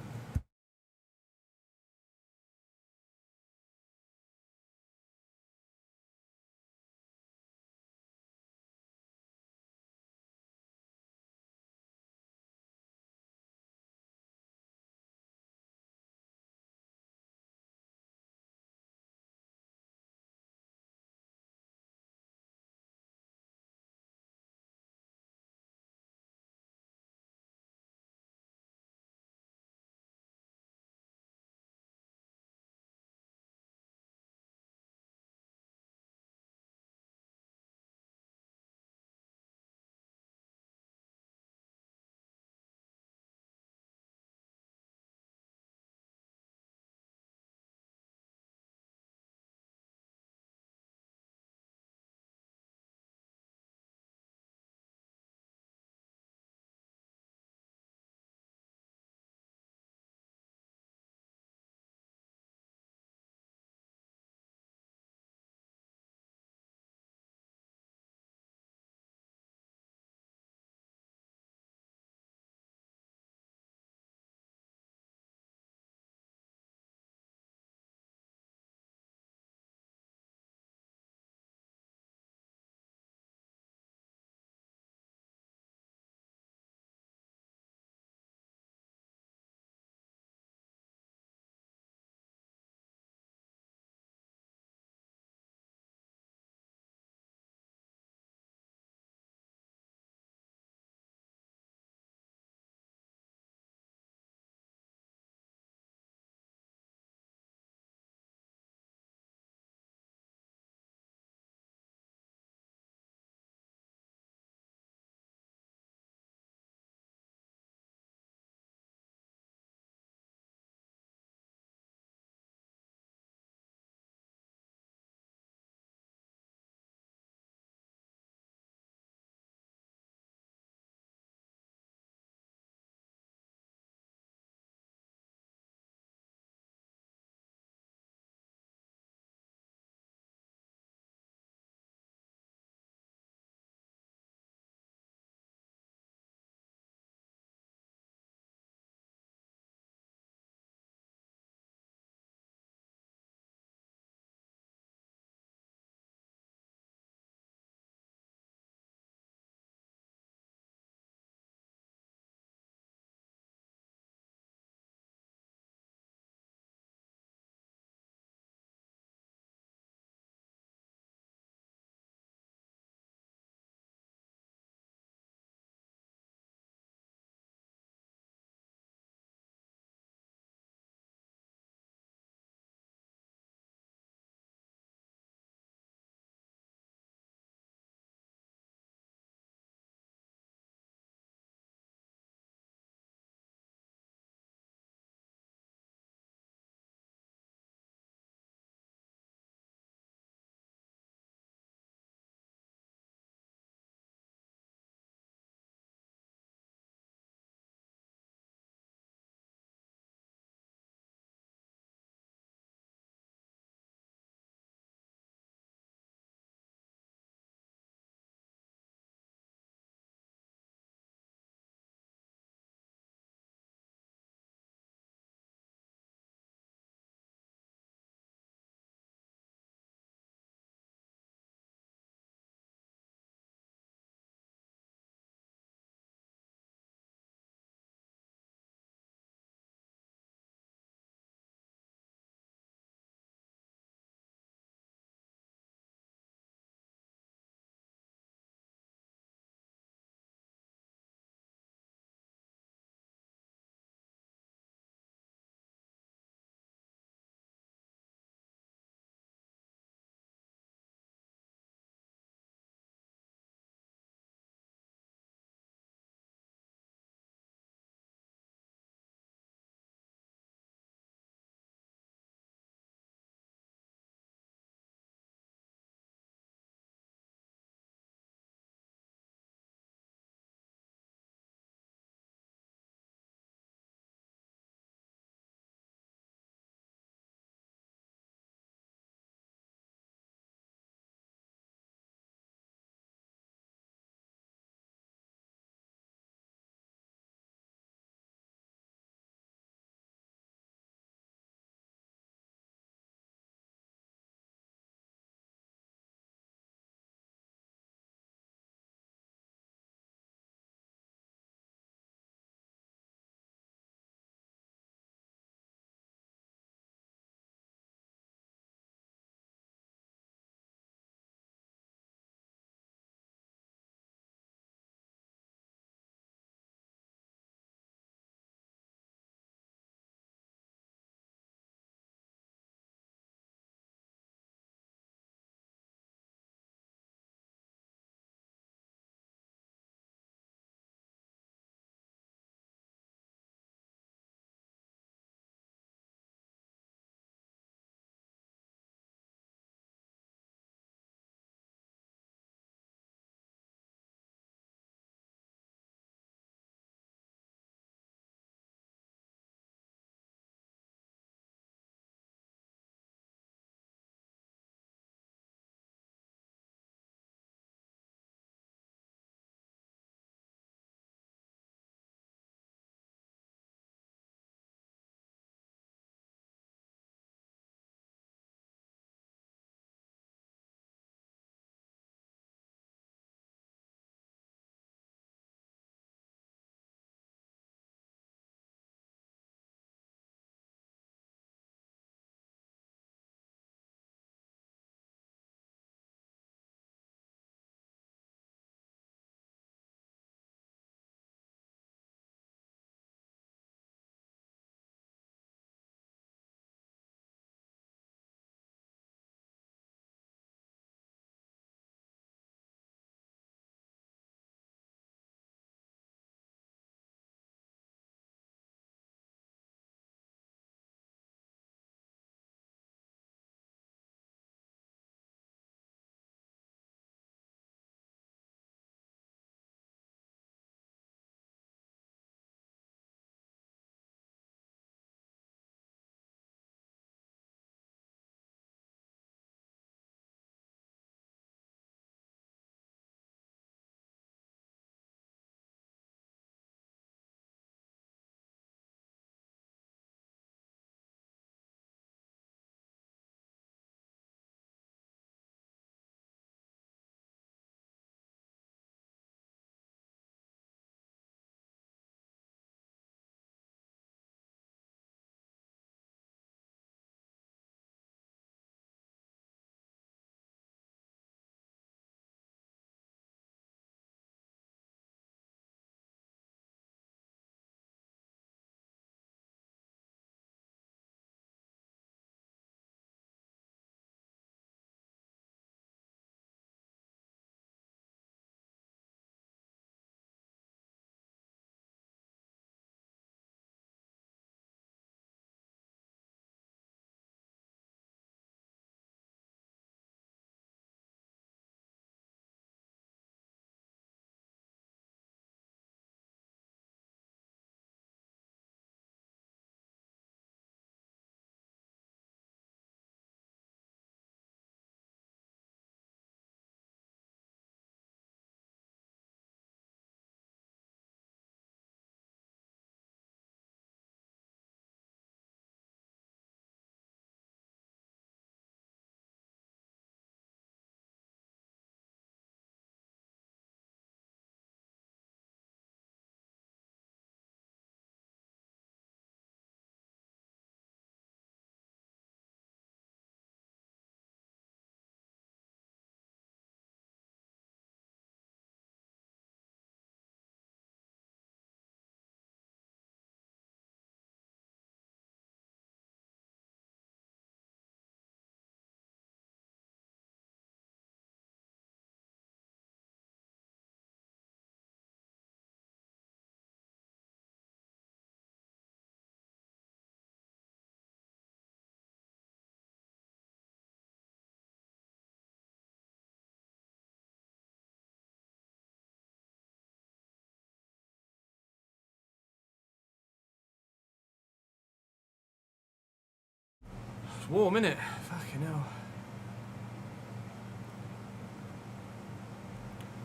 It's warm, innit? Fucking hell.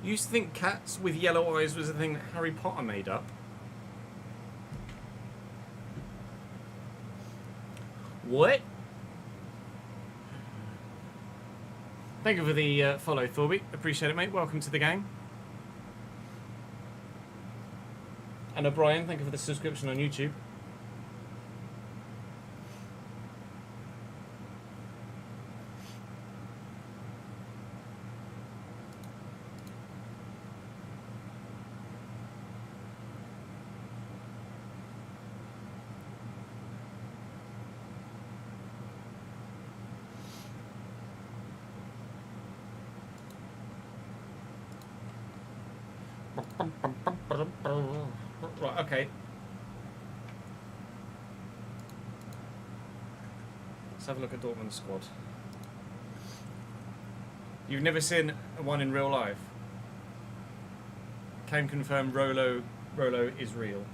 You used to think cats with yellow eyes was a thing that Harry Potter made up. What? Thank you for the follow, Thorby. Appreciate it, mate. Welcome to the gang. And O'Brien, thank you for the subscription on YouTube. Right, okay. Let's have a look at Dortmund's squad. You've never seen one in real life? Can confirm Rolo is real.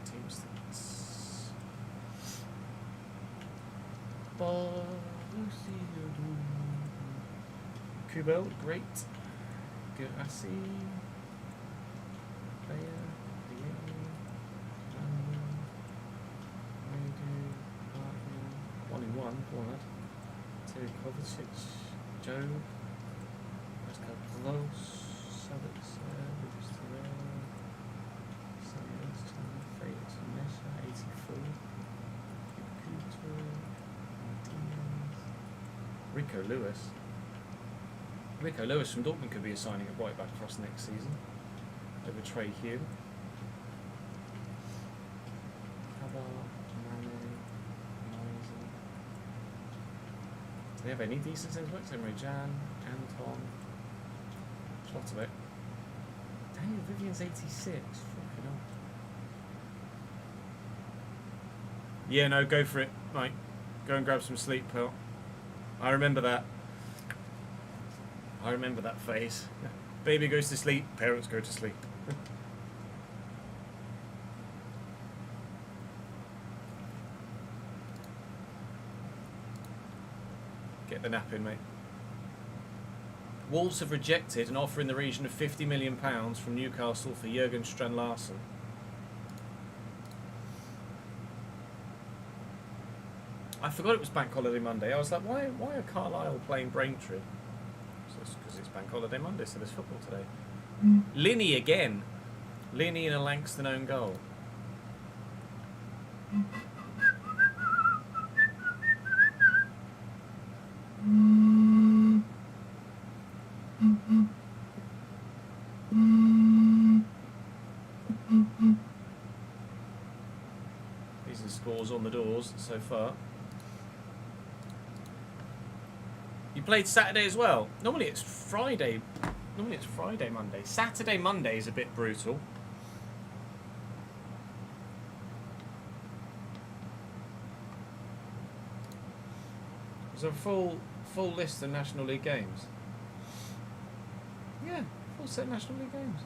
Team stats. Kubel, great. Good, I see. Player, one in one, lad. Terry Kovacic, Joe, Pascal Close, Savitz, Lucas Terrell, Samuels, Felix Mesa, 84, Couture, Martinez, Rico Lewis. Rico Lewis from Dortmund could be a signing at right back for us next season. Over Trey Hugh. Do they have any decent centre backs? Emre Can, Anton. There's lots of it. Daniel Vivian's 86. Fucking hell. Yeah, no, go for it, Mike. Go and grab some sleep, Pearl. I remember that. I remember that phase. Baby goes to sleep, parents go to sleep. Get the nap in, mate. Wolves have rejected an offer in the region of £50 million from Newcastle for Jurgen Strand-Larsen. I forgot it was Bank Holiday Monday. I was like, why are Carlisle playing Braintree? Because it's Bank Holiday Monday, so there's football today. Linney again. Linney in a Langston own goal. These are scores on the doors so far. You played Saturday as well. Normally it's Friday. Normally it's Friday, Monday. Saturday, Monday is a bit brutal. There's a full list of National League games. Yeah, full set of National League games.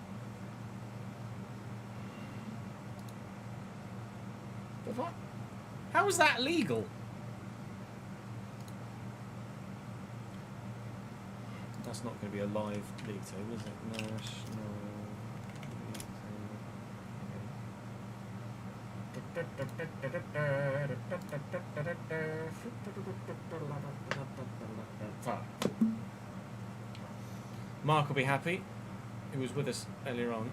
The fuck? How is that legal? That's not going to be a live league table, is it? National league table. Mark will be happy. He was with us earlier on.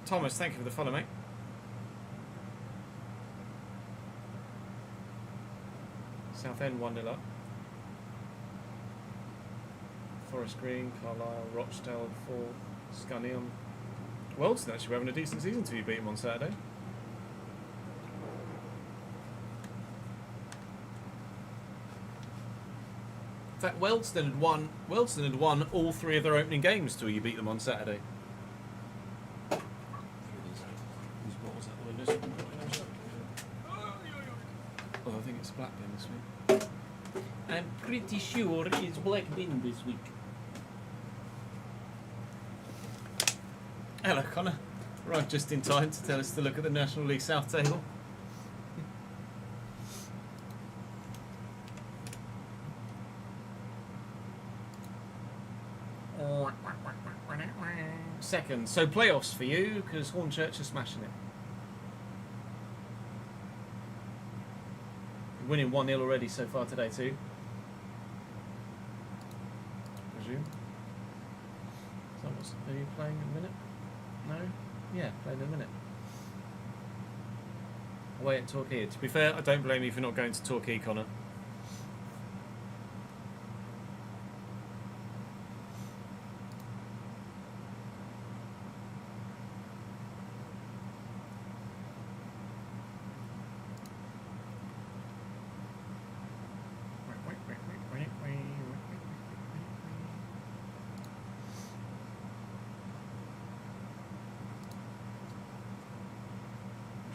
Thomas, thank you for the follow, mate. Southend 1-0 up. Forest Green, Carlisle, Rochdale 4, Scunnion. Weldstone actually having a decent season till you beat him on Saturday. In fact, Weldstone had won all three of their opening games till you beat them on Saturday. What was that? Oh, I think it's Blackburn this week. I'm pretty sure it's Blackburn this week. Hello, Connor. Arrived just in time to tell us to look at the National League South table. Second. So playoffs for you, because Hornchurch are smashing it. Winning 1-0 already so far today too. Presume. Are you playing in a minute? No? Yeah, playing in a minute. Away at Torquay. To be fair, I don't blame you for not going to Torquay, Connor.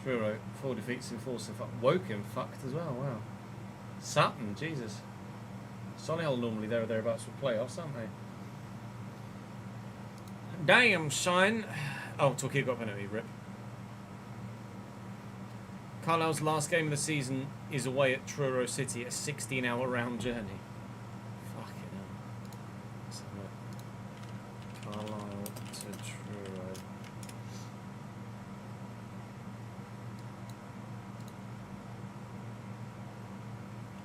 Truro, 4 defeats in 4 so far. Woking fucked as well, wow. Sutton, Jesus. Solihull normally there or thereabouts for playoffs, aren't they? Damn, son. Oh, Torquay got a penalty, rip. Carlisle's last game of the season is away at Truro City, a 16-hour round journey. Fucking hell. Let's have a look. Carlisle to Truro.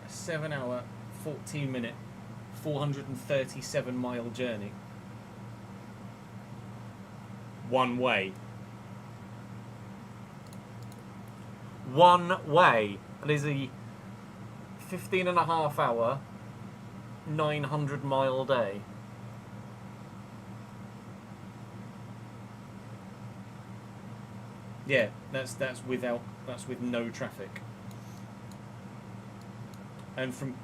A 7-hour, 14-minute, 437-mile journey. One way. One way. It is a 15.5-hour, 900-mile day. Yeah, that's with no traffic. And from,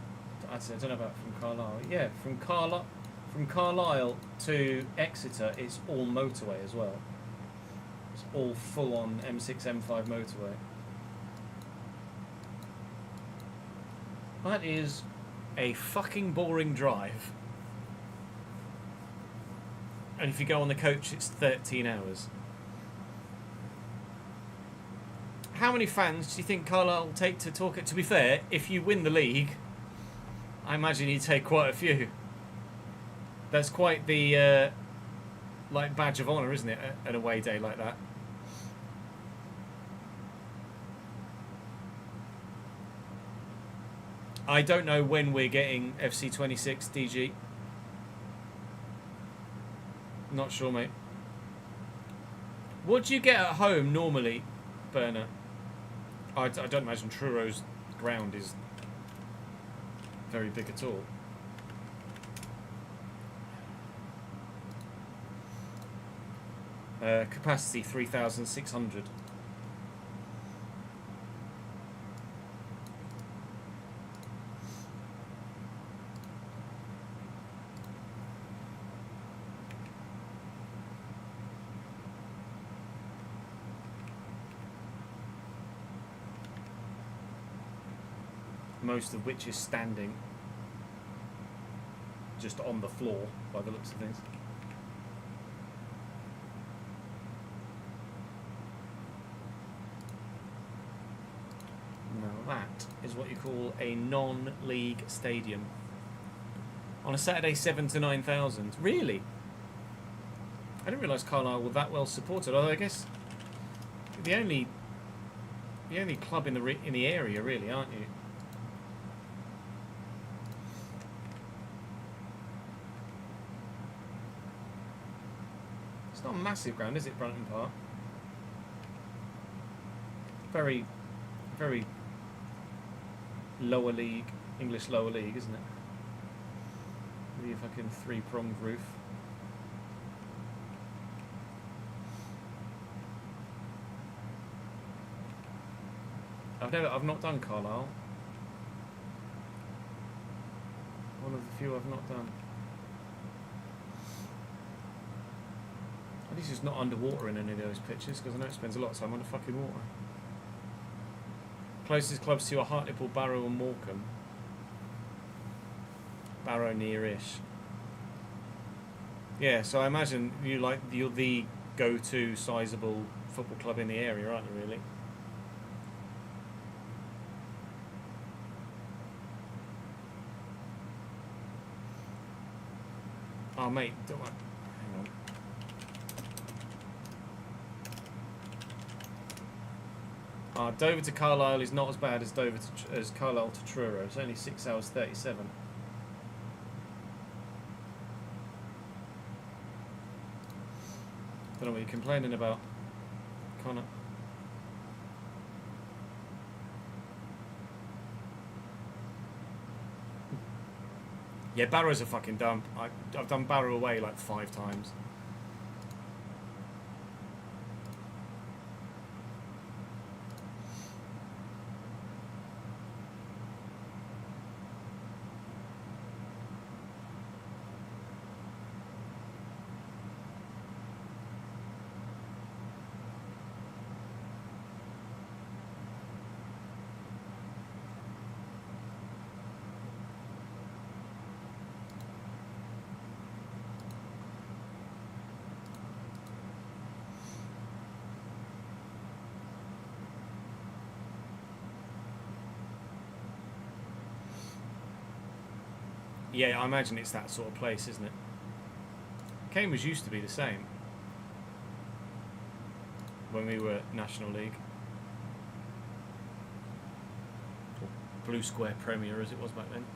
I don't know about from Carlisle. Yeah, from Carlisle to Exeter, it's all motorway as well. It's all full-on M6, M5 motorway. That is a fucking boring drive. And if you go on the coach, it's 13 hours. How many fans do you think Carlisle will take to talk it? To be fair, if you win the league, I imagine you'd take quite a few. That's quite the like badge of honour, isn't it? An away day like that. I don't know when we're getting FC26 DG. Not sure, mate. What do you get at home normally, Berner? I don't imagine Truro's ground is very big at all. Capacity 3,600. Most of which is standing just on the floor by the looks of things. Now that is what you call a non-league stadium. On a Saturday, 7 to 9,000. Really? I didn't realise Carlisle were that well supported. Although I guess the only club in the area, really, aren't you? It's not a massive ground, is it, Brunton Park? Very, very lower league, English lower league, isn't it? With your fucking 3-pronged roof. I've not done Carlisle. One of the few I've not done. At least it's not underwater in any of those pictures, because I know it spends a lot of time under fucking water. Closest clubs to you are Hartlepool, Barrow and Morecambe. Barrow near-ish. Yeah, so I imagine you're the go-to sizable football club in the area, aren't you, really? Oh, mate, don't worry. Hang on. Dover to Carlisle is not as bad as as Carlisle to Truro. It's only 6 hours 37. Don't know what you're complaining about, Connor. Yeah, Barrow's a fucking dump. I've done Barrow away like 5 times. Yeah, I imagine it's that sort of place, isn't it? Cambridge used to be the same when we were National League. Or Blue Square Premier as it was back then.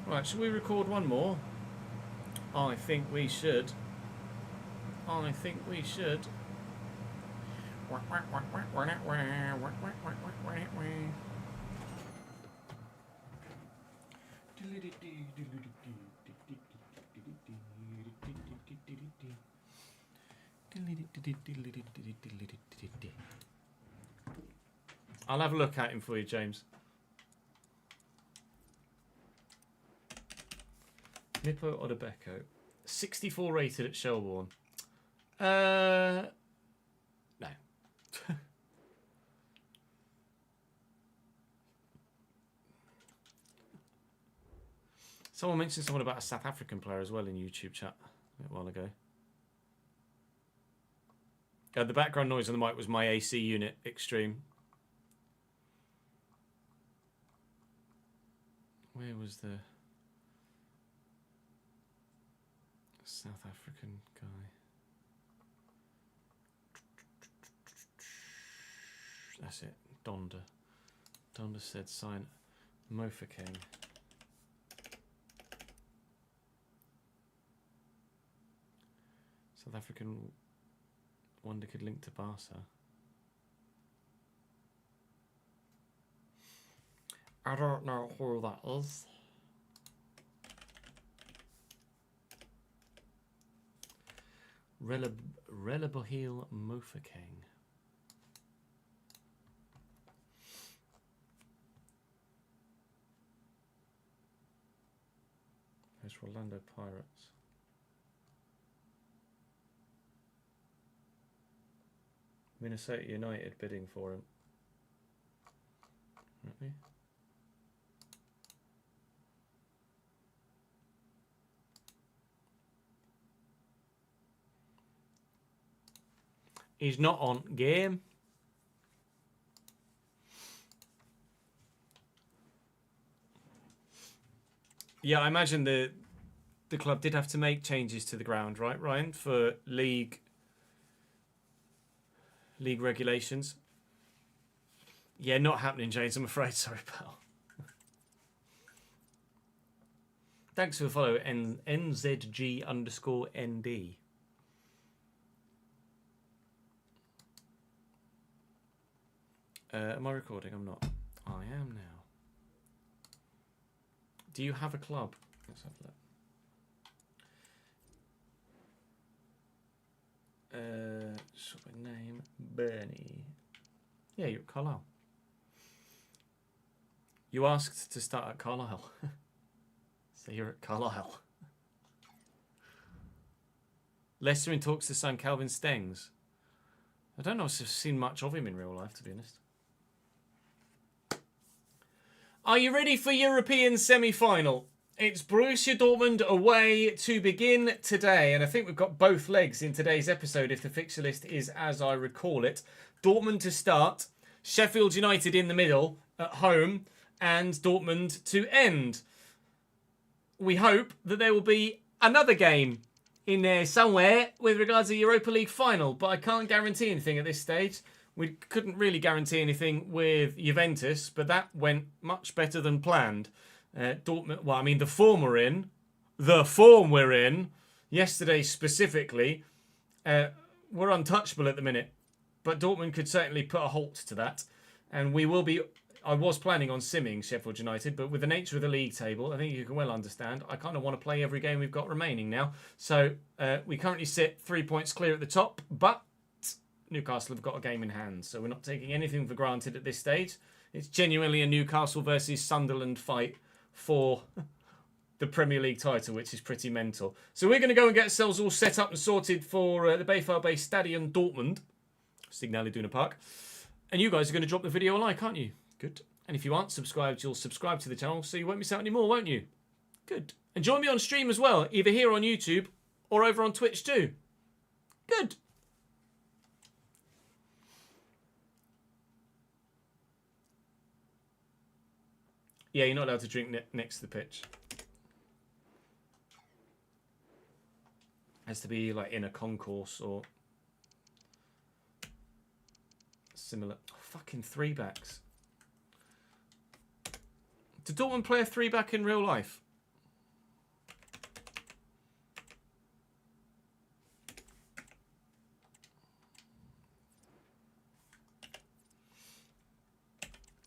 Right, should we record one more? I think we should. I think we should. I'll have a look at him for you, James. Mippo Odebeko, 64 rated at Shelbourne. No. Someone mentioned someone about a South African player as well in YouTube chat a little while ago. The background noise on the mic was my AC unit extreme. Where was the South African guy? That's it. Donda. Donda said sign Mofokeng. South African wonder could link to Barca. I don't know who that is. Relebohil Mofokeng. There's Orlando Pirates. Minnesota United bidding for him. Really? He's not on game. Yeah, I imagine the club did have to make changes to the ground, right, Ryan, for league regulations. Yeah, not happening, James, I'm afraid. Sorry, pal. Thanks for the follow, NZG_ND. Am I recording? I'm not. I am now. Do you have a club? Let's have a look. Shop name Bernie. Yeah, you're at Carlisle. You asked to start at Carlisle. So you're at Carlisle. Leicester in talks to sign Calvin Stengs. I don't know if I've seen much of him in real life, to be honest. Are you ready for European semi-final? It's Borussia Dortmund away to begin today, and I think we've got both legs in today's episode if the fixture list is as I recall it. Dortmund to start, Sheffield United in the middle at home, and Dortmund to end. We hope that there will be another game in there somewhere with regards to the Europa League final, but I can't guarantee anything at this stage. We couldn't really guarantee anything with Juventus, but that went much better than planned. Dortmund, well, I mean, the form we're in, yesterday specifically, we're untouchable at the minute. But Dortmund could certainly put a halt to that. And I was planning on simming Sheffield United, but with the nature of the league table, I think you can well understand, I kind of want to play every game we've got remaining now. So we currently sit 3 points clear at the top, but Newcastle have got a game in hand. So we're not taking anything for granted at this stage. It's genuinely a Newcastle versus Sunderland fight for the Premier League title, which is pretty mental. So we're going to go and get ourselves all set up and sorted for the Bayfall-based Stadion Dortmund, Signal Iduna Park. And you guys are going to drop the video a like, aren't you? Good. And if you aren't subscribed, you'll subscribe to the channel so you won't miss out any more, won't you? Good. And join me on stream as well, either here on YouTube or over on Twitch too. Good. Yeah, you're not allowed to drink next to the pitch. Has to be like in a concourse or similar. Oh, fucking three backs. Did Dortmund play a three back in real life?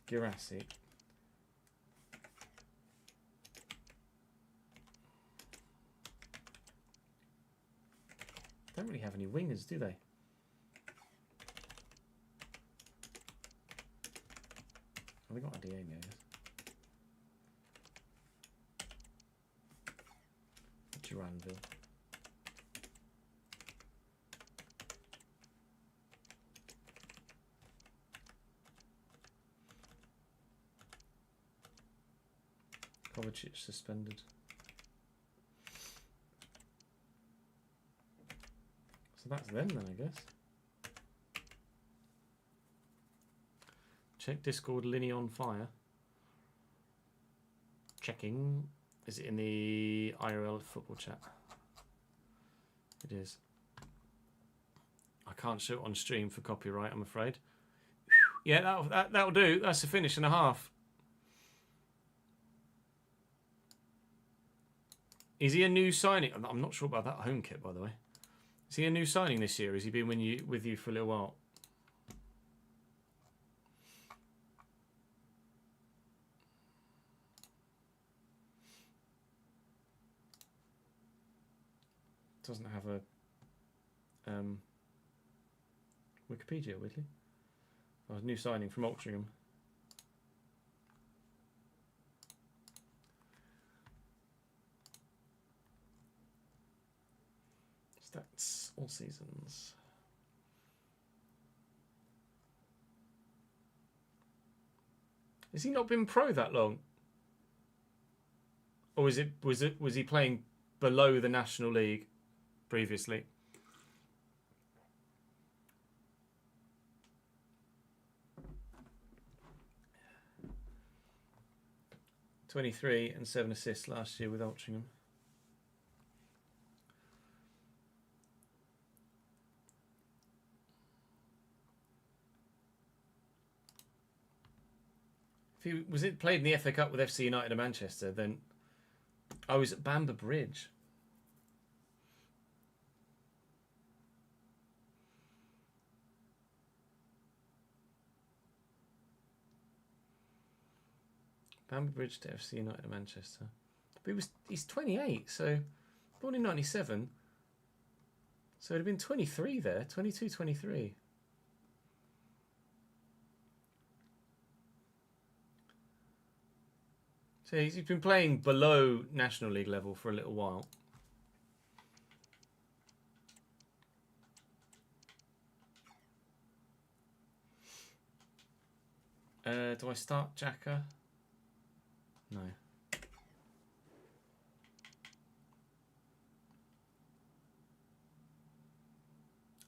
Girassi. Don't really have any wingers, do they? Oh, they got Adiemi, I guess. Duranville. Kovacic suspended. So that's them then, I guess. Check Discord, Linny on fire. Checking. Is it in the IRL football chat? It is. I can't show it on stream for copyright, I'm afraid. Yeah, that'll do. That's a finish and a half. Is he a new signing? I'm not sure about that home kit, by the way. Is he a new signing this year? Has he been with you for a little while? Doesn't have a Wikipedia, weirdly. Oh, a new signing from Altrincham. Stats, all seasons. Has he not been pro that long? Or was he playing below the National League previously? $23 and 7 assists last year with Altrincham. If he was it played in the FA Cup with FC United of Manchester, then I was at Bamber Bridge. Bamber Bridge to FC United of Manchester. But he's 28, so born in 97. So it'd have been 23 there, 22, 23. So he's been playing below National League level for a little while. Do I start Xhaka? No.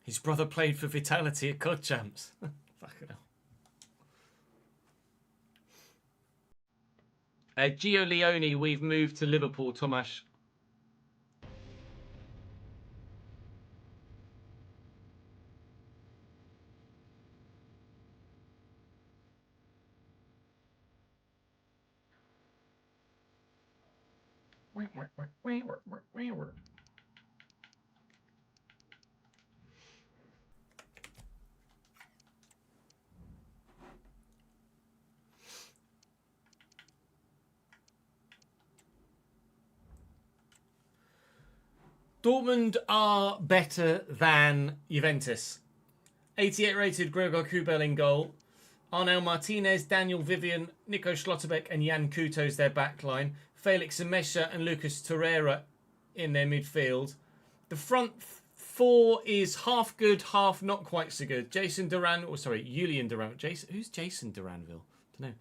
His brother played for Vitality at COD Champs. Fucking hell. Gio Leone, we've moved to Liverpool, Tomasz. Dortmund are better than Juventus. 88 rated Gregor Kubel in goal. Arnel Martinez, Daniel Vivian, Nico Schlotterbeck and Jan Kuto's their backline. Felix Amesha and Lucas Torreira in their midfield. The front four is half good, half not quite so good. Julian Duranville. Who's Jason Duranville? I don't know.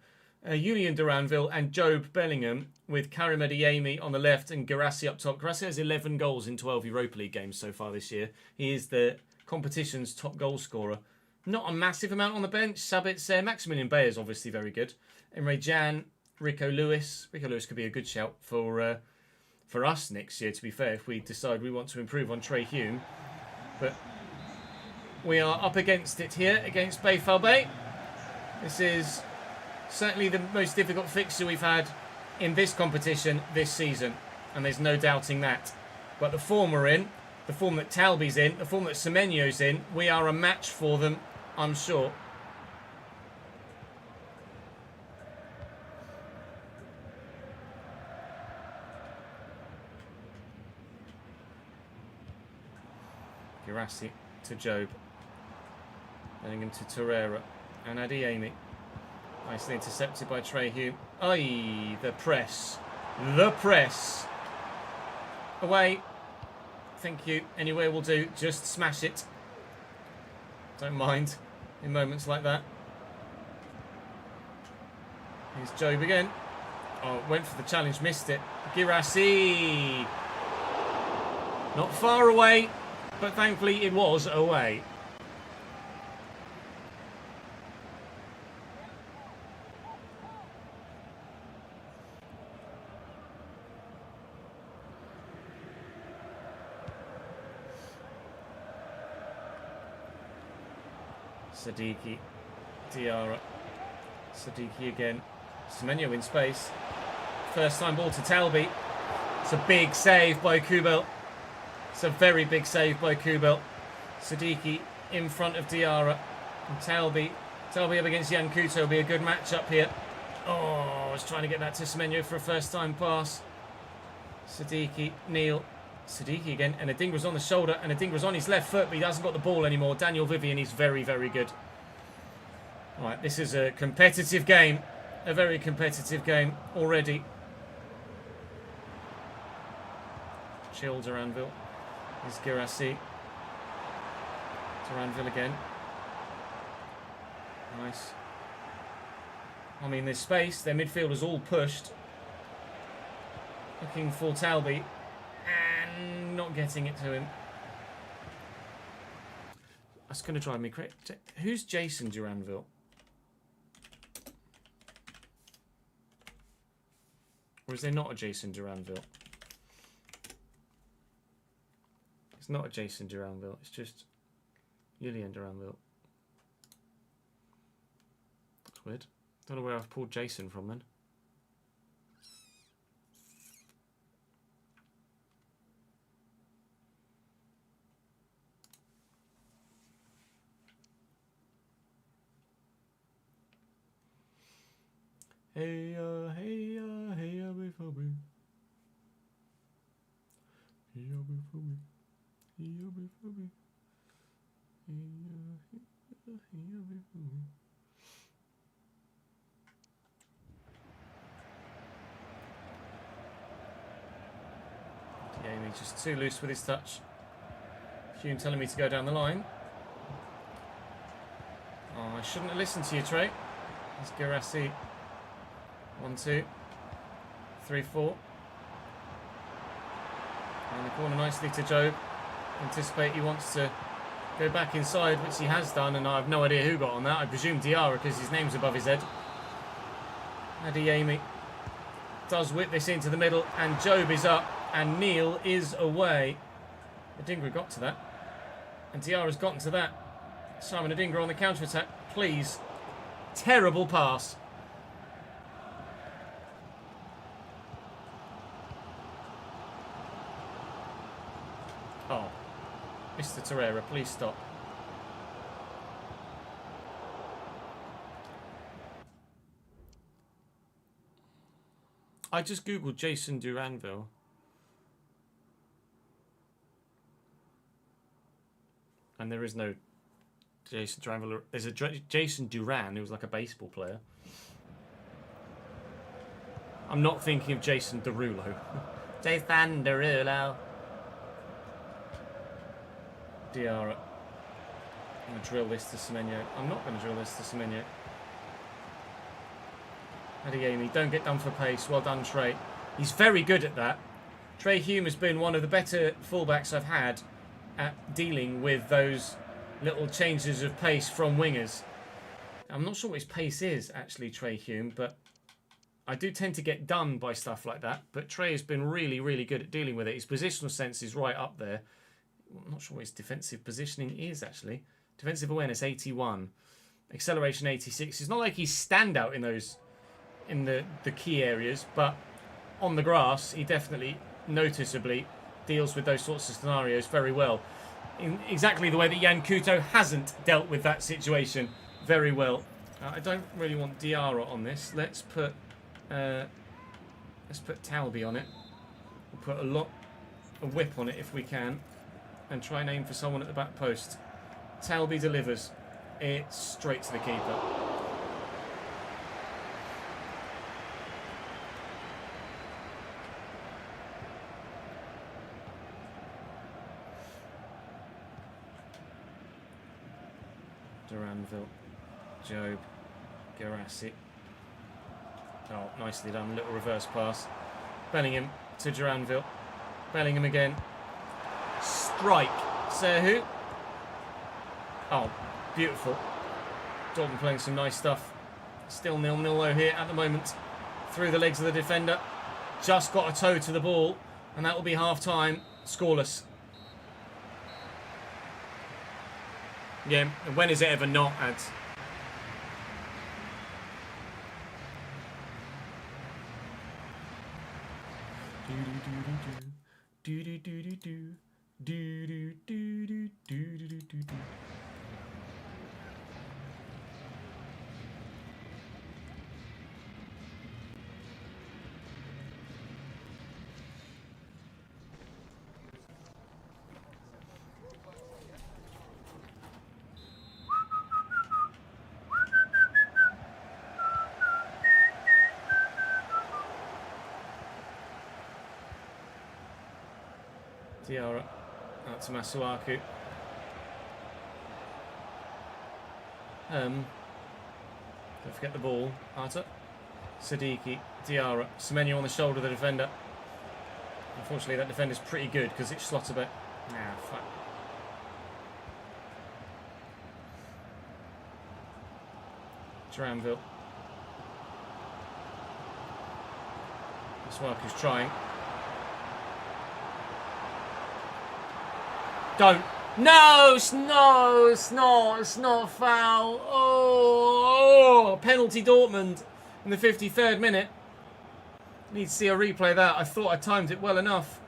Julian Duranville and Job Bellingham with Karim Adeyemi on the left and Guirassy up top. Guirassy has 11 goals in 12 Europa League games so far this year. He is the competition's top goal scorer. Not a massive amount on the bench. Sabitzer there. Maximilian Bayer is obviously very good. Emre Can, Rico Lewis. Rico Lewis could be a good shout for us next year, to be fair, if we decide we want to improve on Trey Hume. But we are up against it here, against Bay Falbay. This is certainly the most difficult fixture we've had in this competition this season, and there's no doubting that. But the form we're in, the form that Talby's in, the form that Semenyo's in, we are a match for them, I'm sure. Guirassy to Job. Bellingham to Torreira. And Adeyemi. Nicely intercepted by Trey Hume. Aye, the press. The press. Away. Thank you. Anywhere will do. Just smash it. Don't mind in moments like that. Here's Job again. Oh, went for the challenge, missed it. Guirassy. Not far away, but thankfully it was away. Sadiki, Diarra, Sadiki again, Semenyo in space, first time ball to Talby, it's a big save by Kubel, it's a very big save by Kubel, Sadiki in front of Diarra, and Talby up against Jan Kuto will be a good match up here. Oh, I was trying to get that to Semenyo for a first time pass, Sadiki, Neil, Sadiki again, and Adingra's on the shoulder, and Adingra's on his left foot, but he hasn't got the ball anymore. Daniel Vivian is very, very good. Right, this is a competitive game. A very competitive game already. Chill Duranville. Here's Guirassy. Duranville again. Nice. I mean, there's space. Their midfielders all pushed. Looking for Talby. And not getting it to him. That's going to drive me crazy. Who's Jason Duranville? Or is there not a Jason Duranville? It's not a Jason Duranville. It's just Julian Duranville. That's weird. Don't know where I've pulled Jason from then. Hey hey hey before me. Hey before me. Hey before me. Hey before me. Jamie just too loose with his touch. Hume telling me to go down the line. Oh, I shouldn't have listened to you, Trey. There's Guirassy. 1, 2, 3, 4. And the corner nicely to Job. Anticipate he wants to go back inside, which he has done, and I have no idea who got on that. I presume Diarra, because his name's above his head. Adeyemi does whip this into the middle, and Job is up, and Neil is away. Adingra got to that, and Diarra's gotten to that. Simon Adingra on the counter-attack, please. Terrible pass. Oh, Mr. Torreira, please stop. I just googled Jason Duranville. And there is no Jason Duranville. There's a Jason Duran who was like a baseball player. I'm not thinking of Jason Derulo. Jason Derulo. Diarra. I'm going to drill this to Semenyo. I'm not going to drill this to Semenyo. Adeyemi, don't get done for pace. Well done, Trey. He's very good at that. Trey Hume has been one of the better fullbacks I've had at dealing with those little changes of pace from wingers. I'm not sure what his pace is, actually, Trey Hume, but I do tend to get done by stuff like that. But Trey has been really, really good at dealing with it. His positional sense is right up there. I'm not sure what his defensive positioning is, actually. Defensive awareness, 81. Acceleration, 86. It's not like he's standout in those... in the key areas, but on the grass he definitely noticeably deals with those sorts of scenarios very well, in exactly the way that Jan Couto hasn't dealt with that situation very well. I don't really want Diarra on this. Let's put Talby on it. We'll put a whip on it if we can, and try and aim for someone at the back post. Talby delivers it straight to the keeper. Duranville, Job, Gerassi. Oh, nicely done. Little reverse pass. Bellingham to Duranville. Bellingham again. Strike. Serhu. Oh, beautiful. Dortmund playing some nice stuff. Still 0-0 though here at the moment. Through the legs of the defender. Just got a toe to the ball. And that will be half time. Scoreless. Yeah, and when is it ever not, ads? Diarra out to Masuaku. Don't forget the ball. Arta. Siddiqui. Diarra. Semenyo on the shoulder of the defender. Unfortunately, that defender's pretty good because it's Schlotterbeck. Nah, fuck. Duranville. Masuaku's trying. Don't. No, it's not a foul. Oh, penalty Dortmund in the 53rd minute. Need to see a replay of that. I thought I timed it well enough.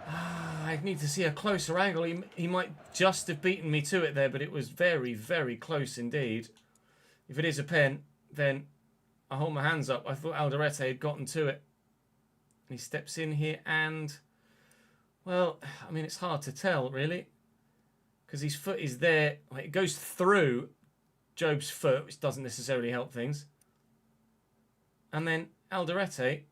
I need to see a closer angle. He might just have beaten me to it there, but it was very, very close indeed. If it is a pen, then I hold my hands up. I thought Alderete had gotten to it. And he steps in here and... well, I mean, it's hard to tell, really. Because his foot is there. Like, it goes through Job's foot, which doesn't necessarily help things. And then Alderete.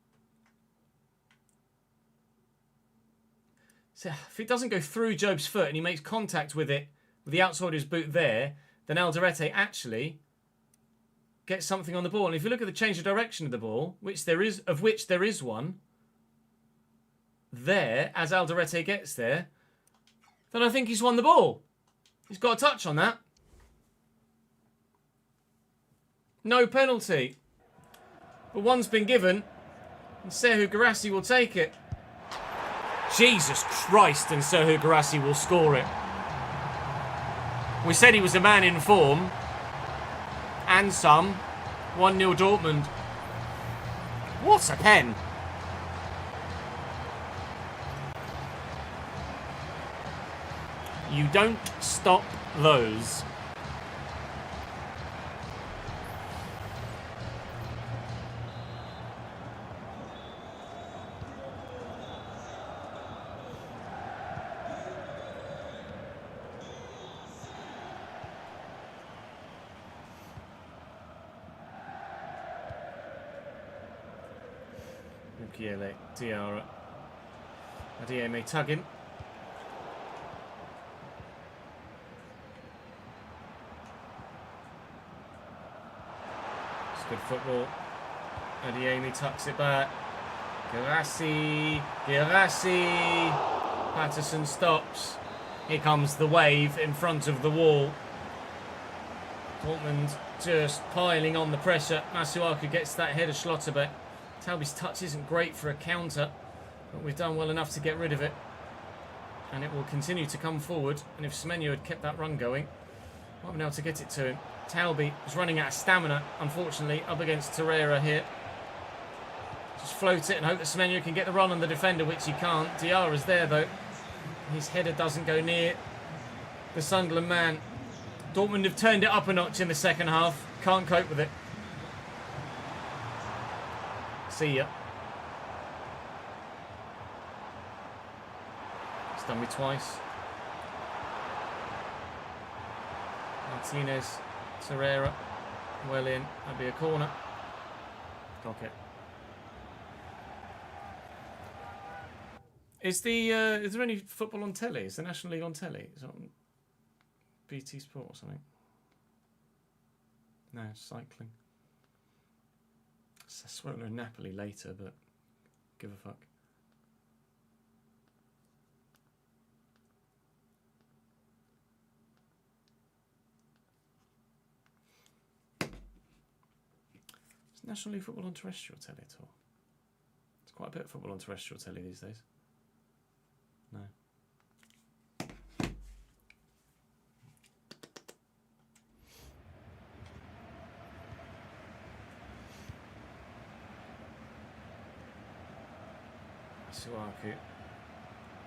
So if it doesn't go through Job's foot and he makes contact with it, with the outside of his boot there, then Alderete actually gets something on the ball. And if you look at the change of direction of the ball, which there is one, there, as Alderete gets there, then I think he's won the ball. He's got a touch on that. No penalty. But one's been given. And Serhou Guirassy will take it. Jesus Christ, and Serhou Guirassy will score it. We said he was a man in form. And some. 1-0 Dortmund. What a pen. You don't stop those. Mukiele, Diarra. Adieme tugging. It's good football. Adieme tucks it back. Guirassy. Patterson stops. Here comes the wave in front of the wall. Dortmund just piling on the pressure. Masuaku gets that header Schlotterbeck. Talby's touch isn't great for a counter, but we've done well enough to get rid of it. And it will continue to come forward. And if Semenyo had kept that run going, might have been able to get it to him. Talby is running out of stamina, unfortunately, up against Torreira here. Just float it and hope that Semenyo can get the run on the defender, which he can't. Diarra's there, though. His header doesn't go near the Sunderland man. Dortmund have turned it up a notch in the second half. Can't cope with it. See ya. It's done me twice. Martinez, Torreira, well in. That'd be a corner. Clock it. Is there any football on telly? Is the National League on telly? Is it on BT Sport or something? No, cycling. Sassuolo and Napoli later, but give a fuck. Is National League football on terrestrial telly at all? There's quite a bit of football on terrestrial telly these days. No. Suaku,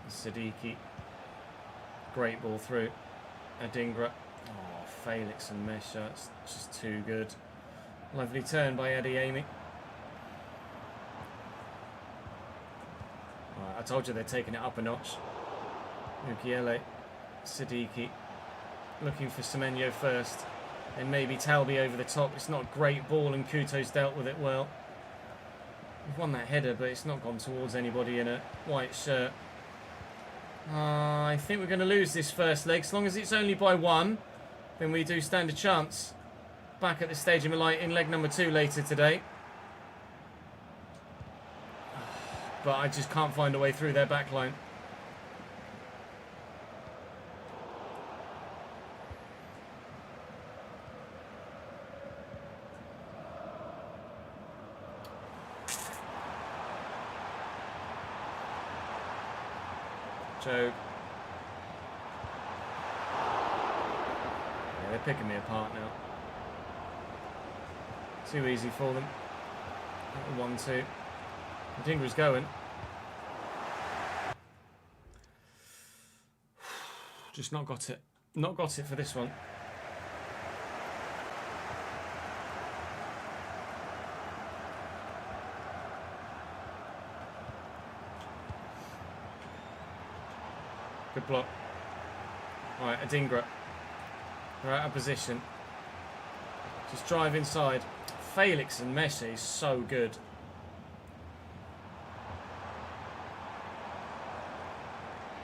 Siddiqui, great ball through. Adingra, oh, Felix and Mesha, it's just too good. Lovely turn by Adieme. Right, I told you they're taking it up a notch. Mukiele, Siddiqui, looking for Semenyo first. Then maybe Talby over the top. It's not a great ball and Kuto's dealt with it well. We've won that header, but it's not gone towards anybody in a white shirt. I think we're going to lose this first leg. As long as it's only by 1, then we do stand a chance. Back at the Stadium of Light in leg number 2 later today. But I just can't find a way through their back line. Joe. Yeah, they're picking me apart now. Too easy for them. 1-2. Adingra's going. Just not got it. Not got it for this one. Good block. Alright, Adingra. They're out of position. Just drive inside. Felix and Messi is so good.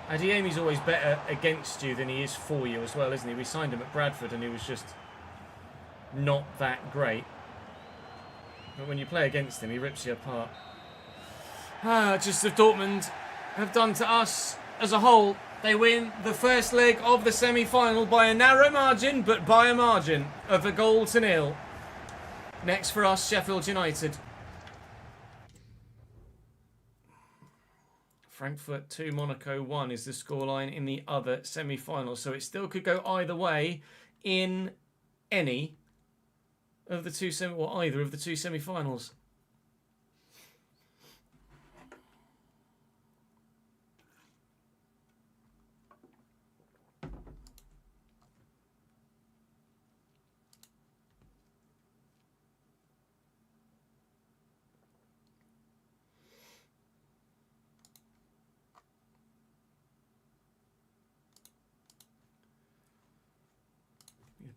Adieme's always better against you than he is for you as well, isn't he? We signed him at Bradford and he was just not that great. But when you play against him, he rips you apart. Just as Dortmund have done to us as a whole They win the first leg of the semi-final by a narrow margin, but by a margin of 1-0. Next for us, Sheffield United. Frankfurt 2, Monaco 1 is the scoreline in the other semi-final. So it still could go either way in any of the two either of the two semi-finals.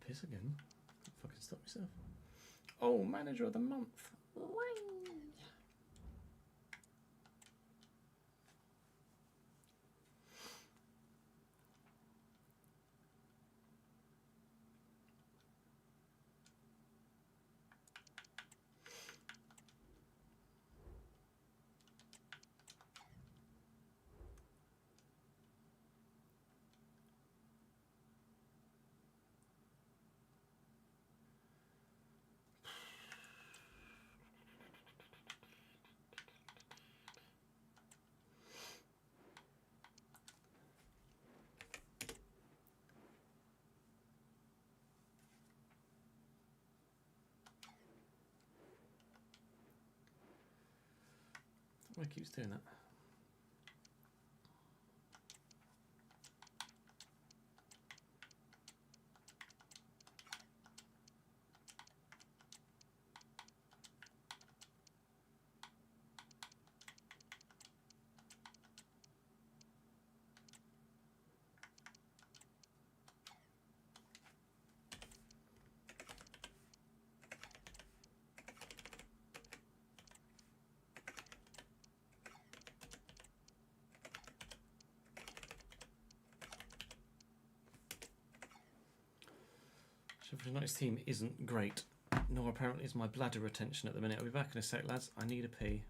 Piss again. Fucking stop yourself. Oh, manager of the month. Why keeps doing that? Sheffield United's team isn't great, nor apparently is my bladder retention at the minute. I'll be back in a sec, lads. I need a pee.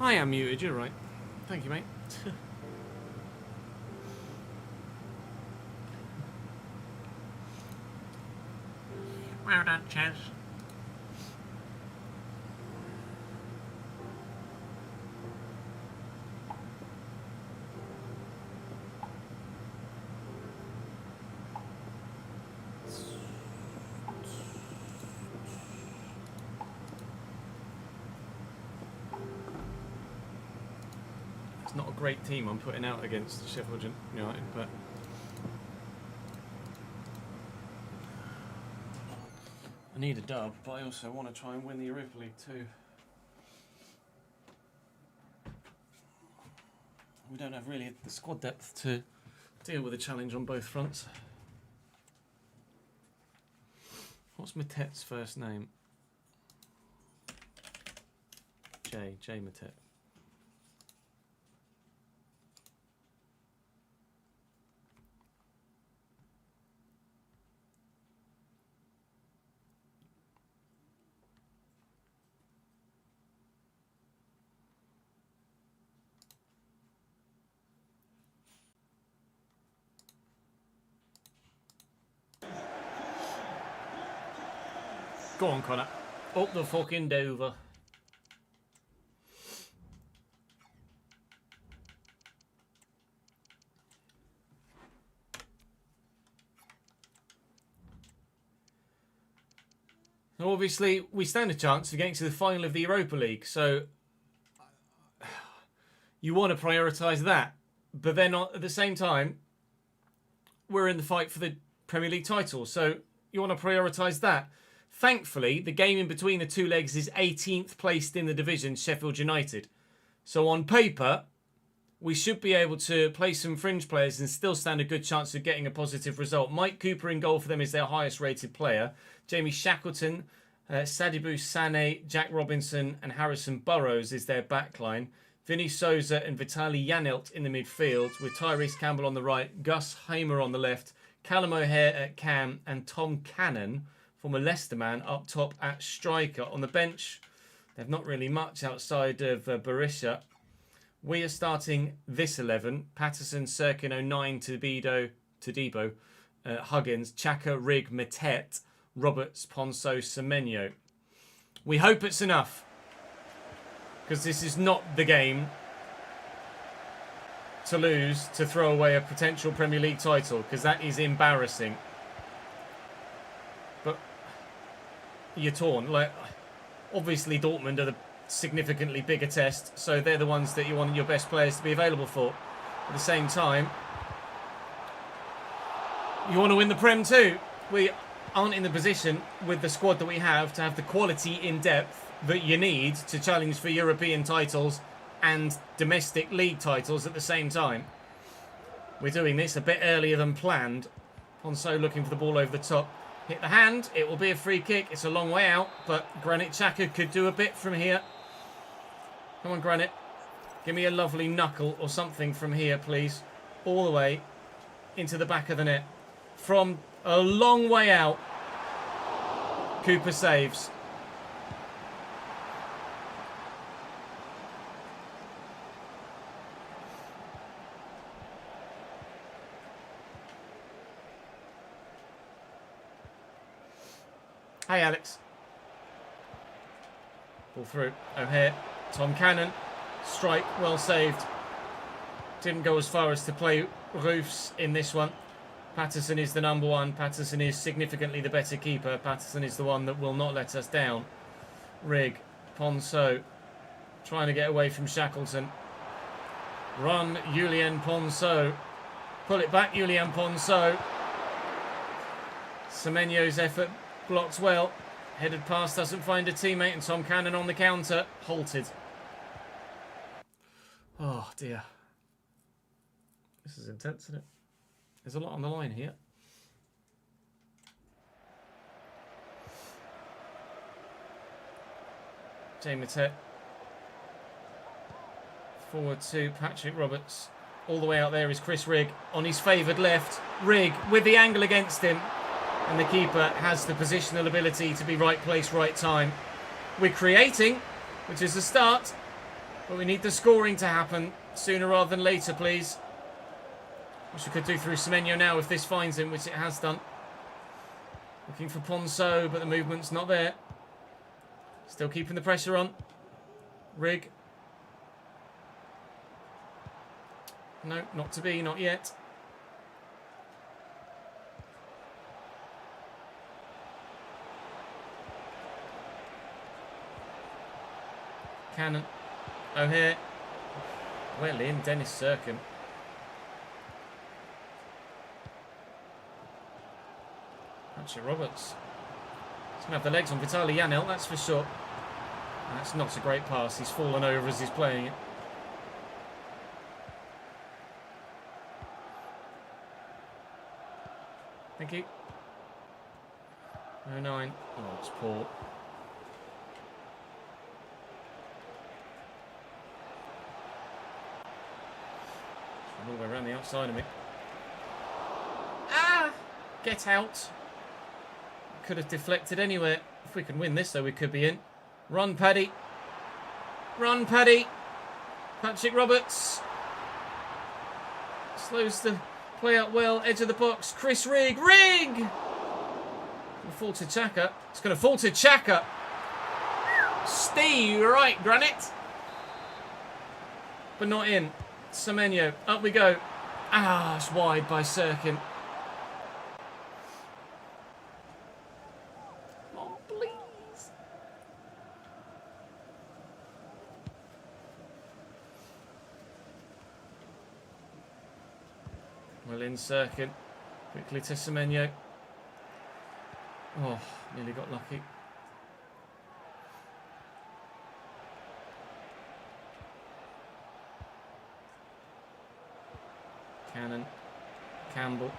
I am muted, you're right. Thank you, mate. Well done, Chaz. It's not a great team I'm putting out against Sheffield United, but I need a dub, but I also want to try and win the Europa League too. We don't have really the squad depth to deal with a challenge on both fronts. What's Matet's first name? Jay Matet. Go on, Connor. Up the fucking Dover. Now, obviously, we stand a chance of getting to the final of the Europa League, so you want to prioritise that. But then at the same time, we're in the fight for the Premier League title, so you want to prioritise that. Thankfully, the game in between the two legs is 18th placed in the division, Sheffield United. So on paper, we should be able to play some fringe players and still stand a good chance of getting a positive result. Mike Cooper in goal for them is their highest rated player. Jamie Shackleton, Sadibou Sané, Jack Robinson and Harrison Burrows is their backline. Vinny Souza and Vitaly Janelt in the midfield, with Tyrese Campbell on the right, Gus Hamer on the left, Callum O'Hare at cam and Tom Cannon, former Leicester man, up top at striker. On the bench, they've not really much outside of Berisha. We are starting this 11. Patterson, Sirkin, O'Nien, Todibo, Huggins, Chaka, Rigg, Matet, Roberts, Ponso, Semenyo. We hope it's enough, because this is not the game to lose to throw away a potential Premier League title, because that is embarrassing. But you're torn. Like, obviously Dortmund are the significantly bigger test, so they're the ones that you want your best players to be available for. At the same time, you want to win the Prem too. We aren't in the position with the squad that we have to have the quality in depth that you need to challenge for European titles and domestic league titles at the same time. We're doing this a bit earlier than planned. Ponso looking for the ball over the top. Hit the hand. It will be a free kick. It's a long way out, but Granit Xhaka could do a bit from here. Come on, Granit. Give me a lovely knuckle or something from here, please. All the way into the back of the net. From a long way out, Cooper saves. Hey, Alex. Ball through. O'Hare. Tom Cannon. Strike. Well saved. Didn't go as far as to play Roofs in this one. Patterson is the number one. Patterson is significantly the better keeper. Patterson is the one that will not let us down. Rigg. Ponso. Trying to get away from Shackleton. Run, Julien Ponso. Pull it back, Julien Ponso. Semenyo's effort blocked well. Headed past, doesn't find a teammate, and Tom Cannon on the counter. Halted. Oh, dear. This is intense, isn't it? There's a lot on the line here. Jamie Matet. Forward to Patrick Roberts. All the way out there is Chris Rigg on his favoured left. Rigg with the angle against him. And the keeper has the positional ability to be right place, right time. We're creating, which is a start. But we need the scoring to happen sooner rather than later, please. Which we could do through Semenyo now if this finds him, which it has done. Looking for Ponceau, but the movement's not there. Still keeping the pressure on. Rig. No, not to be, not yet. Cannon. O'Hare. Well in, Dennis Serkin. Archie Roberts. He's going to have the legs on Vitaly Janel, that's for sure. That's not a great pass. He's fallen over as he's playing it. Thank you. 09. Oh, it's poor. All the way around the outside of me. Ah! Get out. Could have deflected anywhere. If we can win this, though, we could be in. Run, Paddy. Run, Paddy. Patrick Roberts. Slows the play out well. Edge of the box. Chris Rigg. Rigg! It'll fall to Xhaka. It's going to fall to Xhaka. Steve, you're right, Granite. But not in. Semenyo. Up we go. Ah, it's wide by Serkin. Oh, please. Well in Serkin. Quickly to Semenyo. Oh, nearly got lucky. Cannon. Campbell.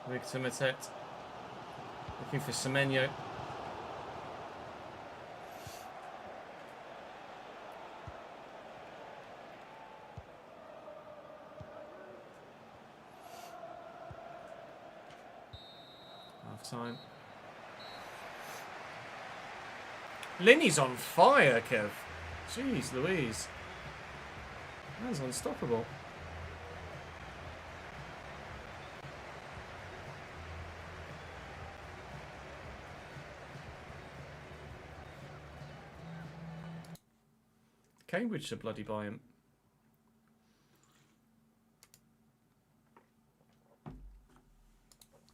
Victor Matet. Looking for Semenyo. Half time. Linney's on fire, Kev. Jeez Louise. That's unstoppable. Cambridge should bloody buy him.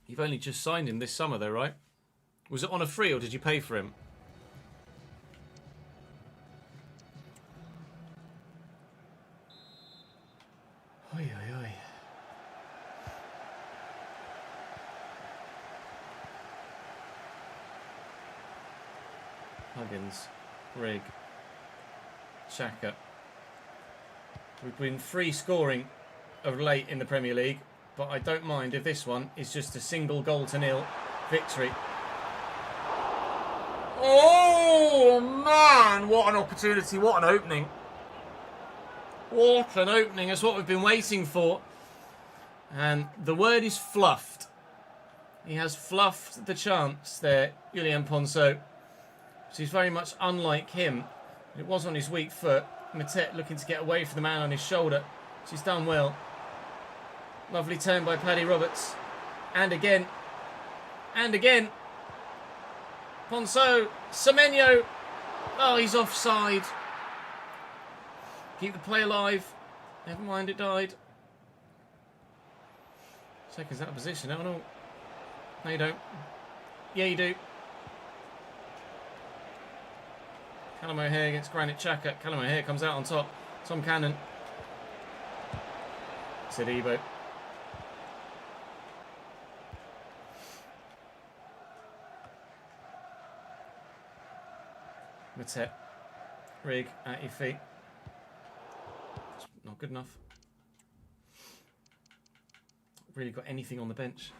You've only just signed him this summer though, right? Was it on a free or did you pay for him? Oi, oi, oi. Huggins. Rigg. Xhaka. We've been free scoring of late in the Premier League, but I don't mind if this one is just a single goal to nil victory. Oh man, what an opportunity, what an opening. What an opening, that's what we've been waiting for. And the word is fluffed. He has fluffed the chance there, Julian Ponceau. So he's very much unlike him. It was on his weak foot. Matet looking to get away from the man on his shoulder. She's done well. Lovely turn by Paddy Roberts. And again. And again. Ponceau. Semenyo. Oh, he's offside. Keep the play alive. Never mind, it died. Seconds out of position. Oh no. No, you don't. Yeah, you do. Callum O'Hare against Granit Xhaka. Callum O'Hare comes out on top. Tom Cannon. Sidibo. Matet. Rigg at your feet. It's not good enough. Really got anything on the bench.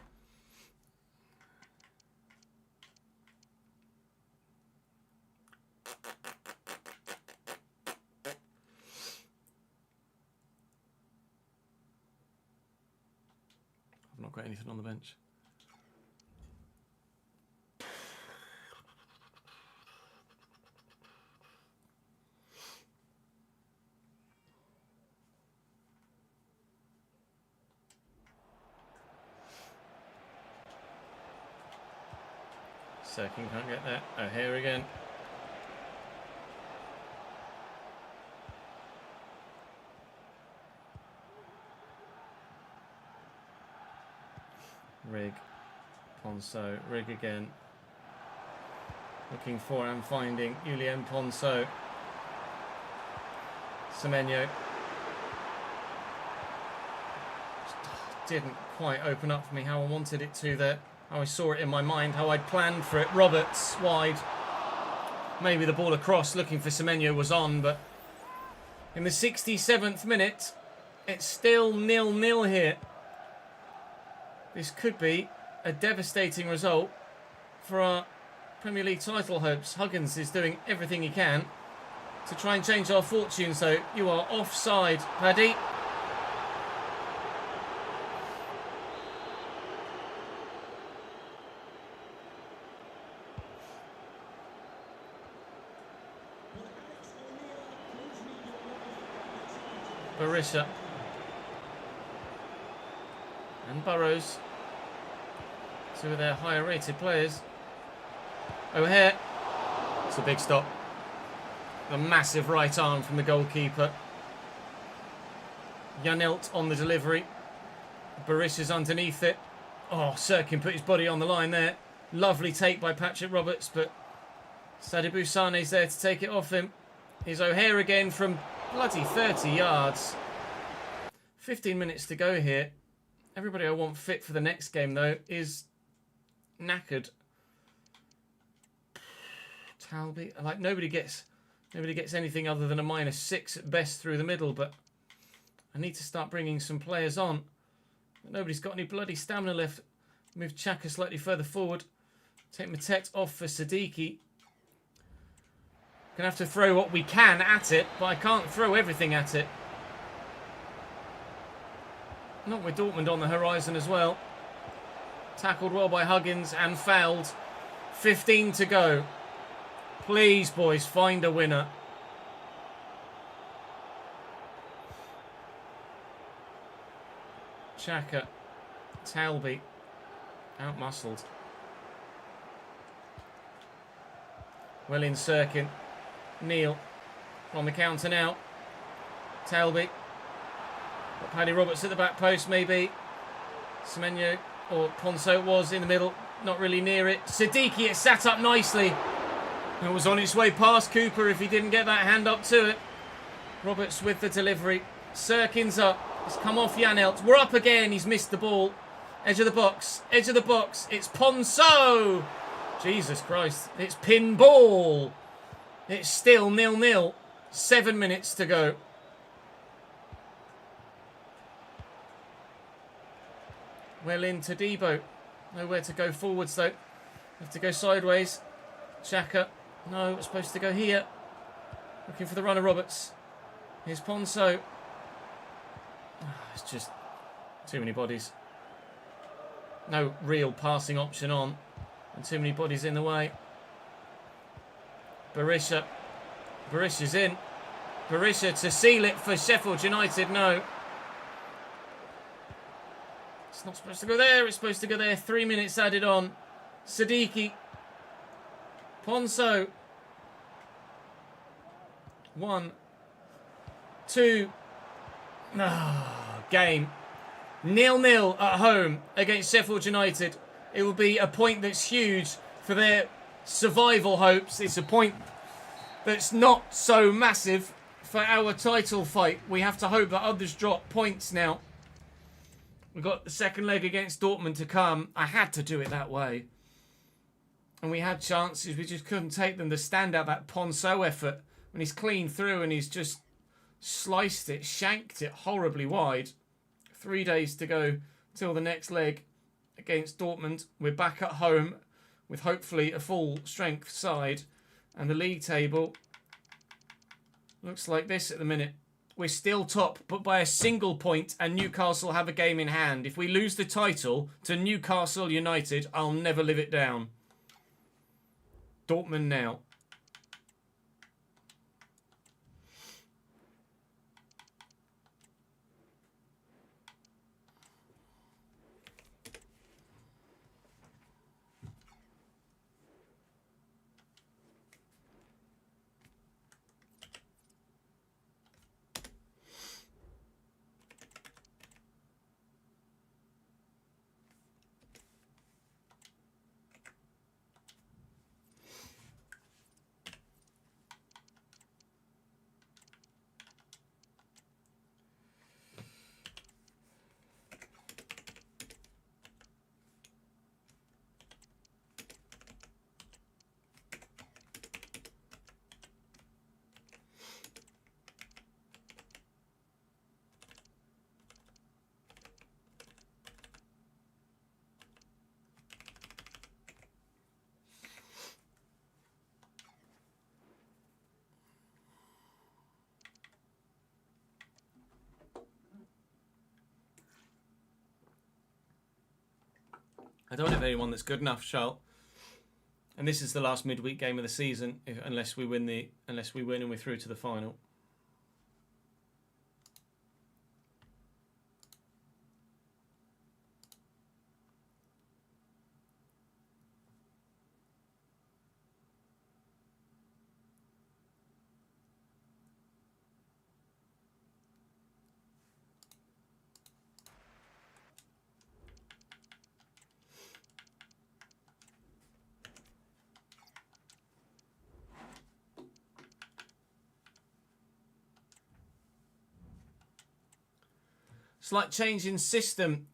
I've not got anything on the bench. Second can't get that. O'Hare again. Rig. Ponso. Rig again. Looking for and finding Julien Ponso. Semenyo. Didn't quite open up for me how I wanted it to there. How I saw it in my mind, how I'd planned for it. Roberts wide. Maybe the ball across looking for Semenyo was on, but in the 67th minute, it's still 0-0 here. This could be a devastating result for our Premier League title hopes. Huggins is doing everything he can to try and change our fortunes, though. You are offside, Paddy. Berisha. And Burrows. Two of their higher rated players. O'Hare. It's a big stop. A massive right arm from the goalkeeper. Janelt on the delivery. Berisha's underneath it. Oh, Sirkin put his body on the line there. Lovely take by Patrick Roberts, but Sadibou Sane's there to take it off him. Here's O'Hare again from bloody 30 yards. 15 minutes to go here. Everybody I want fit for the next game, though, is knackered. Talby, like nobody gets anything other than a -6 at best through the middle, but I need to start bringing some players on. Nobody's got any bloody stamina left. Move Xhaka slightly further forward. Take Matete off for Siddiqui. Gonna have to throw what we can at it, but I can't throw everything at it. Not with Dortmund on the horizon as well. Tackled well by Huggins and fouled. 15 to go. Please, boys, find a winner. Xhaka. Talby. Out-muscled. Well in Sirkin. Neil. On the counter now. Talby. Got Paddy Roberts at the back post, maybe. Semenyo or Ponso was in the middle. Not really near it. Siddiqui, it sat up nicely. It was on its way past Cooper if he didn't get that hand up to it. Roberts with the delivery. Sirkin's up. It's come off Janelt. We're up again. He's missed the ball. Edge of the box. Edge of the box. It's Ponso. Jesus Christ. It's pinball. It's still 0-0. 7 minutes to go. Well into Debo. Nowhere to go forwards though. Have to go sideways. Xhaka. No, it's supposed to go here. Looking for the runner, Roberts. Here's Ponso. It's just too many bodies. No real passing option on. And too many bodies in the way. Berisha. Berisha's in. Berisha to seal it for Sheffield United. No. It's not supposed to go there. It's supposed to go there. 3 minutes added on. Siddiqui. Ponso. 1, 2. Game. 0-0 at home against Sheffield United. It will be a point that's huge for their survival hopes. It's a point that's not so massive for our title fight. We have to hope that others drop points now. We've got the second leg against Dortmund to come. I had to do it that way. And we had chances, we just couldn't take them. The standout, that Ponso effort, when he's clean through and he's just sliced it, shanked it horribly wide. 3 days to go till the next leg against Dortmund. We're back at home with hopefully a full strength side. And the league table looks like this at the minute. We're still top, but by a single point, and Newcastle have a game in hand. If we lose the title to Newcastle United, I'll never live it down. Dortmund now. I don't have anyone that's good enough, Charles. And this is the last midweek game of the season, unless we win and we're through to the final. Slight change in system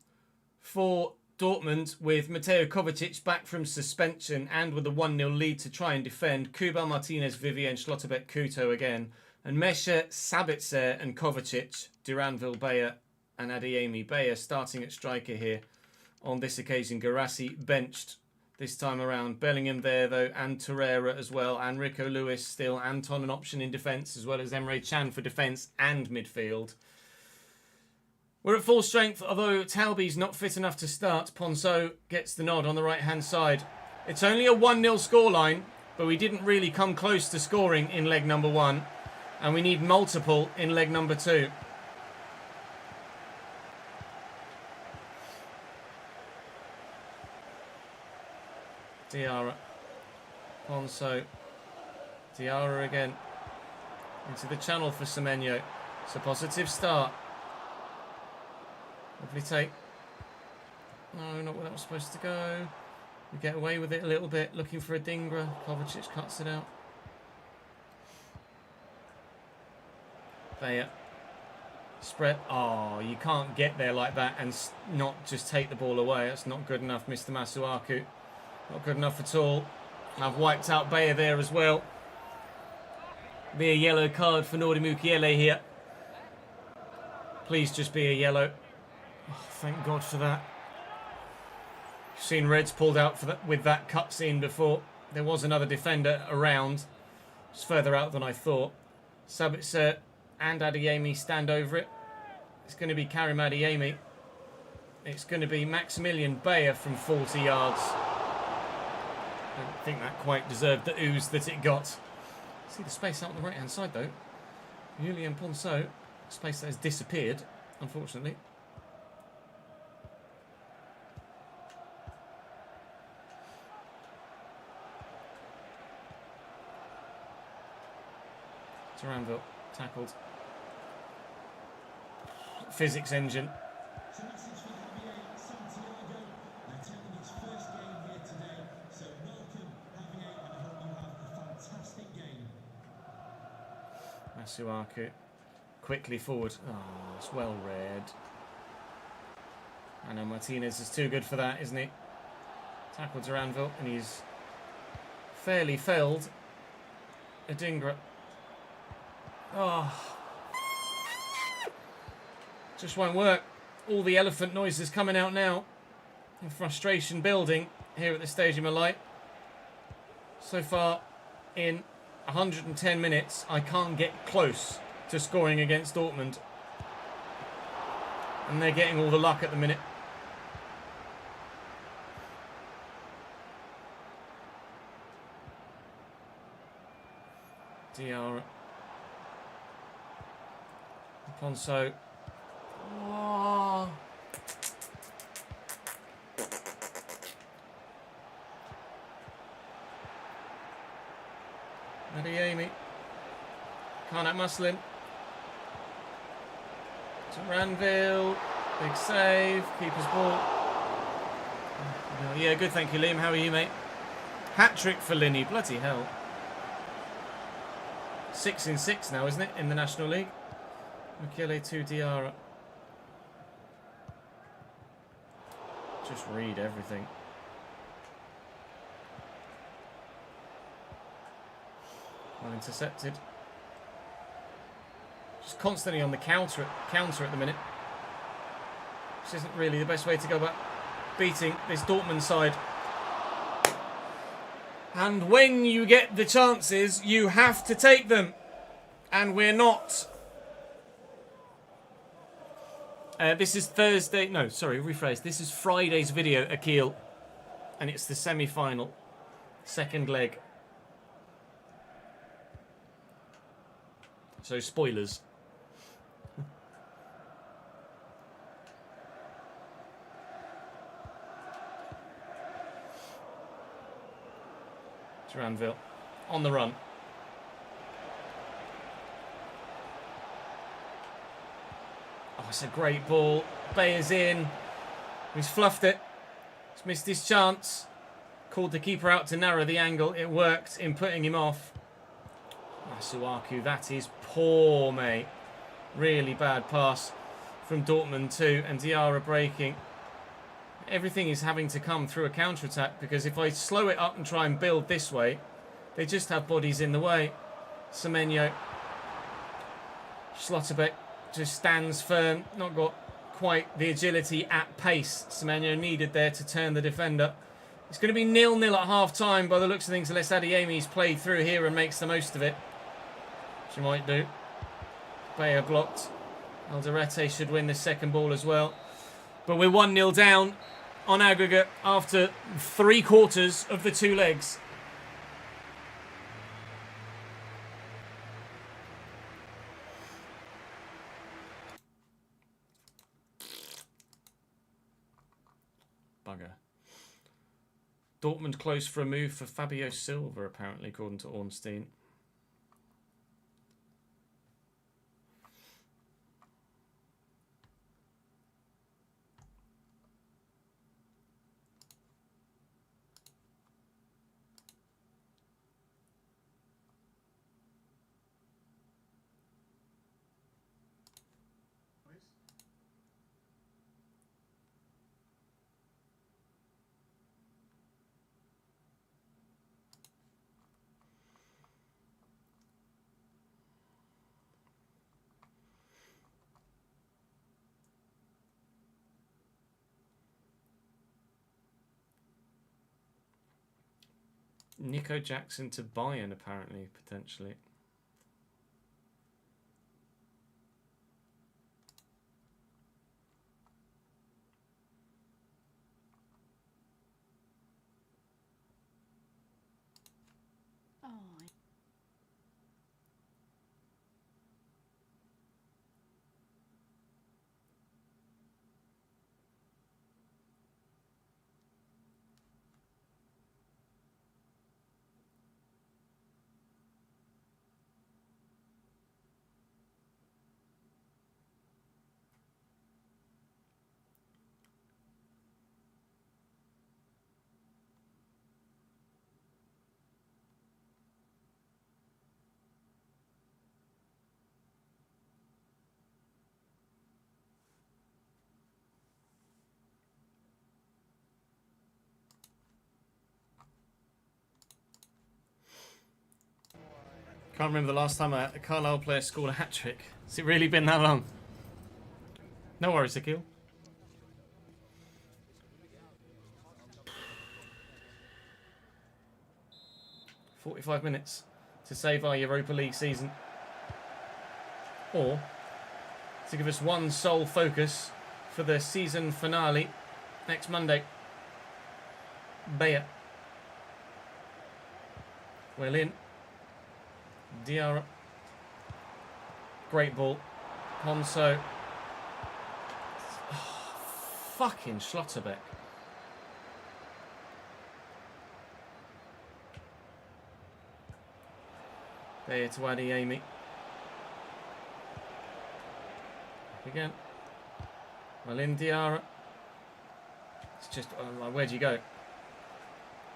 for Dortmund with Mateo Kovacic back from suspension and with a 1-0 lead to try and defend. Kubal, Martinez, Vivian, Schlotterbeck, Kuto again. And Mesha, Sabitzer and Kovacic, Duranville, Bayer and Adeyemi. Bayer starting at striker here on this occasion. Garassi benched this time around. Bellingham there though, and Torreira as well. And Rico Lewis still. Anton an option in defence, as well as Emre Can for defence and midfield. We're at full strength, although Talby's not fit enough to start. Ponceau gets the nod on the right-hand side. It's only a 1-0 scoreline, but we didn't really come close to scoring in leg number 1. And we need multiple in leg number 2. Diarra. Ponceau. Diarra again. Into the channel for Semenyo. It's a positive start. Lovely take. No, not where that was supposed to go. We get away with it a little bit. Looking for a Dingra. Kovacic cuts it out. Bayer. Spread. Oh, you can't get there like that and not just take the ball away. That's not good enough, Mr. Masuaku. Not good enough at all. I've wiped out Bayer there as well. Be a yellow card for Nordi Mukiele here. Please just be a yellow. Oh, thank God for that. You've seen Reds pulled out for that with that cutscene before. There was another defender around. It's further out than I thought. Sabitzer and Adeyemi stand over it. It's going to be Karim Adeyemi. It's going to be Maximilian Bayer from 40 yards. I don't think that quite deserved the ooze that it got. See the space out on the right hand side though. Julien Ponceau. Space that has disappeared, unfortunately. Duranville tackled. Physics engine. Masuaku quickly forward. Oh, it's well read. I know Martinez is too good for that, isn't he? Tackled Duranville and he's fairly felled Adingra. Oh, just won't work. All the elephant noises coming out now. And frustration building here at the Stadium of Light. So far in 110 minutes, I can't get close to scoring against Dortmund. And they're getting all the luck at the minute. Diarra. Ponceau. Oh. Adeyemi. Karnak Muslin. To Ranville. Big save. Keeper's ball. Yeah, good, thank you, Liam. How are you, mate? Hat-trick for Linney. Bloody hell. 6 in 6 now, isn't it, in the National League? Mukiele to Diarra. Just read everything. Well intercepted. Just constantly on the counter at the minute. Which isn't really the best way to go about beating this Dortmund side. And when you get the chances, you have to take them. And we're not. This is Thursday. No, sorry, rephrase. This is Friday's video, Akil. and it's the semi-final. Second leg. So, spoilers. Duranville on the run. Oh, it's a great ball. Bayer's in. He's fluffed it. He's missed his chance. Called the keeper out to narrow the angle. It worked in putting him off. Masuaku, that is poor, mate. Really bad pass from Dortmund too. And Diarra breaking. Everything is having to come through a counter-attack, because if I slow it up and try and build this way, they just have bodies in the way. Semenyo. Schlotterbeck just stands firm. Not got quite the agility at pace Semenyo needed there to turn the defender. It's going to be 0-0 at half-time by the looks of things, unless Adeyemi's played through here and makes the most of it. She might do. Bayer blocked. Alderete should win the second ball as well. But we're 1-0 down on aggregate after 3/4 of the 2 legs. Bugger. Dortmund close for a move for Fabio Silva, apparently, according to Ornstein. Nico Jackson to Bayern, apparently, potentially. Oh, Can't remember the last time a Carlisle player scored a hat-trick. Has it really been that long? No worries, Akil. "45 minutes to save our Europa League season. Or to give us one sole focus for the season finale next Monday." Bayer. Well in. Diarra. Great ball. Ponso. Oh, fucking Schlotterbeck. There to Adeyemi. Again. Well in, Diarra. It's just, where do you go?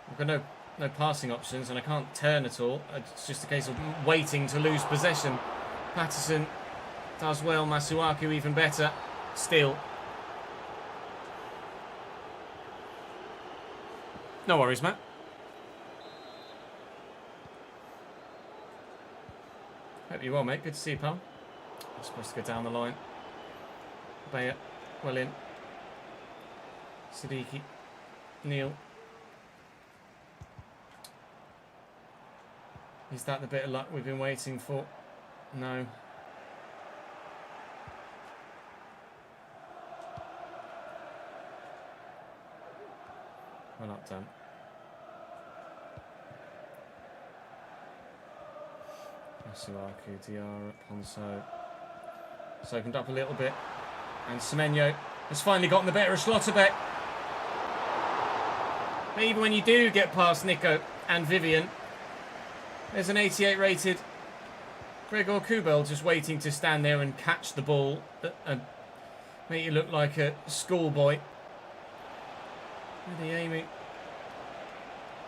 I've got no passing options, and I can't turn at all. It's just a case of waiting to lose possession. Patterson does well. Masuaku even better. Still. No worries, Matt. Hope you're well, mate. Good to see you, pal. I'm supposed to go down the line. Bayer. Well in. Siddiqui. Neil. Is that the bit of luck we've been waiting for? No. Well up done. Masuaku, Diarra, Ponso. It's opened up a little bit. And Semenyo has finally gotten the better of Schlotterbeck. But even when you do get past Nico and Vivian, there's an 88 rated Gregor Kubel just waiting to stand there and catch the ball and make you look like a schoolboy. Where are they aiming?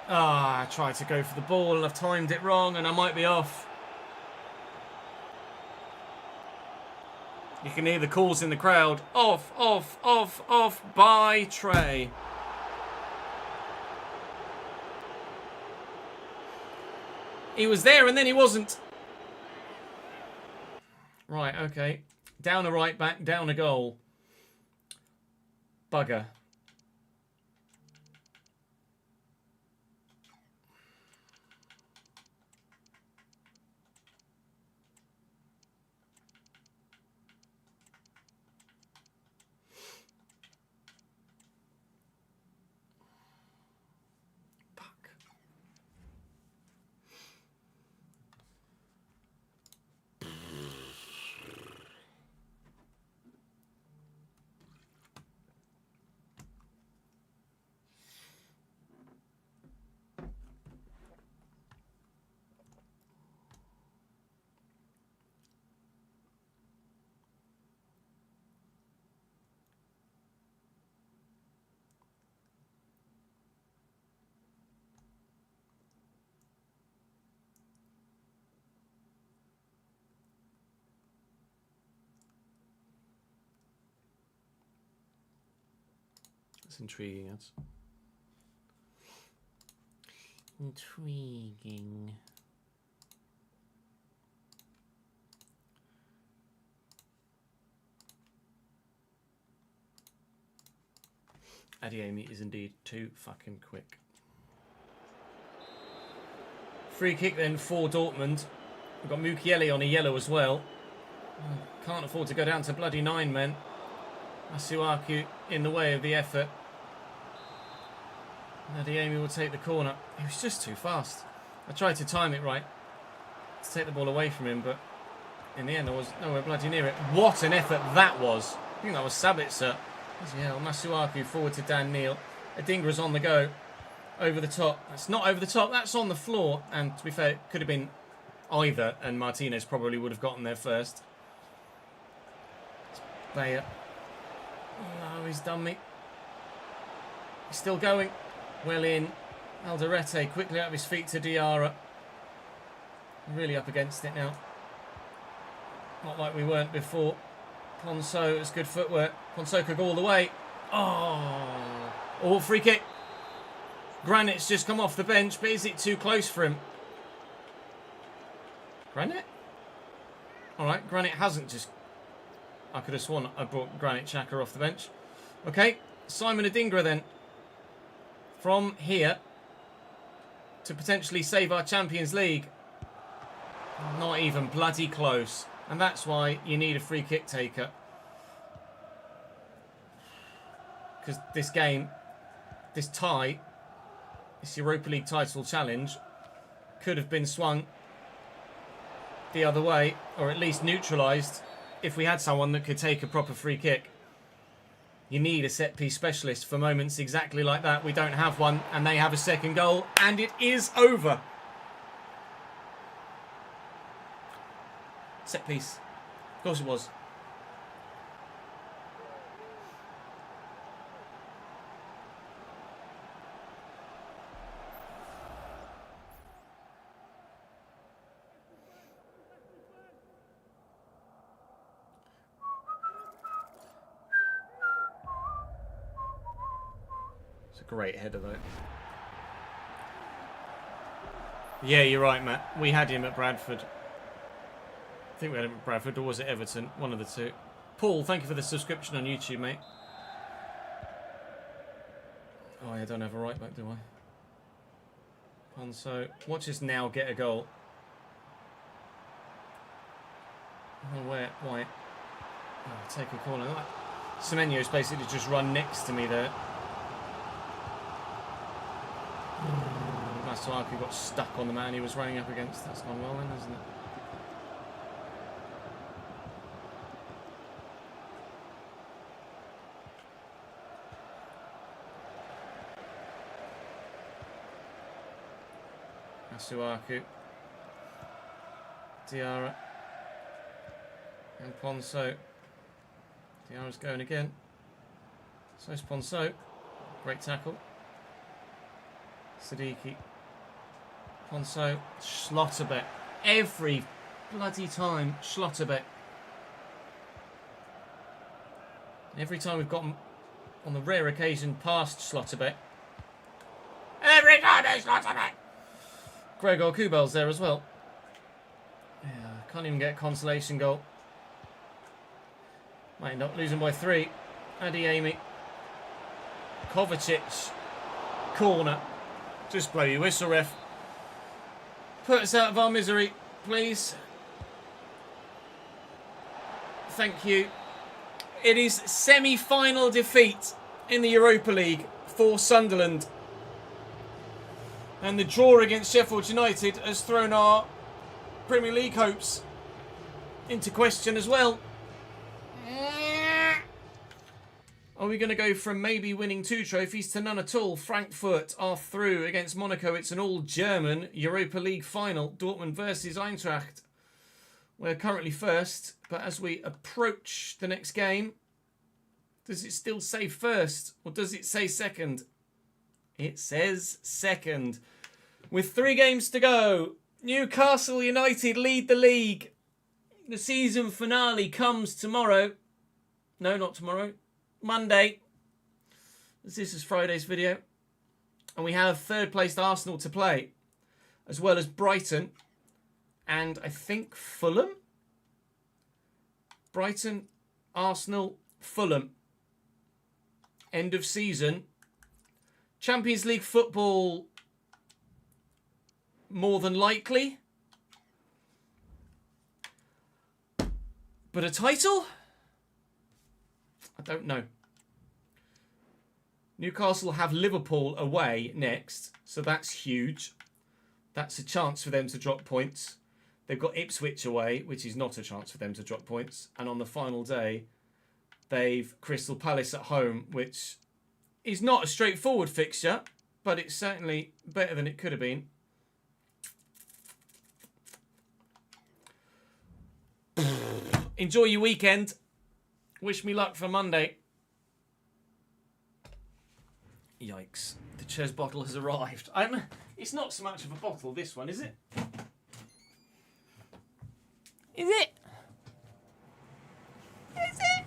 Ah, I tried to go for the ball and I've timed it wrong and I might be off. You can hear the calls in the crowd. Off, off, off, off by Trey. He was there and then he wasn't. Right, okay. Down a right back, down a goal. Bugger. That's intriguing, that's intriguing. Adeyemi is indeed too fucking quick. Free kick then for Dortmund. We've got Mukiele on a yellow as well. Can't afford to go down to bloody 9 men. Masuaku in the way of the effort. Adeyemi will take the corner. He was just too fast. I tried to time it right to take the ball away from him, but in the end I was nowhere bloody near it. What an effort that was. I think that was Sabitzer. Yeah, Masuaku forward to Dan Neil. Adingra's on the go. Over the top. That's not over the top. That's on the floor. And to be fair, it could have been either. And Martinez probably would have gotten there first. Bayer. No, he's done me. He's still going. Well in. Alderete quickly out of his feet to Diarra. Really up against it now. Not like we weren't before. Ponso has good footwork. Ponso could go all the way. Oh, free kick. Granit's just come off the bench, but is it too close for him? Granit? Alright, Granit hasn't just... I could have sworn I brought Granit Xhaka off the bench. Okay, Simon Adingra then. From here to potentially save our Champions League. Not even bloody close. And that's why you need a free kick taker. Because this game, this tie, this Europa League title challenge could have been swung the other way, or at least neutralised if we had someone that could take a proper free kick. You need a set-piece specialist for moments exactly like that. We don't have one, and they have a second goal, and it is over. Set piece. Of course it was. It's a great header though. Yeah, you're right, Matt. We had him at Bradford. I think we had him at Bradford, or was it Everton? One of the two. Paul, thank you for the subscription on YouTube, mate. Oh, I don't have a right back, do I? Ponso. Watch us now get a goal. Oh, where? Why? Oh, take a corner. Semenyo's basically just run next to me there. Masuaku got stuck on the man he was running up against. That's gone well then, hasn't it? Masuaku. Diarra. And Ponso. Diarra's going again. So's Ponso. Great tackle. Siddiqui. Ponso. Schlotterbeck. Every bloody time, Schlotterbeck. Every time we've gotten, on the rare occasion, past Schlotterbeck. Every time it's Schlotterbeck! Gregor Kubel's there as well. Yeah, can't even get a consolation goal. Might end up losing by 3. Adiemi. Kovacic. Corner. Just blow your whistle, ref. Put us out of our misery, please. Thank you. It is semi-final defeat in the Europa League for Sunderland. And the draw against Sheffield United has thrown our Premier League hopes into question as well. Are we going to go from maybe winning 2 trophies to none at all? Frankfurt are through against Monaco. It's an all-German Europa League final. Dortmund versus Eintracht. We're currently first, but as we approach the next game, does it still say first or does it say second? It says second. With 3 games to go, Newcastle United lead the league. The season finale comes tomorrow. No, not tomorrow. Monday. This is Friday's video. And we have third placed Arsenal to play, as well as Brighton and I think Fulham. Brighton, Arsenal, Fulham. End of season. Champions League football, more than likely. But a title? I don't know. Newcastle have Liverpool away next, so that's huge. That's a chance for them to drop points. They've got Ipswich away, which is not a chance for them to drop points. And on the final day, they've Crystal Palace at home, which is not a straightforward fixture, but it's certainly better than it could have been. Enjoy your weekend. Wish me luck for Monday. Yikes. The Ches bottle has arrived. It's not so much of a bottle, this one, is it? Is it? Is it?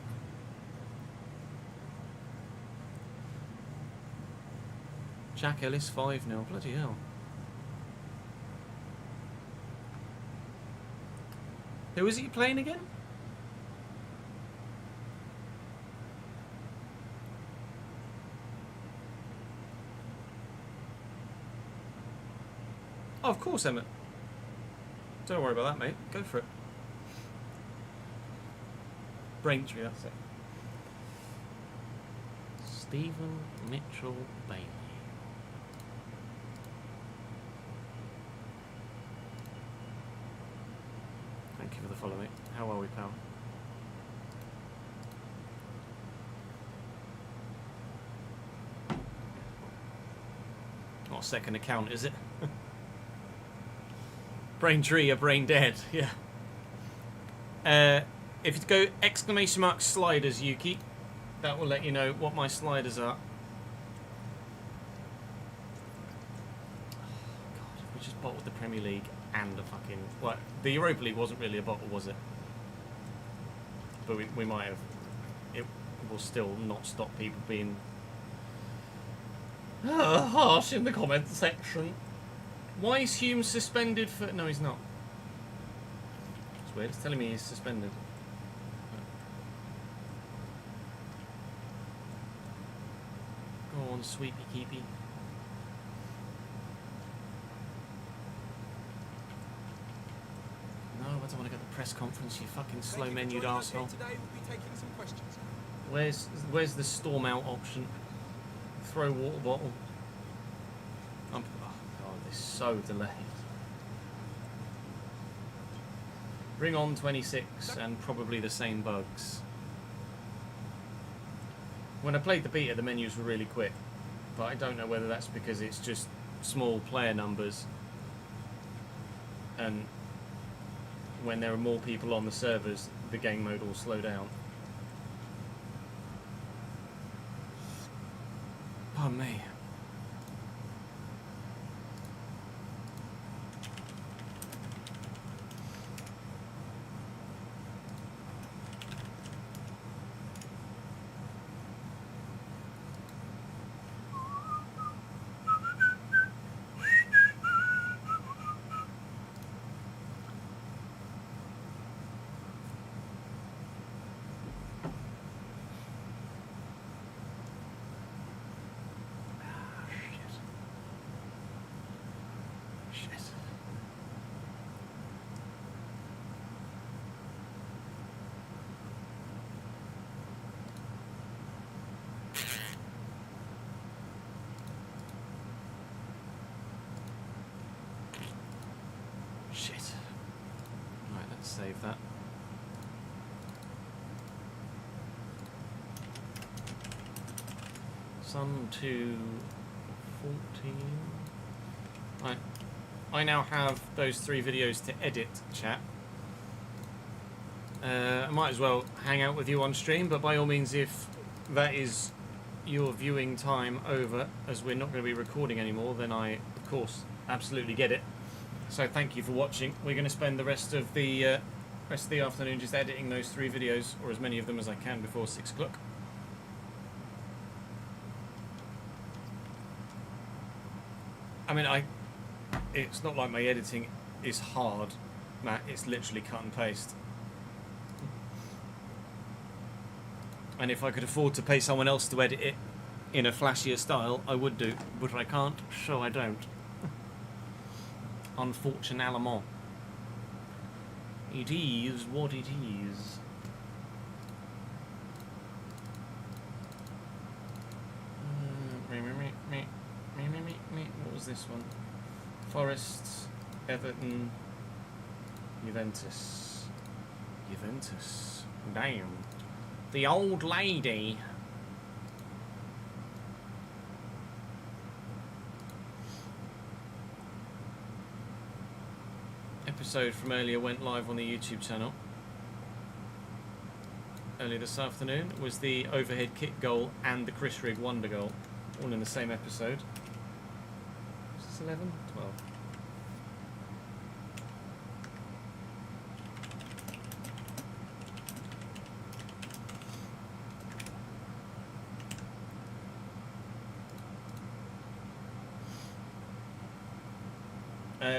Jack Ellis 5-0. Bloody hell. Who is he playing again? Oh, of course, Emmett. Don't worry about that, mate. Go for it. Braintree, that's it. Stephen Mitchell Bailey. Thank you for the follow, mate. How are we, pal? Not a second account, is it? Braintree or brain dead, yeah. If you go ! Sliders, Yuki, that will let you know what my sliders are. Oh, God, we just bottled the Premier League and the fucking... Well, the Europa League wasn't really a bottle, was it? But we might have. It will still not stop people being harsh in the comment section. Why is Hume suspended for... No, he's not. It's weird. It's telling me he's suspended. Go on, sweepy keepy. No, I don't want to go to the press conference, you fucking slow-menued arsehole. Where's the storm out option? Throw water bottle. Oh, God, is so delayed. Bring on 26 and probably the same bugs. When I played the beta, the menus were really quick, but I don't know whether that's because it's just small player numbers, and when there are more people on the servers, the game mode will slow down. Pardon me. Save that. Some to 14. Right. I now have those 3 videos to edit, chat. I might as well hang out with you on stream, but by all means, if that is your viewing time over, as we're not going to be recording anymore, then I, of course, absolutely get it. So thank you for watching. We're going to spend the rest of the afternoon just editing those 3 videos, or as many of them as I can before 6 o'clock. I mean, it's not like my editing is hard, Matt. It's literally cut and paste. And if I could afford to pay someone else to edit it in a flashier style, I would do, but I can't, so I don't. Unfortunately. It is what it is. What was this one? Forest, Everton, Juventus. Juventus. Damn. The old lady. Episode from earlier went live on the YouTube channel. Earlier this afternoon was the overhead kick goal and the Chris Rigg wonder goal, all in the same episode. Is this 11? 12.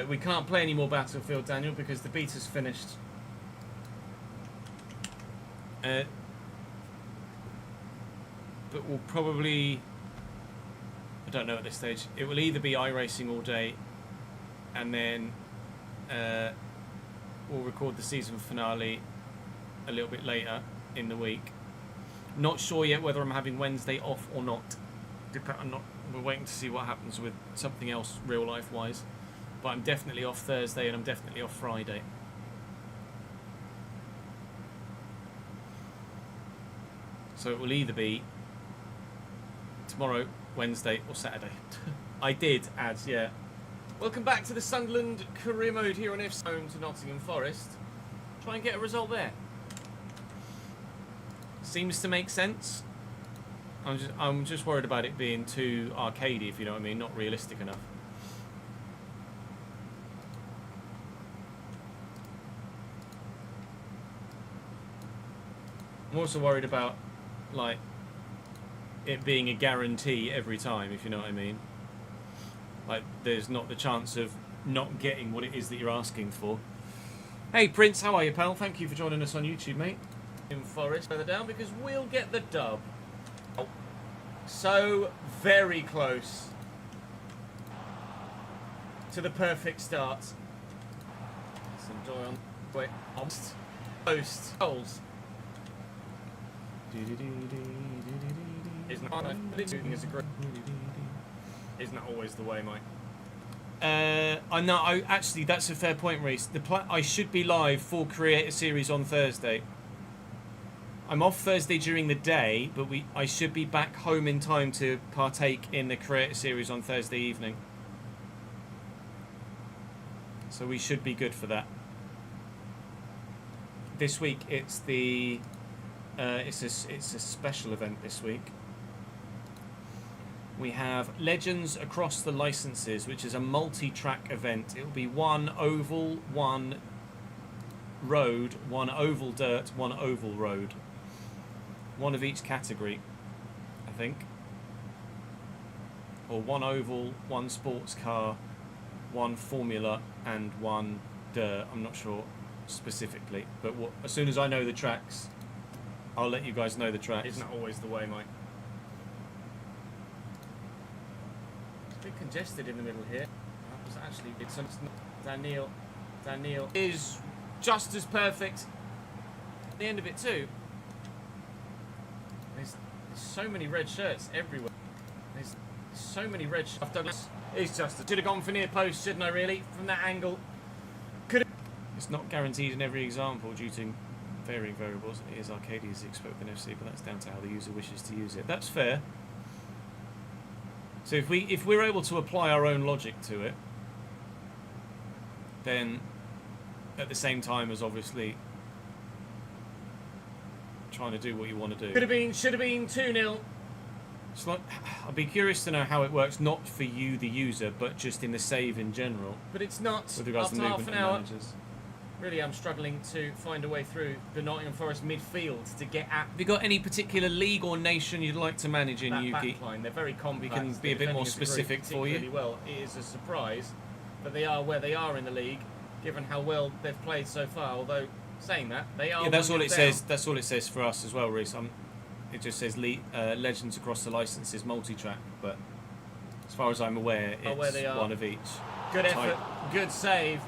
We can't play any more Battlefield, Daniel, because the beta's finished. But we'll probably... I don't know at this stage. It will either be iRacing all day, and then we'll record the season finale a little bit later in the week. Not sure yet whether I'm having Wednesday off or not. We're waiting to see what happens with something else real life wise. But I'm definitely off Thursday and I'm definitely off Friday. So it will either be tomorrow, Wednesday or Saturday. I did add, yeah. Welcome back to the Sunderland Career Mode here on FC home to Nottingham Forest. Try and get a result there. Seems to make sense. I'm just worried about it being too arcadey, if you know what I mean, not realistic enough. I'm also worried about, like, it being a guarantee every time, if you know what I mean. Like, there's not the chance of not getting what it is that you're asking for. Hey, Prince, how are you, pal? Thank you for joining us on YouTube, mate. In Forest, further down, because we'll get the dub. Oh, so very close to the perfect start. Some joy on. Wait, post goals. Isn't that always the way, Mike? I know. Actually, that's a fair point, Reese. I should be live for Creator Series on Thursday. I'm off Thursday during the day, but I should be back home in time to partake in the Creator Series on Thursday evening. So we should be good for that. This week it's the it's a special event this week. We have Legends Across the Licenses, which is a multi-track event. It will be one oval, one road, one oval dirt, one oval road. One of each category, I think. Or one oval, one sports car, one formula, and one dirt. I'm not sure specifically, but as soon as I know the tracks, I'll let you guys know the tracks. Isn't that always the way, Mike? It's a bit congested in the middle here. That was actually Daniel is just as perfect at the end of it too. There's so many red shirts everywhere. There's so many red shirts. It's just should have gone for near post, shouldn't I? Really, from that angle. Could have. It's not guaranteed in every example due to varying variables. It is Arcadia's Spoken FC, but that's down to how the user wishes to use it. That's fair. So if we're able to apply our own logic to it, then at the same time as obviously trying to do what you want to do. Should have been 2-0. I'd be curious to know how it works, not for you, the user, but just in the save in general. But it's not. With regards to half an hour. Managers. Really, I'm struggling to find a way through the Nottingham Forest midfield to get at. Have you got any particular league or nation you'd like to manage in, Yuki? Backline, they're very compact. We can be a bit more specific for you. Well, it is a surprise that they are where they are in the league, given how well they've played so far. Although saying that, they are. Yeah, that's all it says. That's all it says for us as well, Reece. It just says Legends Across the Licenses multi-track, but as far as I'm aware, it's one of each. Good effort, good save.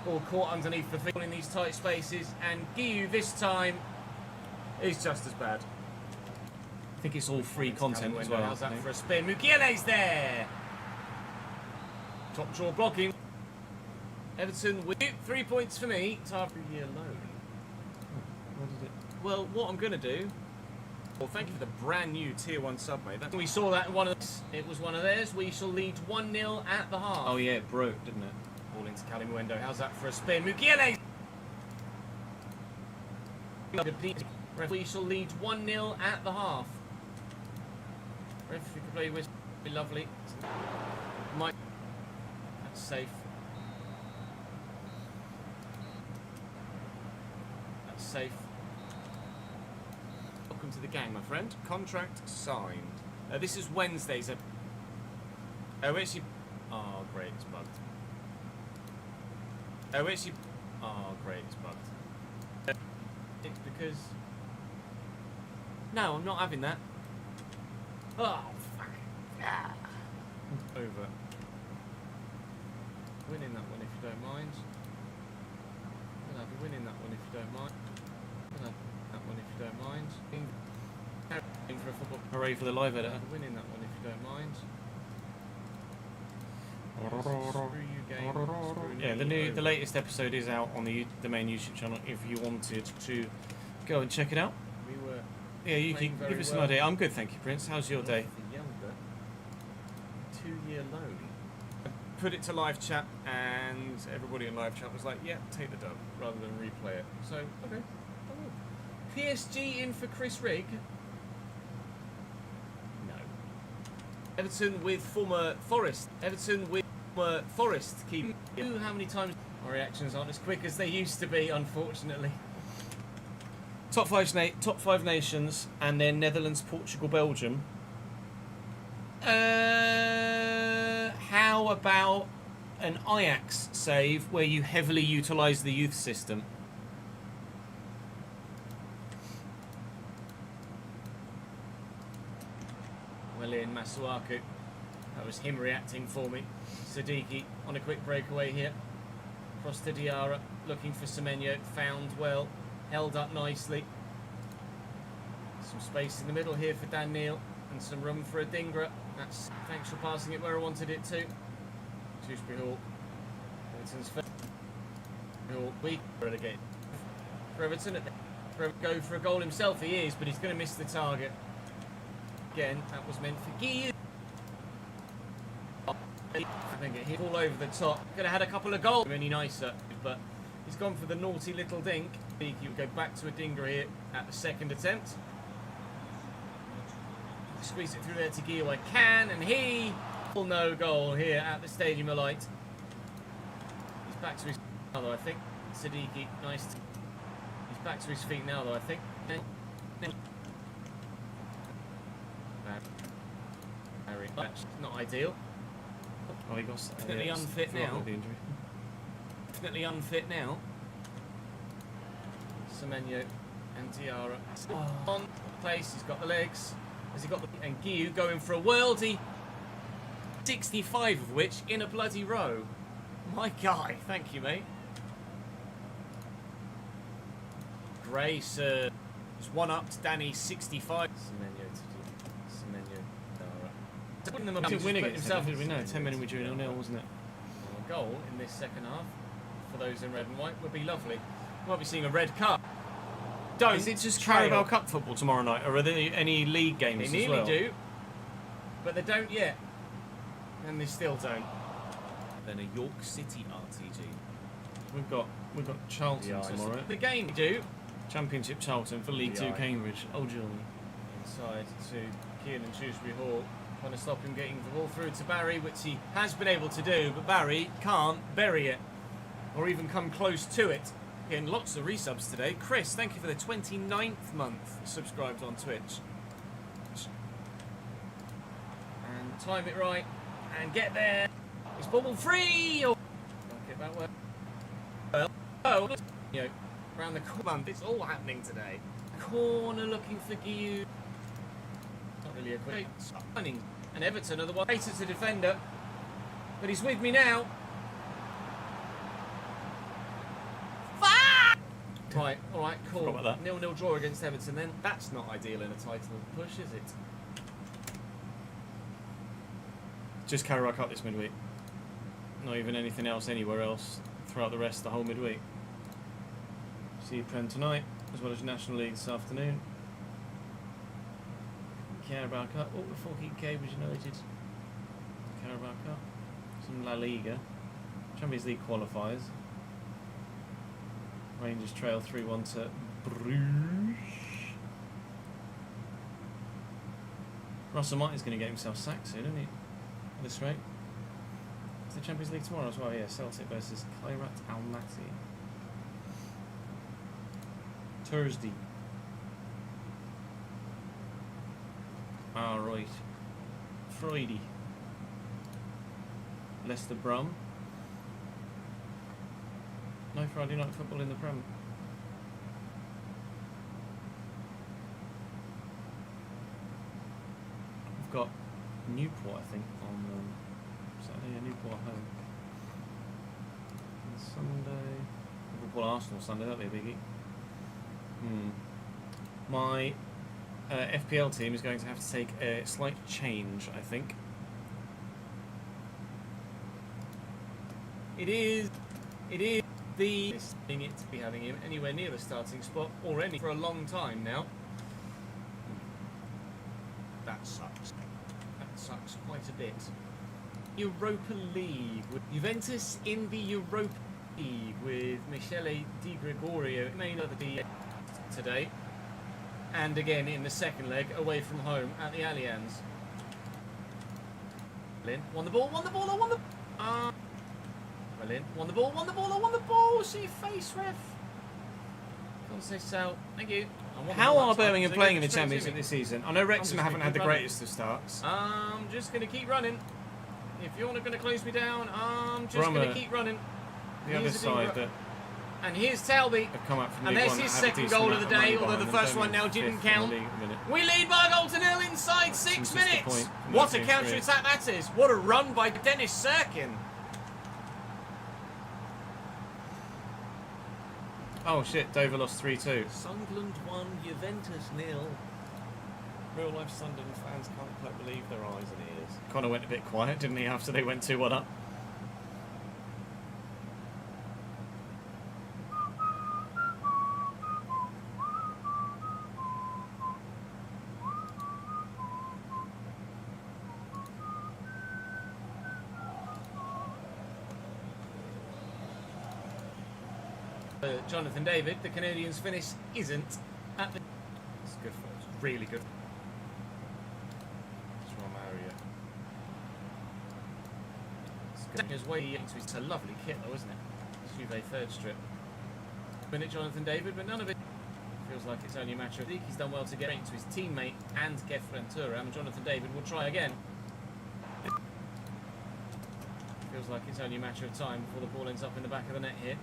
Ball caught underneath the field in these tight spaces, and Guiu this time is just as bad. I think it's all free content as well. How's that for a spin? Mukiele's there. Top draw blocking. Everton with 3 points for me. It's after a year low. Well, what I'm going to do. Well, thank you for the brand new Tier 1 sub, mate. We saw that in one of those. It was one of theirs. We shall lead 1-0 at the half. Oh, yeah, it broke, didn't it? Ball into Calimundo. How's that for a spin? Mugiele! We shall lead 1-0 at the half. Ref, if you could play with, be lovely. Mike. That's safe. That's safe. Welcome to the gang, my friend. Contract signed. This is Wednesday's. Oh, actually. Oh, great, it's bugged. Oh, actually. Oh, great, it's bugged. It's because. No, I'm not having that. Oh, fuck. Ah. Over. Winning that one if you don't mind. I'll be winning that one if you don't mind. That one if you don't mind. For a football. Hooray for the live editor. Winning that one if you don't mind. Screw you game. Yeah, the latest episode is out on the main YouTube channel if you wanted to go and check it out. We were. Yeah, you can give us an idea. I'm good, thank you, Prince. How's your day? The younger 2-year loan. I put it to live chat, and everybody in live chat was like, "Yeah, take the dub," rather than replay it. So okay. PSG in for Chris Rigg. No. Everton with former Forest. Everton with former Forest keeper. How many times? Our reactions aren't as quick as they used to be, unfortunately. Top five nations, and then Netherlands, Portugal, Belgium. How about an Ajax save where you heavily utilise the youth system? Well in, Masuaku. That was him reacting for me. Siddiqui on a quick breakaway here. Cross to Diarra, looking for Semenyo. Found well, held up nicely. Some space in the middle here for Dan Neil, and some room for a Dingra. Thanks for passing it where I wanted it to. Shrewsbury Hall. Everton's first. We relegate. For Everton, go for a goal himself, he is, but he's going to miss the target. Again, that was meant for Guy. I think it hit all over the top. Could have had a couple of goals. Any nicer, but he's gone for the naughty little dink. He will go back to a dinger here at the second attempt. Squeeze it through there to Guy, I can, and he will no goal here at the Stadium of Light. He's back to his now, though, I think. Siddiqui, nice. He's back to his feet now, though, I think. That's not ideal. Oh, he got Definitely unfit now. Definitely unfit now. Semenyo and Diarra. On place, he's got the legs. Has he got the... And Guiu going for a worldie. 65 of which in a bloody row. My guy, thank you, mate. Grace is one up to Danny, 65. Semenyo, Diarra. He didn't win against himself, did we? No, 10 minutes we drew 0-0, wasn't it? A goal in this second half for those in red and white would be lovely. We might be seeing a red card. Don't. Is it just Carabao Cup football tomorrow night, or are there any league games They as well? nearly do, but they don't yet, and they still don't. Then a York City RTG. We've got Charlton tomorrow. The game we do. Championship Charlton for League 2 Cambridge. Oh, Johnny. Inside to Kieran Shrewsbury Hall, trying to stop him getting the ball through to Barry, which he has been able to do, but Barry can't bury it, or even come close to it. Getting lots of resubs today. Chris, thank you for the 29th month subscribed on Twitch. And time it right, and get there. It's bubble free. Oh, don't get that well. Oh, you know, around the corner. It's all happening today. Corner looking for Guiu. Not really a quick running. And Everton are the one later to defender, but he's with me now. Right, alright, cool. Forgot about that. 0-0 draw against Everton then. That's not ideal in a title push, is it? Just Carabao Cup this midweek. Not even anything else anywhere else throughout the rest of the whole midweek. See you Prem tonight, as well as National League this afternoon. Carabao Cup. Oh, before Cambridge United. Carabao Cup. Some La Liga. Champions League qualifiers. Rangers trail 3-1 to Bruges. Russell Martin's going to get himself sacked soon, isn't he? At this rate. It's the Champions League tomorrow as well, yeah. Celtic versus Kairat Almaty. Thursday. Right. Friday. Leicester Brum. No Friday night football in the Prem. We've got Newport, I think, on Saturday. Yeah, Newport at home. And Sunday, Liverpool Arsenal Sunday. That'll be a biggie. My FPL team is going to have to take a slight change, I think. It is the thing it to be having him anywhere near the starting spot already for a long time now. That sucks. That sucks quite a bit. Europa League with Juventus in the Europa League with Michele Di Gregorio main of the today, and again in the second leg away from home at the Allianz. Lynn won the ball. Lynn won the ball. See your face, ref. Can't say so. Thank you. How are Birmingham playing in the Championship this season? I know Wrexham haven't had the greatest of starts. I'm just going to keep running. If you're not going to close me down, I'm just going to keep running. The other side that and here's Talby. have come up from And League there's One his have a second decent goal of the amount day, money although the behind them. first one now Birmingham didn't fifth in the count. league at the minute. We lead by a goal to nil inside 6 Seems just a minutes. point from What a that team counter attack that is. What a run by Dennis Sirkin. Oh shit, Dover lost 3-2. Sunderland 1, Juventus 0. Real life Sunderland fans can't quite believe their eyes and ears. Connor went a bit quiet, didn't he, after they went 2-1 up? Jonathan David, the Canadians' finish isn't at the... It's good for us. Really good. It's Romario. It's good. His way into it's a lovely kit though, isn't it? It's Juve third strip. Minute Jonathan David, but none of it feels like it's only a matter of... He's done well to get into his teammate and get Ventura, and Jonathan David will try again. Feels like it's only a matter of time before the ball ends up in the back of the net here.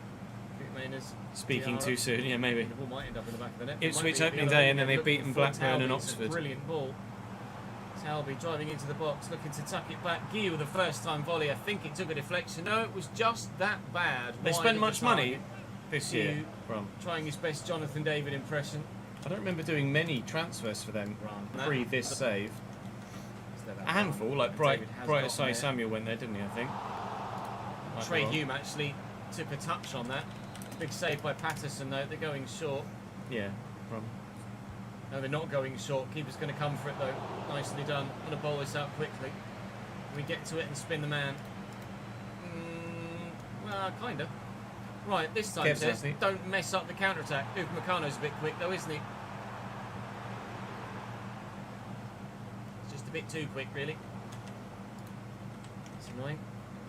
Speaking too soon, yeah, maybe. The ball might end up in the back of the net. Ipswich opening day, and then they've beaten Blackburn and Oxford. Brilliant ball. Talby driving into the box, looking to tuck it back. Guy with the first time volley. I think it took a deflection. No, it was just that bad. They spent much money this year from trying his best Jonathan David impression. I don't remember doing many transfers for them pre this save. A handful, like Bright Asai Samuel went there, didn't he? I think. Trey Hume actually took a touch on that. Big save by Patterson though. They're going short. Yeah. From. No, they're not going short. Keeper's going to come for it though. Nicely done. Want to bowl this out quickly. We get to it and spin the man. Well, kind of. Right, this time says don't mess up the counter attack. Upamecano's a bit quick though, isn't he? It's just a bit too quick, really. It's annoying.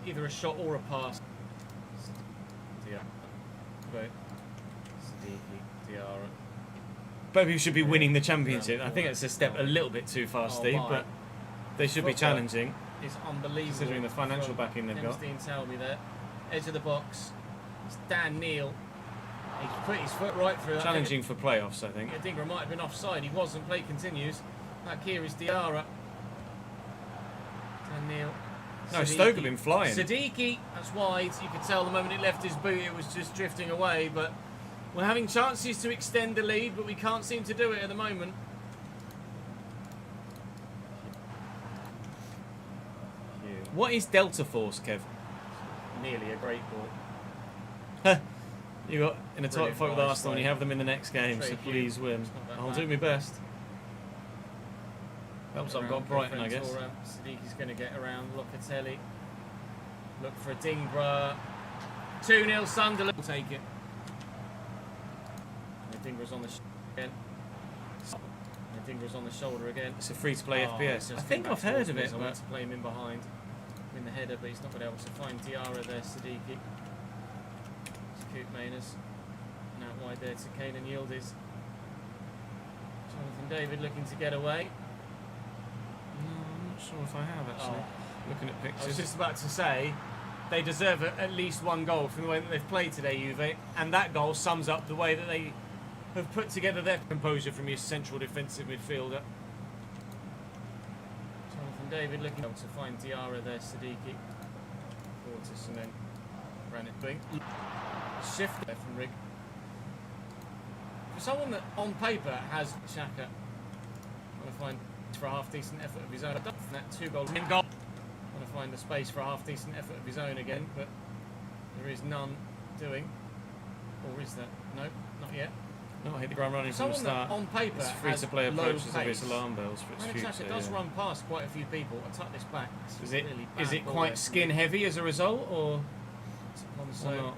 Either a shot or a pass. Yeah. Right. Siddiqui, Diarra. Both people should be winning the championship. I think it's a step a little bit too far, Steve, but they should be challenging. It's unbelievable. Considering the financial backing they've got. Talby there. Edge of the box. It's Dan Neal. He's put his foot right through that. Challenging for playoffs, I think. Adingra might have been offside. He wasn't. Play continues. Back here is Diarra. Dan Neal. No, Stoke have been flying. Siddiqui, that's wide. You could tell the moment it left his boot, it was just drifting away. But we're having chances to extend the lead, but we can't seem to do it at the moment. What is Delta Force, Kev? Nearly a great ball. You got in a tight fight with Arsenal, and you have them in the next game, so please win. I'll do my best. Helps I've got Brighton, I guess. Siddiqui's going to get around Locatelli. Look for Adingra. 2-0 Sunderland. We'll take it. Adingra's on the again. Adingra's on the shoulder again. It's a free-to-play FPS. I think I've heard of it. I want to play him in behind. In the header, but he's not been able to find Diarra there. Siddiqui. Scoot Mainers. And out wide there to Kane and Yildiz. Jonathan David looking to get away. I'm not sure if I have actually. Looking at pictures. I was just about to say, they deserve at least one goal from the way that they've played today, Juve, and that goal sums up the way that they have put together their composure from your central defensive midfielder. Jonathan David looking to find Diarra there, Siddiqui. Fortis and then ran it big. Shift there from Rig. For someone that on paper has Xhaka, I'm going to find for a half decent effort of his own. That 2-goal goal. Want to find the space for a half decent effort of his own again, but there is none doing. Or is there? No, not yet. No, I hit the ground running from the start. On paper, it's free to play approaches of its alarm bells for its future. It does run past quite a few people. I tuck this back. Is it quite skin heavy as a result, or not?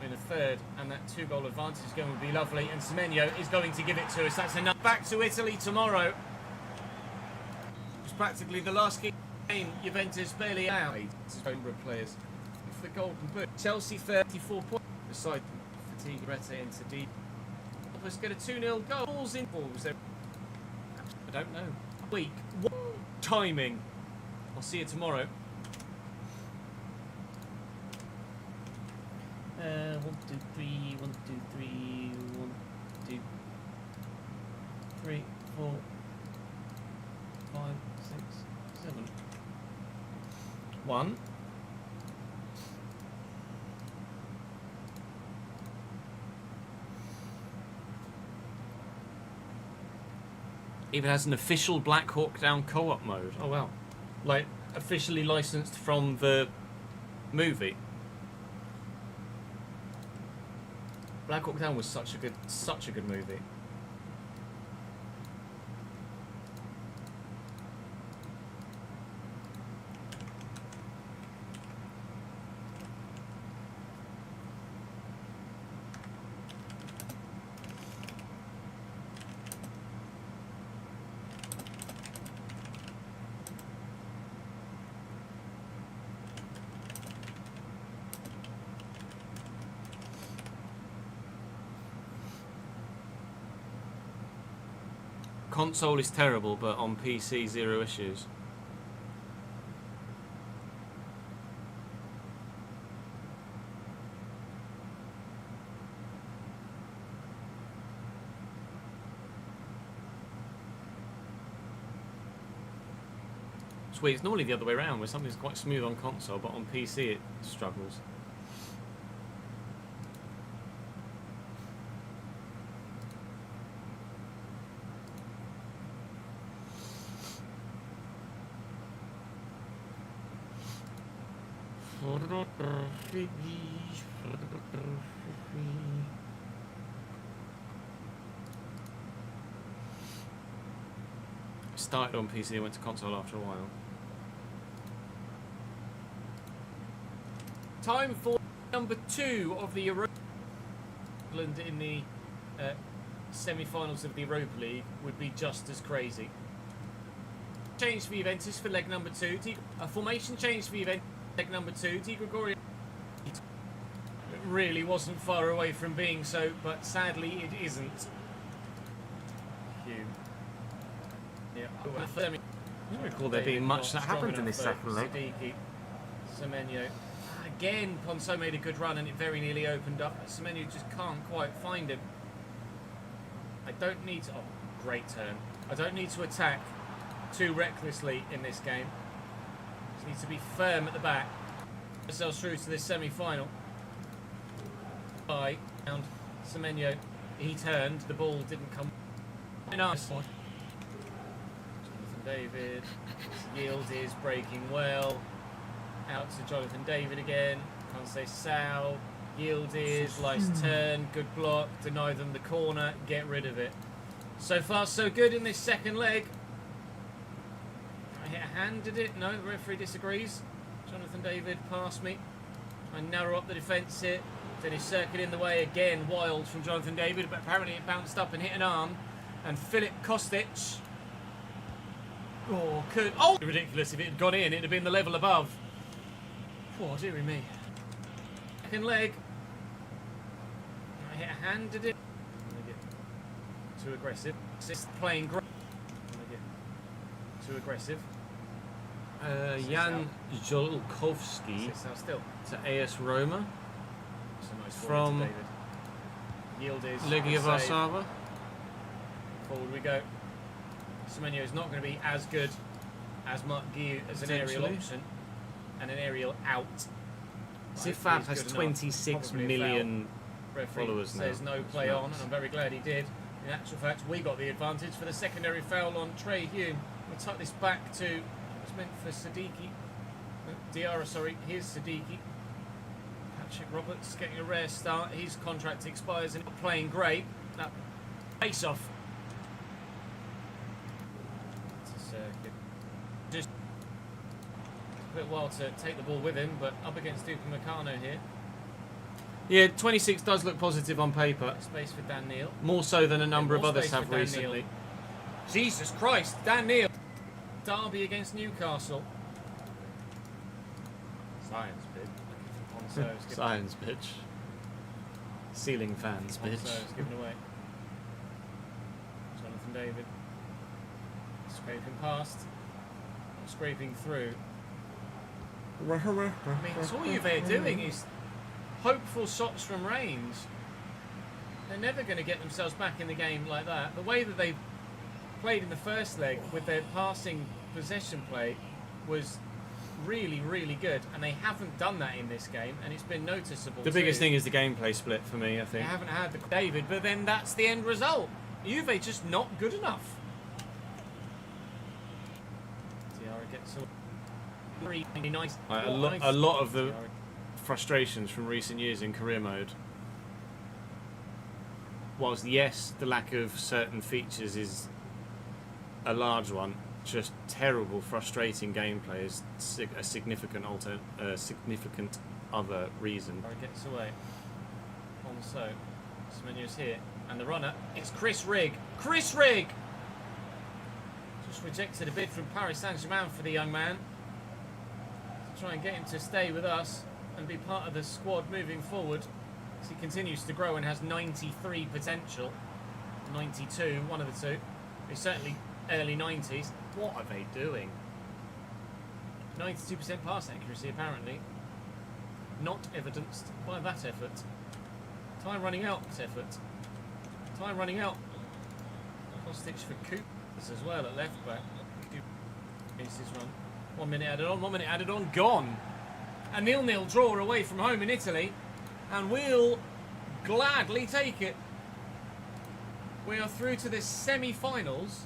In a third, and that 2-goal advantage is going to be lovely, and Semenyo is going to give it to us. That's enough. Back to Italy tomorrow. It's practically the last game. Juventus barely out. Players for the golden boot. Chelsea 34 points beside them. Fatigue, Rete into deep. Let's get a 2-0 goal. Balls in balls. I don't know. Week. Timing. I'll see you tomorrow. 1, 2, 3, 1, 2, 3, 1, 2, 3, 4, 5, 6, 7. 1. Even has an official Black Hawk Down co-op mode. Oh wow. Like officially licensed from the movie. Black Hawk Down was such a good movie. console is terrible, but on PC, zero issues. Sweet, it's normally the other way around, where something's quite smooth on console, but on PC it struggles. Started on PC and went to console after a while. Time for number 2 of the Europa. England in the semi-finals of the Europa League would be just as crazy. Change for Juventus for leg number 2. A formation change for Juventus leg number 2. Di Gregorio really wasn't far away from being so, but sadly it isn't. Yeah. I don't recall there being much that happened in this second leg. Semenyo. Again, Ponceau made a good run and it very nearly opened up. Semenyo just can't quite find him. I don't need to... Oh, great turn. I don't need to attack too recklessly in this game. Just need to be firm at the back. Ourselves through to this semi-final. By and Semenyo, he turned. The ball didn't come. Nice. Jonathan David. Yield is breaking well. Out to Jonathan David again. Conceição. Yield is. Nice turn. Good block. Deny them the corner. Get rid of it. So far, so good in this second leg. I hit a hand, did it? No, the referee disagrees. Jonathan David passed me. I narrow up the defence here. Then he's circuit in the way again. Wild from Jonathan David, but apparently it bounced up and hit an arm. And Filip Kostic. Oh, could. Oh! Ridiculous. If it had gone in, it'd have been the level above. Oh, dearie me. Second leg. I hit a hand, did it? Too aggressive. Just playing great. Too aggressive. Jan Jolkowski Still. to AS Roma Nice from Yield is Legia Warszawa. Forward we go. Semenyo is not going to be as good as Mark Guiu as an aerial option and an aerial out. Sifab has 26 million followers now. Says no play on, and I'm very glad he did. In actual fact, we got the advantage for the secondary foul on Trey Hume. We'll tuck this back to, it's meant for Siddiqui. Diarra, sorry, here's Siddiqui. Patrick Roberts getting a rare start. His contract expires and not playing great. That face off. It's a circuit. Just a bit while to take the ball with him, but up against Duke and Meccano here. Yeah, 26 does look positive on paper. Space for Dan Neil. More so than a number of More others space for have Dan recently. Neil. Jesus Christ, Dan Neil. Derby against Newcastle. Science bid. Science pitch. Ceiling fans pitch. Ponceau's given away. Jonathan David. Scraping past. Scraping through. I mean, it's all Juve are doing is hopeful shots from range. They're never going to get themselves back in the game like that. The way that they played in the first leg with their passing possession play was really, really good, and they haven't done that in this game, and it's been noticeable. The biggest thing is the gameplay split for me, I They think. haven't had the David, but then that's the end result. Juve just not good enough. Diarra gets a really nice. A lot of the frustrations from recent years in career mode, whilst yes, the lack of certain features is a large one, just terrible, frustrating gameplay is a significant other reason. Diarra gets away. Ponceau. Semenyo's here, and the runner. It's Chris Rigg. Chris Rigg. Just rejected a bid from Paris Saint-Germain for the young man. To try and get him to stay with us and be part of the squad moving forward, as he continues to grow and has 93 potential. 92, one of the two. It's certainly early 90s. What are they doing? 92% pass accuracy, apparently. Not evidenced by that effort. Time running out, effort. Time running out. Cross-stitch for Coop as well at left back. Finishes his run. 1 minute added on, 1 minute added on, gone. A 0-0 draw away from home in Italy, and we'll gladly take it. We are through to the semi-finals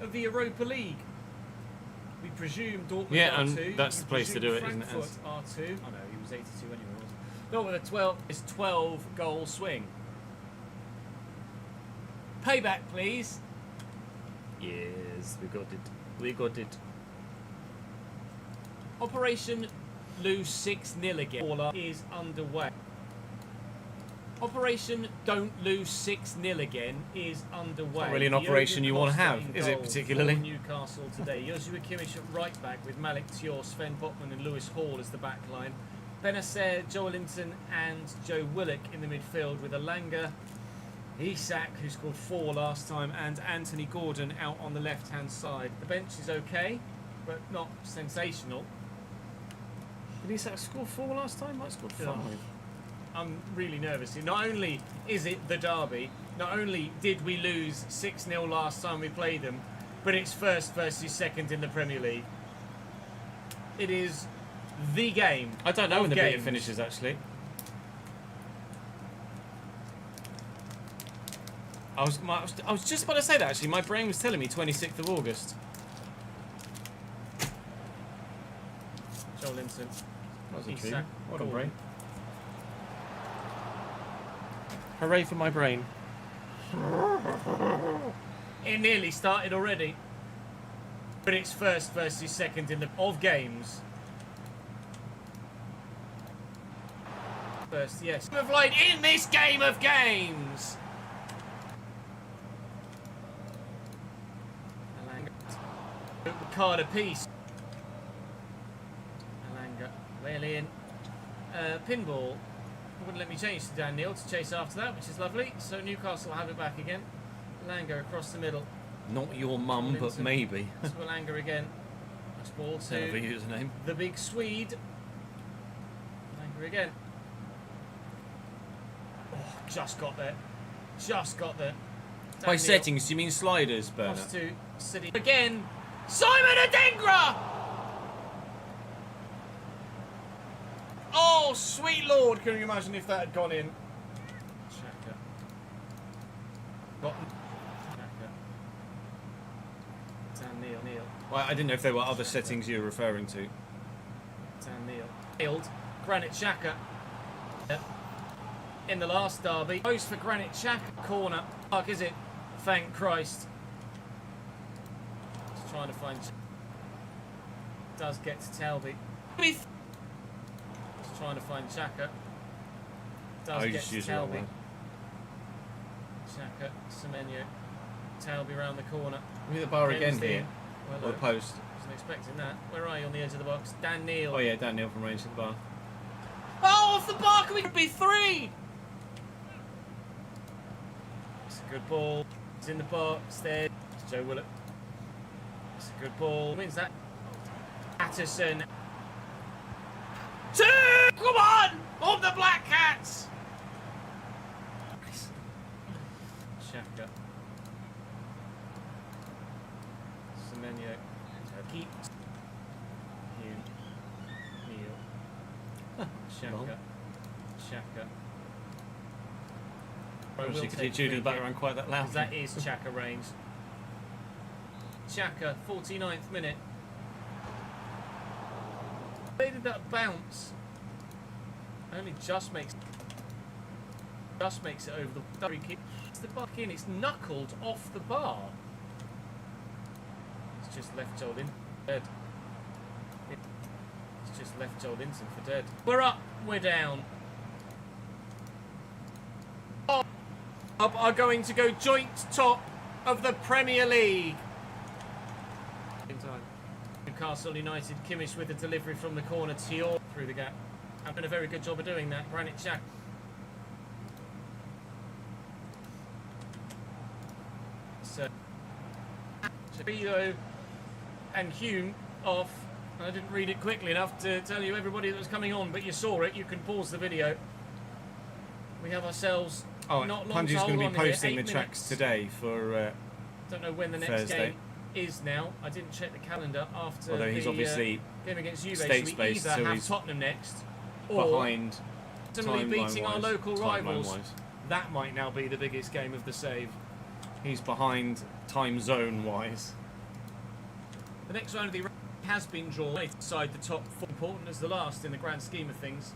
of the Europa League. We presume Dortmund Yeah, R2. and that's the place to do it, isn't it? Frankfurt R2. Oh no, he was 82 anyway, wasn't he? Not with a 12 goal swing. Payback, please. Yes, we got it. We got it. Operation lose 6-0 again. Baller is underway. Operation don't lose 6-0 again is underway. Not really an operation you want to have, is it, particularly? Newcastle today. Joshua Kimmich at right back with Malik Tior, Sven Botman and Lewis Hall as the back line. Benacer, Joelinton and Joe Willock in the midfield with Alanga, Isak, who scored 4 last time, and Anthony Gordon out on the left-hand side. The bench is okay, but not sensational. Did Isak score 4 last time? I scored 5. I'm really nervous. Not only is it the derby, not only did we lose 6-0 last time we played them, but it's first versus second in the Premier League. It is the game. I don't know when the games. beta finishes, actually. I was just about to say that, actually. My brain was telling me 26th of August. Joelinton. Wasn't Isak, true. What a Gordon. brain. Hooray for my brain. It nearly started already. But it's first versus second in the games. First, yes. Of light in this game of games. Alanga. Card apiece. Alanga. Well in. Pinball. Wouldn't let me change to Dan Neil to chase after that, which is lovely. So Newcastle will have it back again. Alanga across the middle. Not your mum, but maybe. To Alanga again. Nice ball Never to use a name. the big Swede. Alanga again. Oh, just got there. Just got there. Dan By Neil. settings, you mean sliders, Bernard? Cross to City again. Simon Adengra! Oh, sweet lord! Can you imagine if that had gone in? Xhaka. Bottom. Xhaka. Dan Neil. Well, I didn't know if there were other settings you were referring to. Dan Neil. Nailed. Granit Xhaka. In the last derby. Post for Granit Xhaka. Corner. Fuck, is it? Thank Christ. Just trying to find. Does get to Talby. Just trying to find Xhaka. Does you get just to use the wrong Talby. one. Xhaka. Semenyo. Talby round the corner. Give me the bar again Game's in. here. Well, Or the post. wasn't expecting that. Where are you on the edge of the box? Dan Neil. Oh yeah, Dan Neil from range to the bar. Oh, off the bar, can we be 3? It's a good ball. It's in the box there. It's Joe Willock. It's a good ball. Wins that. Patterson. 2! Come on the Black Cats! Xhaka. Semenyo. Keep. Neil. Xhaka. Xhaka. Obviously, because you do the background quite that loud. Because that is Xhaka range. Xhaka, 49th minute. Where did that bounce? Only just makes it over the free kick. It's the buck in. It's knuckled off the bar. It's just left Joelinton dead. It's just left Joelinton for dead. We're up. We're down. Up are going to go joint top of the Premier League. In time. Newcastle United, Kimmich with a delivery from the corner, Tior through the gap. I've done a very good job of doing that. Granit Xhaka. Sabilo and Hume off. I didn't read it quickly enough to tell you everybody that was coming on, but you saw it. You can pause the video. We have ourselves not long Punji's to hold going to on be here. posting 8 the tracks minutes. today for Don't know when the next Thursday. game is now. I didn't check the calendar after Although he's the obviously game against Juve. States-based, so we either so have he's Tottenham next, or behind ultimately beating our timeline-wise- local rivals. timeline-wise. That might now be the biggest game of the save. He's behind time zone-wise. The next round of the has been drawn inside the top 4, important as the last in the grand scheme of things.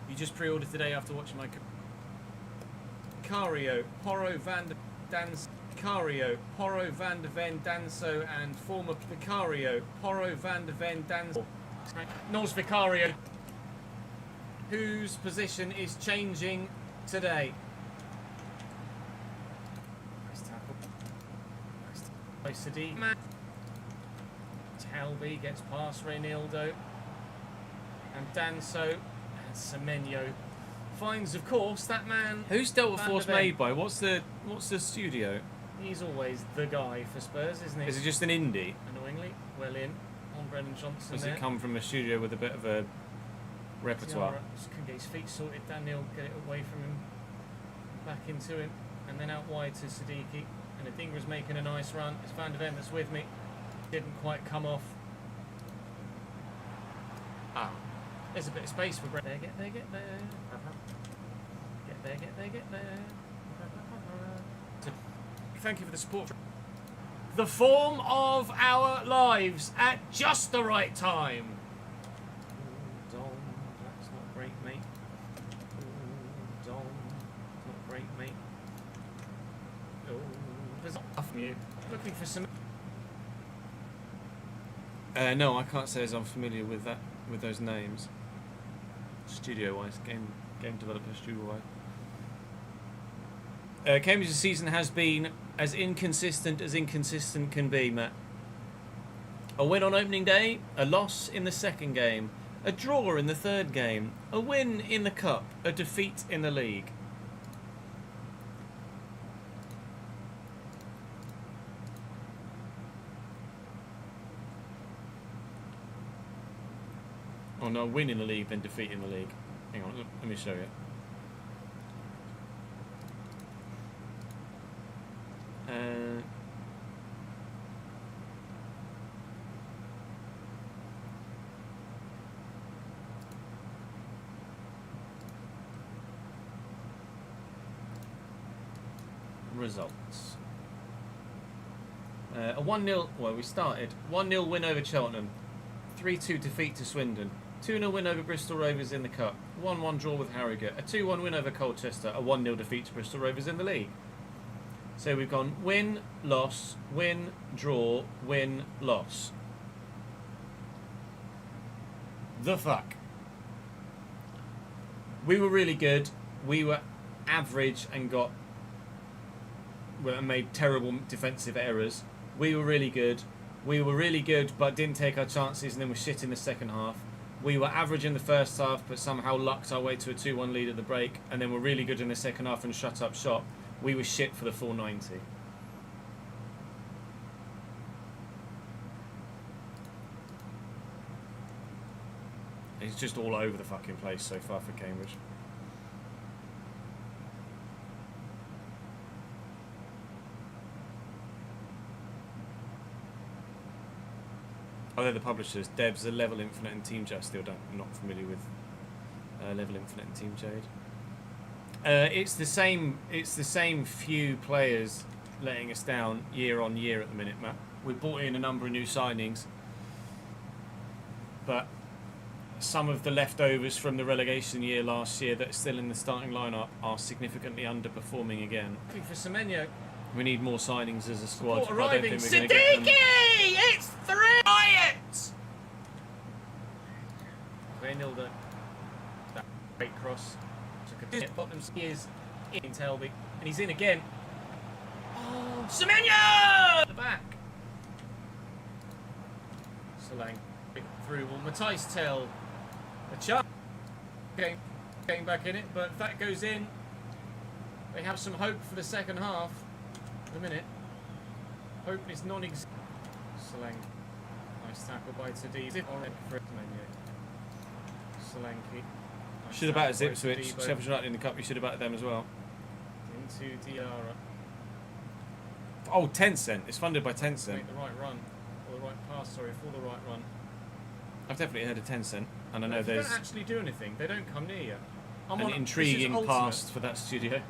You just pre-ordered today after watching my Cario, Porro van de Dans, Cario, Porro van de Ven Danso, and former Vicario, Porro van de Ven Danso. Nos Vicario, whose position is changing today. Nice tackle. By Sadiq. Talby gets past Reynaldo. And Danso and Semenyo finds, of course, that man. Who's Delta Van Force de Ven. made by? What's the studio? He's always the guy for Spurs, isn't he? Is it just an indie? Annoyingly, well in on Brendan Johnson Does there. it come from a studio with a bit of a repertoire? Tiara just couldn't get his feet sorted. Daniel get it away from him, back into him, and then out wide to Siddiqui. And Adingra's making a nice run. It's Van de Ven that's with me. Didn't quite come off. There's a bit of space for Brent. Get there. Get there. Thank you for the support. The form of our lives at just the right time. Ooh, Dom, that's not great, mate. Ooh, Dom, not great, mate. Oh, there's off from you. Looking for some. No, I can't say as I'm familiar with those names. Studio-wise, game developer studio-wise. Cambridge's season has been as inconsistent can be, Matt. A win on opening day, a loss in the second game, a draw in the third game, a win in the cup, a defeat in the league. Oh no, win in the league, then defeat in the league. Hang on, let me show you. Results. A 1-0, well, we started. 1-0 win over Cheltenham. 3-2 defeat to Swindon. 2-0 win over Bristol Rovers in the Cup. 1-1 draw with Harrogate. A 2-1 win over Colchester. A 1-0 defeat to Bristol Rovers in the league. So we've gone win, loss, win, draw, win, loss. The fuck? We were really good. We were average and made terrible defensive errors. We were really good. We were really good but didn't take our chances and then were shit in the second half. We were average in the first half but somehow lucked our way to a 2-1 lead at the break, and then were really good in the second half and shut up shop. We were shit for the full 90. It's just all over the fucking place so far for Cambridge. Oh, they're the publishers. Devs are Level Infinite and Team Jade. I'm not familiar with Level Infinite and Team Jade. It's the same few players letting us down year on year at the minute, Matt. We brought in a number of new signings, but some of the leftovers from the relegation year last year that are still in the starting lineup are significantly underperforming again. Looking for Semenyo. We need more signings as a squad. Support I don't arriving. think we're going to get them. Siddiqui! It's 3 Riots! Reynaldo. That great cross. Took a bottom is in Telby. And he's in again. Oh, Semenyo! At the back. Solang through. Will Matthijs tell a chance? Getting back in it, but if that goes in, they have some hope for the second half. the minute. Hope it's non-existent. Solanke. Nice tackle by Tadibo. Solanke. Nice Should have batted tackle by Ipswich. Tadibo. Sheffield United in the cup. You should have batted them as well. Into Diarra. Oh, Tencent. It's funded by Tencent. Make the right run. Or the right pass, sorry, for the right run. I've definitely heard of Tencent, and I know If you there's don't actually do anything, they don't come near you. an this is intriguing ultimate past for that studio.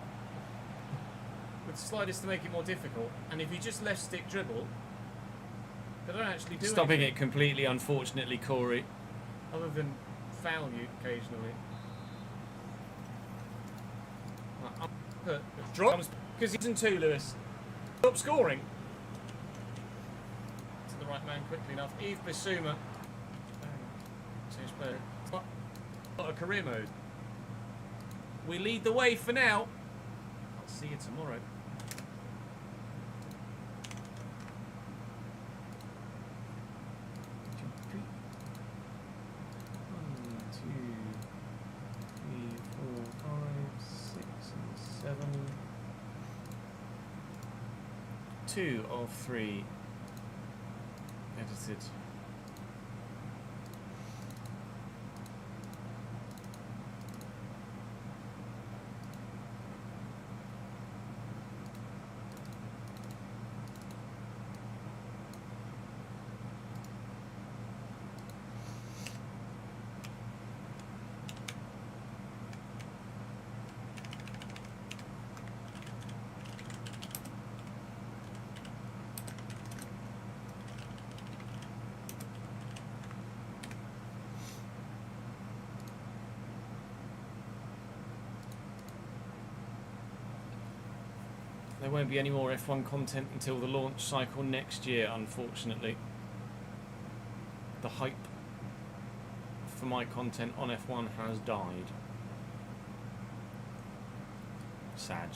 with sliders to make it more difficult, and if you just left stick dribble, they don't actually do Stopping anything it completely, unfortunately, Corey. other than foul you occasionally. Drops because he's in two, Lewis. Stop scoring. To the right man quickly enough. Yves Bissouma. Not a career mode. We lead the way for now. I'll see you tomorrow. One, two, three, four, five, six, and seven. 2 of 3 edited. There won't be any more F1 content until the launch cycle next year, unfortunately. The hype for my content on F1 has died. Sad.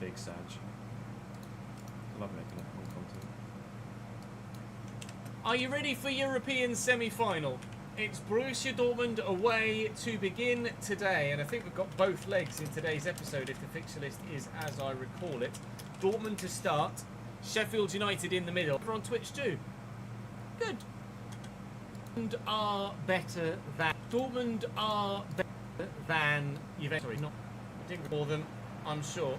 Big Sag. I love making F1 content. Are you ready for European semi-final? It's Borussia Dortmund away to begin today, and I think we've got both legs in today's episode if the fixture list is as I recall it. Dortmund to start, Sheffield United in the middle. We're on Twitch too. Good. Dortmund are better than Juventus. Sorry, not. I didn't for them, I'm sure.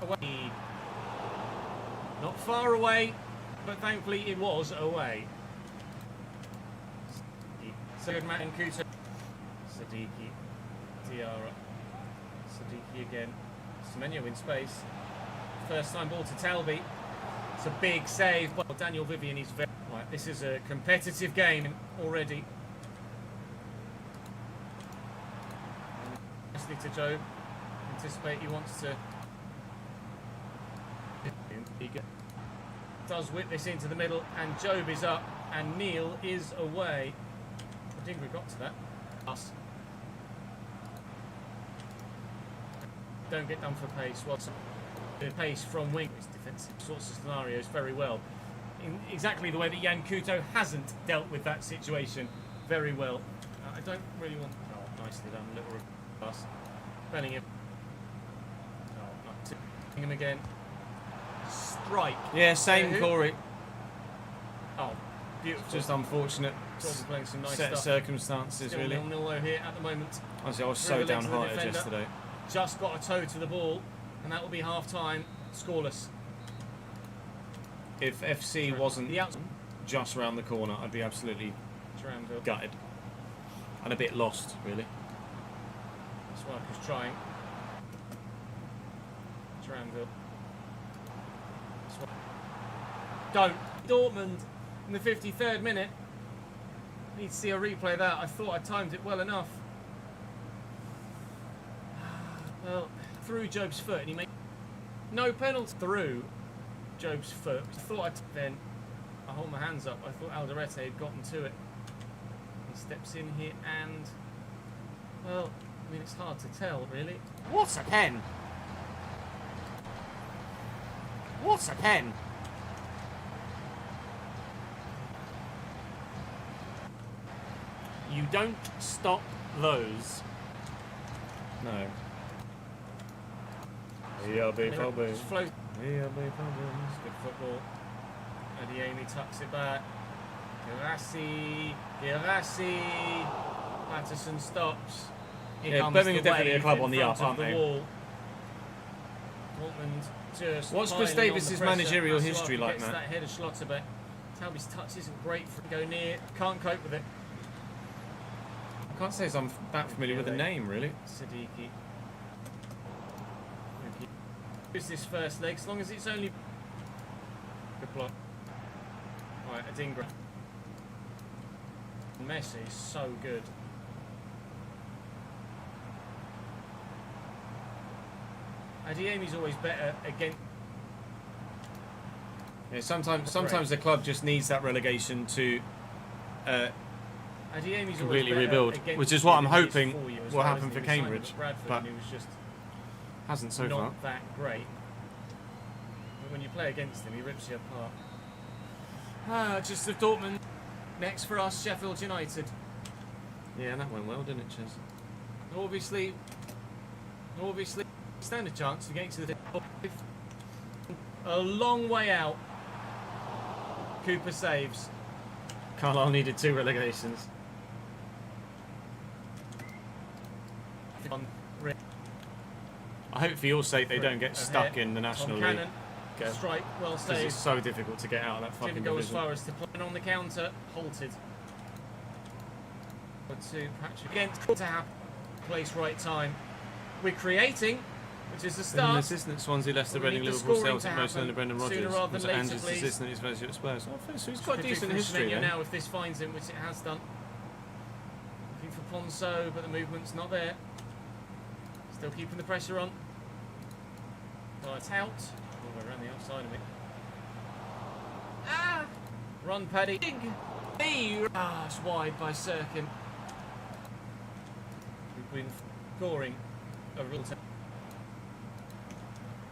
Away. Not far away. But thankfully it was away. So good, Matt and Kuto. Sadiki. Diarra. Sadiki again. Semenyo in space. First time ball to Talby. It's a big save. Well, Daniel Vivian is very... Right, this is a competitive game already. Nicely to Joe. Anticipate he wants to... Eager. Does whip this into the middle, and Job is up, and Neil is away. I think we got to that. Us. Don't get done for pace. What's the pace from wing? It's defensive sorts of scenarios very well. In exactly the way that Jan Kuto hasn't dealt with that situation very well. I don't really want... Oh, nicely done. Little pass. Bellingham. Oh, not to Bellingham again. Strike. Yeah, same, Corey. Oh, beautiful. Just unfortunate Dortmund playing some nice set of stuff. circumstances, Still really. 0-0 though here at the moment. Honestly, I was so Dribbling to the downhearted defender. yesterday. Just got a toe to the ball, and that will be half time. Scoreless. If FC wasn't The out. just round the corner, I'd be absolutely Tranville. gutted. And a bit lost, really. Swarker's trying. Tranville. Don't. Dortmund in the 53rd minute. Need to see a replay of that. I thought I timed it well enough. Well, through Job's foot, and he made no penalty through Job's foot. I thought then I hold my hands up. I thought Alderete had gotten to it. He steps in here, and well, I mean, it's hard to tell, really. What a pen! What a pen! You don't stop those. No. He'll be problems. Just float. He'll be problems. Good football. Adiemi tucks it back. Girassi. Patterson stops. Here comes Birmingham the definitely a wave club in on the front up, of aren't the they? wall. Dortmund just What's Chris piling on Davis's the pressure. managerial Masuaku history like, gets Matt? that header Schlotterbeck. Talby's touch isn't great for go near. Can't cope with it. I can't say I'm that familiar with the name, really. Siddiqui. Who's this first leg? As long as it's only good block. Right, Adingra. Messi is so good. Adiemi's always better against. Yeah, sometimes the club just needs that relegation to Adiemi's completely always better rebuild, against which is what I'm you than he is hoping for you as will well, happen isn't for he? We signed him Cambridge, at Bradford but and he was just hasn't so not far. that great. But when you play against him, he rips you apart. Just of Dortmund. Next for us, Sheffield United. Yeah, that went well, didn't it, Ches? Obviously, stand a chance to get to the a long way out. Cooper saves. Carlisle needed 2 relegations. I hope for your sake they don't get stuck in the National Tom League. Cannon, Because strike, well it's saved. so difficult to get out of that fucking Didn't go as division. far as to play on the counter, halted. To Patrick again to happen. Place right time. We're creating, which is the An start. assistant at Swansea, Leicester, But we Reading, need the Liverpool, scoring Celtic, to most happen Brendan sooner Rodgers. rather Was than later, Andrew's please. assistant, his first year at Spurs. Oh, so he's got a Could do decent for history Semenyo there. now if this finds him, which it has done. Looking for Ponso, but the movement's not there. Still keeping the pressure on. Oh, it's out. Oh, we're around the outside of it. Ah! Run, Paddy. Ah, it's wide by Sirkin. We've been scoring a real time.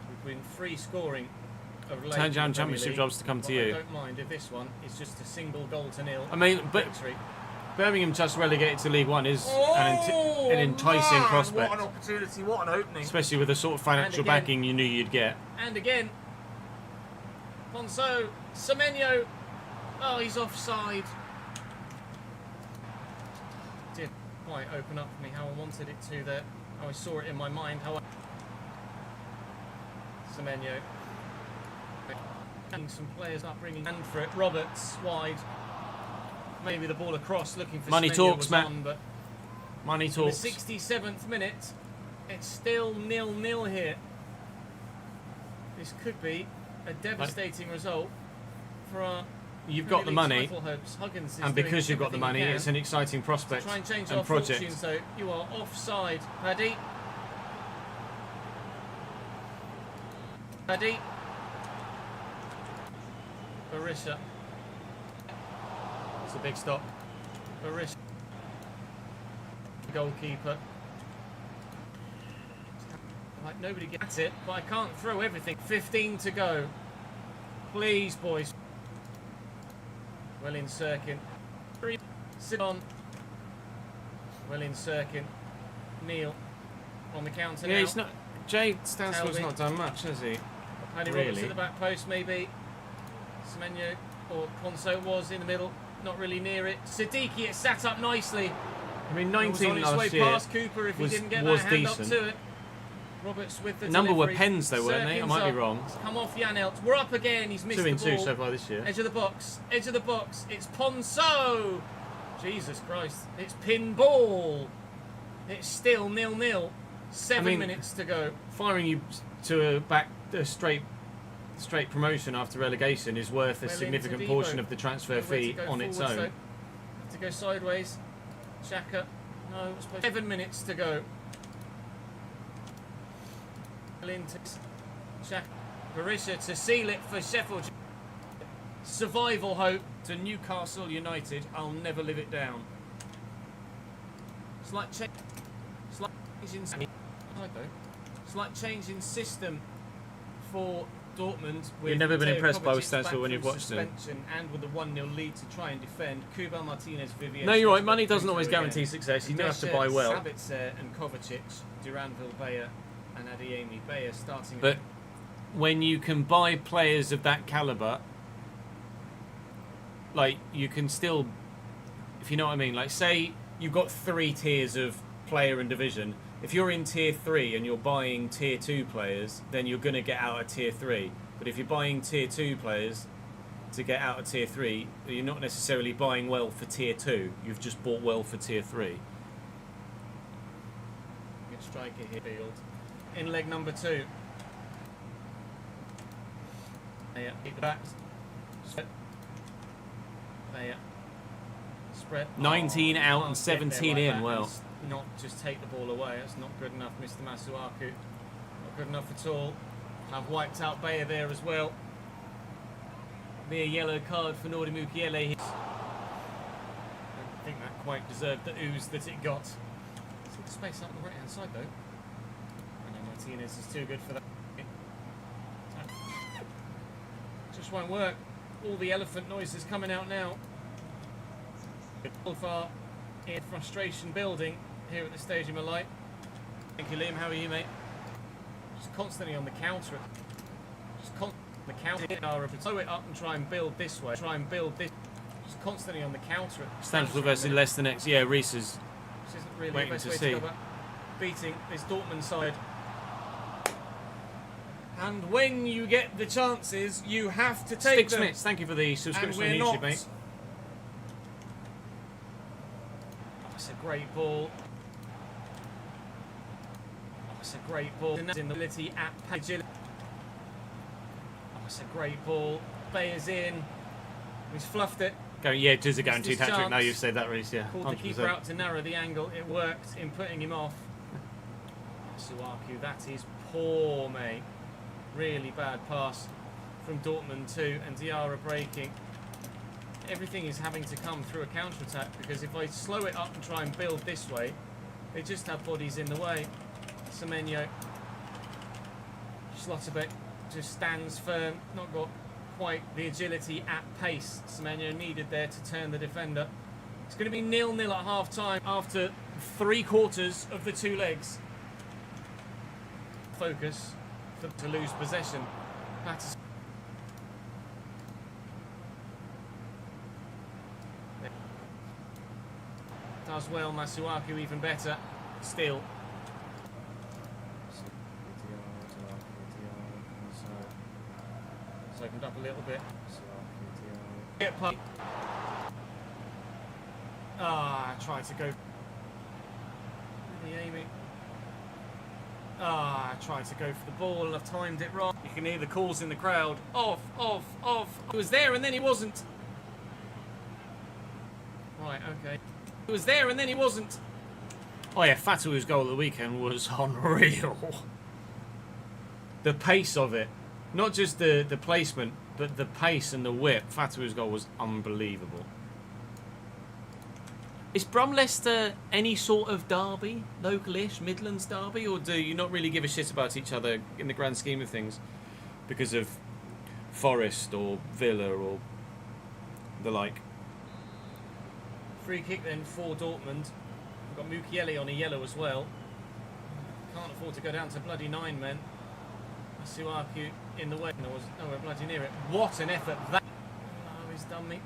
We've been free scoring a late Turn down in the Premier championship League, jobs to come to but you. I don't mind if this one is just a single goal to nil. I mean, but victory. Birmingham just relegated to League One is an enticing prospect. What an opportunity, what an opening. Especially with the sort of financial And again- backing you knew you'd get. And again, Ponso, Semenyo. Oh, he's offside. Didn't quite open up for me how I wanted it to there. How I saw it in my mind. How I... Semenyo. Some players up bringing hand for it. Roberts wide. Maybe the ball across, looking for Money Semenyo talks, was Matt. on, but Money in the talks. 67th minute, it's still 0-0 here. This could be a devastating result for our You've got the Premier League money, title hopes. Huggins is and doing because you've got the everything he money, can it's an exciting to prospect try and change and our project. fortunes. Though you are offside, Paddy. Paddy. Barisha. It's a big stop. Barisha. Goalkeeper. Like nobody gets it, but I can't throw everything. 15 to go. Please, boys. Well in Sirkin. Sit on. Well in Sirkin. Neil on the counter Yeah, now. he's not. Jay Stansfield's Selby. not done much, has he? Paddy really. Roberts at the back post, maybe. Semenyo or Ponso was in the middle, not really near it. Siddiqui, it sat up nicely. I mean, It was 19 on its way last year. past Cooper if he was- didn't get was that hand decent. up to it. Roberts with the A number were delivery. pens though, weren't they? I Sirkin's might be up. wrong. It's come off Janelt. We're up again. He's missed 2 in the 2 ball. so far this year. Edge of the box. Edge of the box. It's Ponso. Jesus Christ. It's pinball. It's still 0-0. 7 minutes to go. Firing you to a straight promotion after relegation is worth a Well significant into portion Devo. of the transfer Nowhere to fee go on its forward, own. so have to go sideways. Xhaka. No, 7 minutes to go. Into Xhaka. Barisha to seal it for Sheffield. Survival hope to Newcastle United. I'll never live it down. Slight change in system for Dortmund with You've never been Mateo impressed by Kovacic's Stansfield back when from you've watched them. suspension and with the 1-0 lead to try and defend. Kuba Martinez, Vivian. No, you're right. Money Pinto doesn't always again. guarantee success. You do have to Desha, buy well. Sabitzer and Kovacic, Duranville, Bayer and Adeyemi. Bayer starting. But when you can buy players of that caliber, like you can still, if you know what I mean, like say you've got 3 tiers of player and division. If you're in tier 3 and you're buying tier 2 players, then you're going to get out of tier 3. But if you're buying tier 2 players to get out of tier 3, you're not necessarily buying well for tier 2. You've just bought well for tier 3. Good striker here, field. In leg number 2. Bayer, keep the back. Bayer. Spread. 19 out and can't get 17 there like in, that well. and not just take the ball away. That's not good enough, Mr. Masuaku. Not good enough at all. I've wiped out Bayer there as well. Be a yellow card for Nordi Mukiele. I don't think that quite deserved the ooze that it got. See the space up the right hand side though. I know Martinez is too good for that. Just won't work. All the elephant noises coming out now. So far in frustration building here at the stage of my life. Thank you, Liam. How are you, mate? Just constantly on the counter. Just constantly on the counter. Throw it up and try and build this way. Try and build this. Just constantly on the counter. Stansfield versus Leicester next. Yeah, Reese's. Which isn't really Waiting the best to way see. to go about beating this Dortmund side. And when you get the chances, you have to take Stick them. Smiths, thank you for the And subscription we're on not. YouTube, mate. That's a great ball. That's a great ball. In the ability at agility. That's a great ball. Bayer's in. He's fluffed it. Yeah, it is a guaranteed his hat trick. Now chance. you've said that, Reese. Yeah, Called the 100%. keeper out to narrow the angle. It worked in putting him off. Suaku, that is poor, mate. Really bad pass from Dortmund too, and Diarra breaking. Everything is having to come through a counter-attack because if I slow it up and try and build this way, they just have bodies in the way. Semenyo, Schlotterbeck just stands firm, not got quite the agility at pace Semenyo needed there to turn the defender. It's going to be 0-0 at half-time after 3/4 of the 2 legs. Focus to lose possession. That's does well, Masuaku even better. Still. It's opened up a little bit. Tried to go. Aiming. Tried to go for the ball and I've timed it wrong. You can hear the calls in the crowd. Off, off, off. He was there and then he wasn't. Right, okay. He was there and then he wasn't. Oh yeah, Fatou's goal at the weekend was unreal. The pace of it, not just the placement, but the pace and the whip. Fatou's goal was unbelievable. Is Brum-Leicester any sort of derby, local-ish, Midlands derby, or do you not really give a shit about each other in the grand scheme of things because of Forest or Villa or the like? Free kick then for Dortmund. We've got Mukiele on a yellow as well. Can't afford to go down to bloody 9 men. Masuaku in the way. No, was nowhere bloody near it. What an effort that. Oh, he's done me.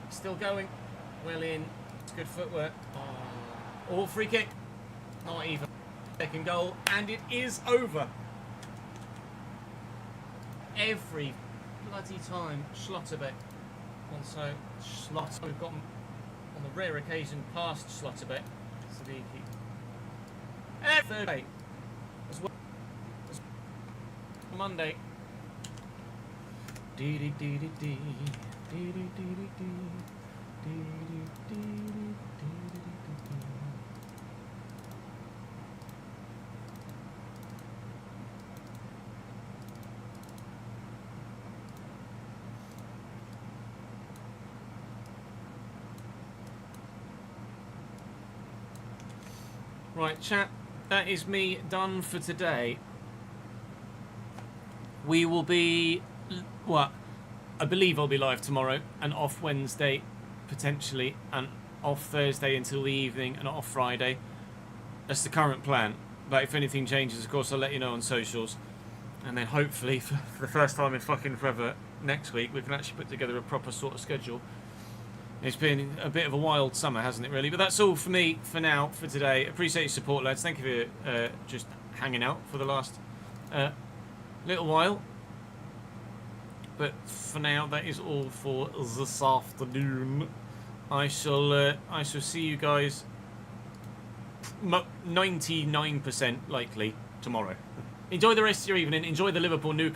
Still going. Well in. It's good footwork. Oh, free kick. Not even. Second goal. And it is over. Every bloody time. Schlotterbeck. And so, Schlotterbeck. We've got him on the rare occasion past Schlotterbeck. Sadiki. Third day. As well. Monday. Right, chat, that is me done for today. We will be, well, I believe I'll be live tomorrow and off Wednesday, potentially, and off Thursday until the evening and off Friday. That's the current plan. But if anything changes, of course, I'll let you know on socials. And then hopefully, for the first time in fucking forever, next week, we can actually put together a proper sort of schedule. It's been a bit of a wild summer, hasn't it, really? But that's all for me for now, for today. Appreciate your support, lads. Thank you for just hanging out for the last little while. But for now, that is all for this afternoon. I shall see you guys 99% likely tomorrow. Enjoy the rest of your evening. Enjoy the Liverpool Newcastle.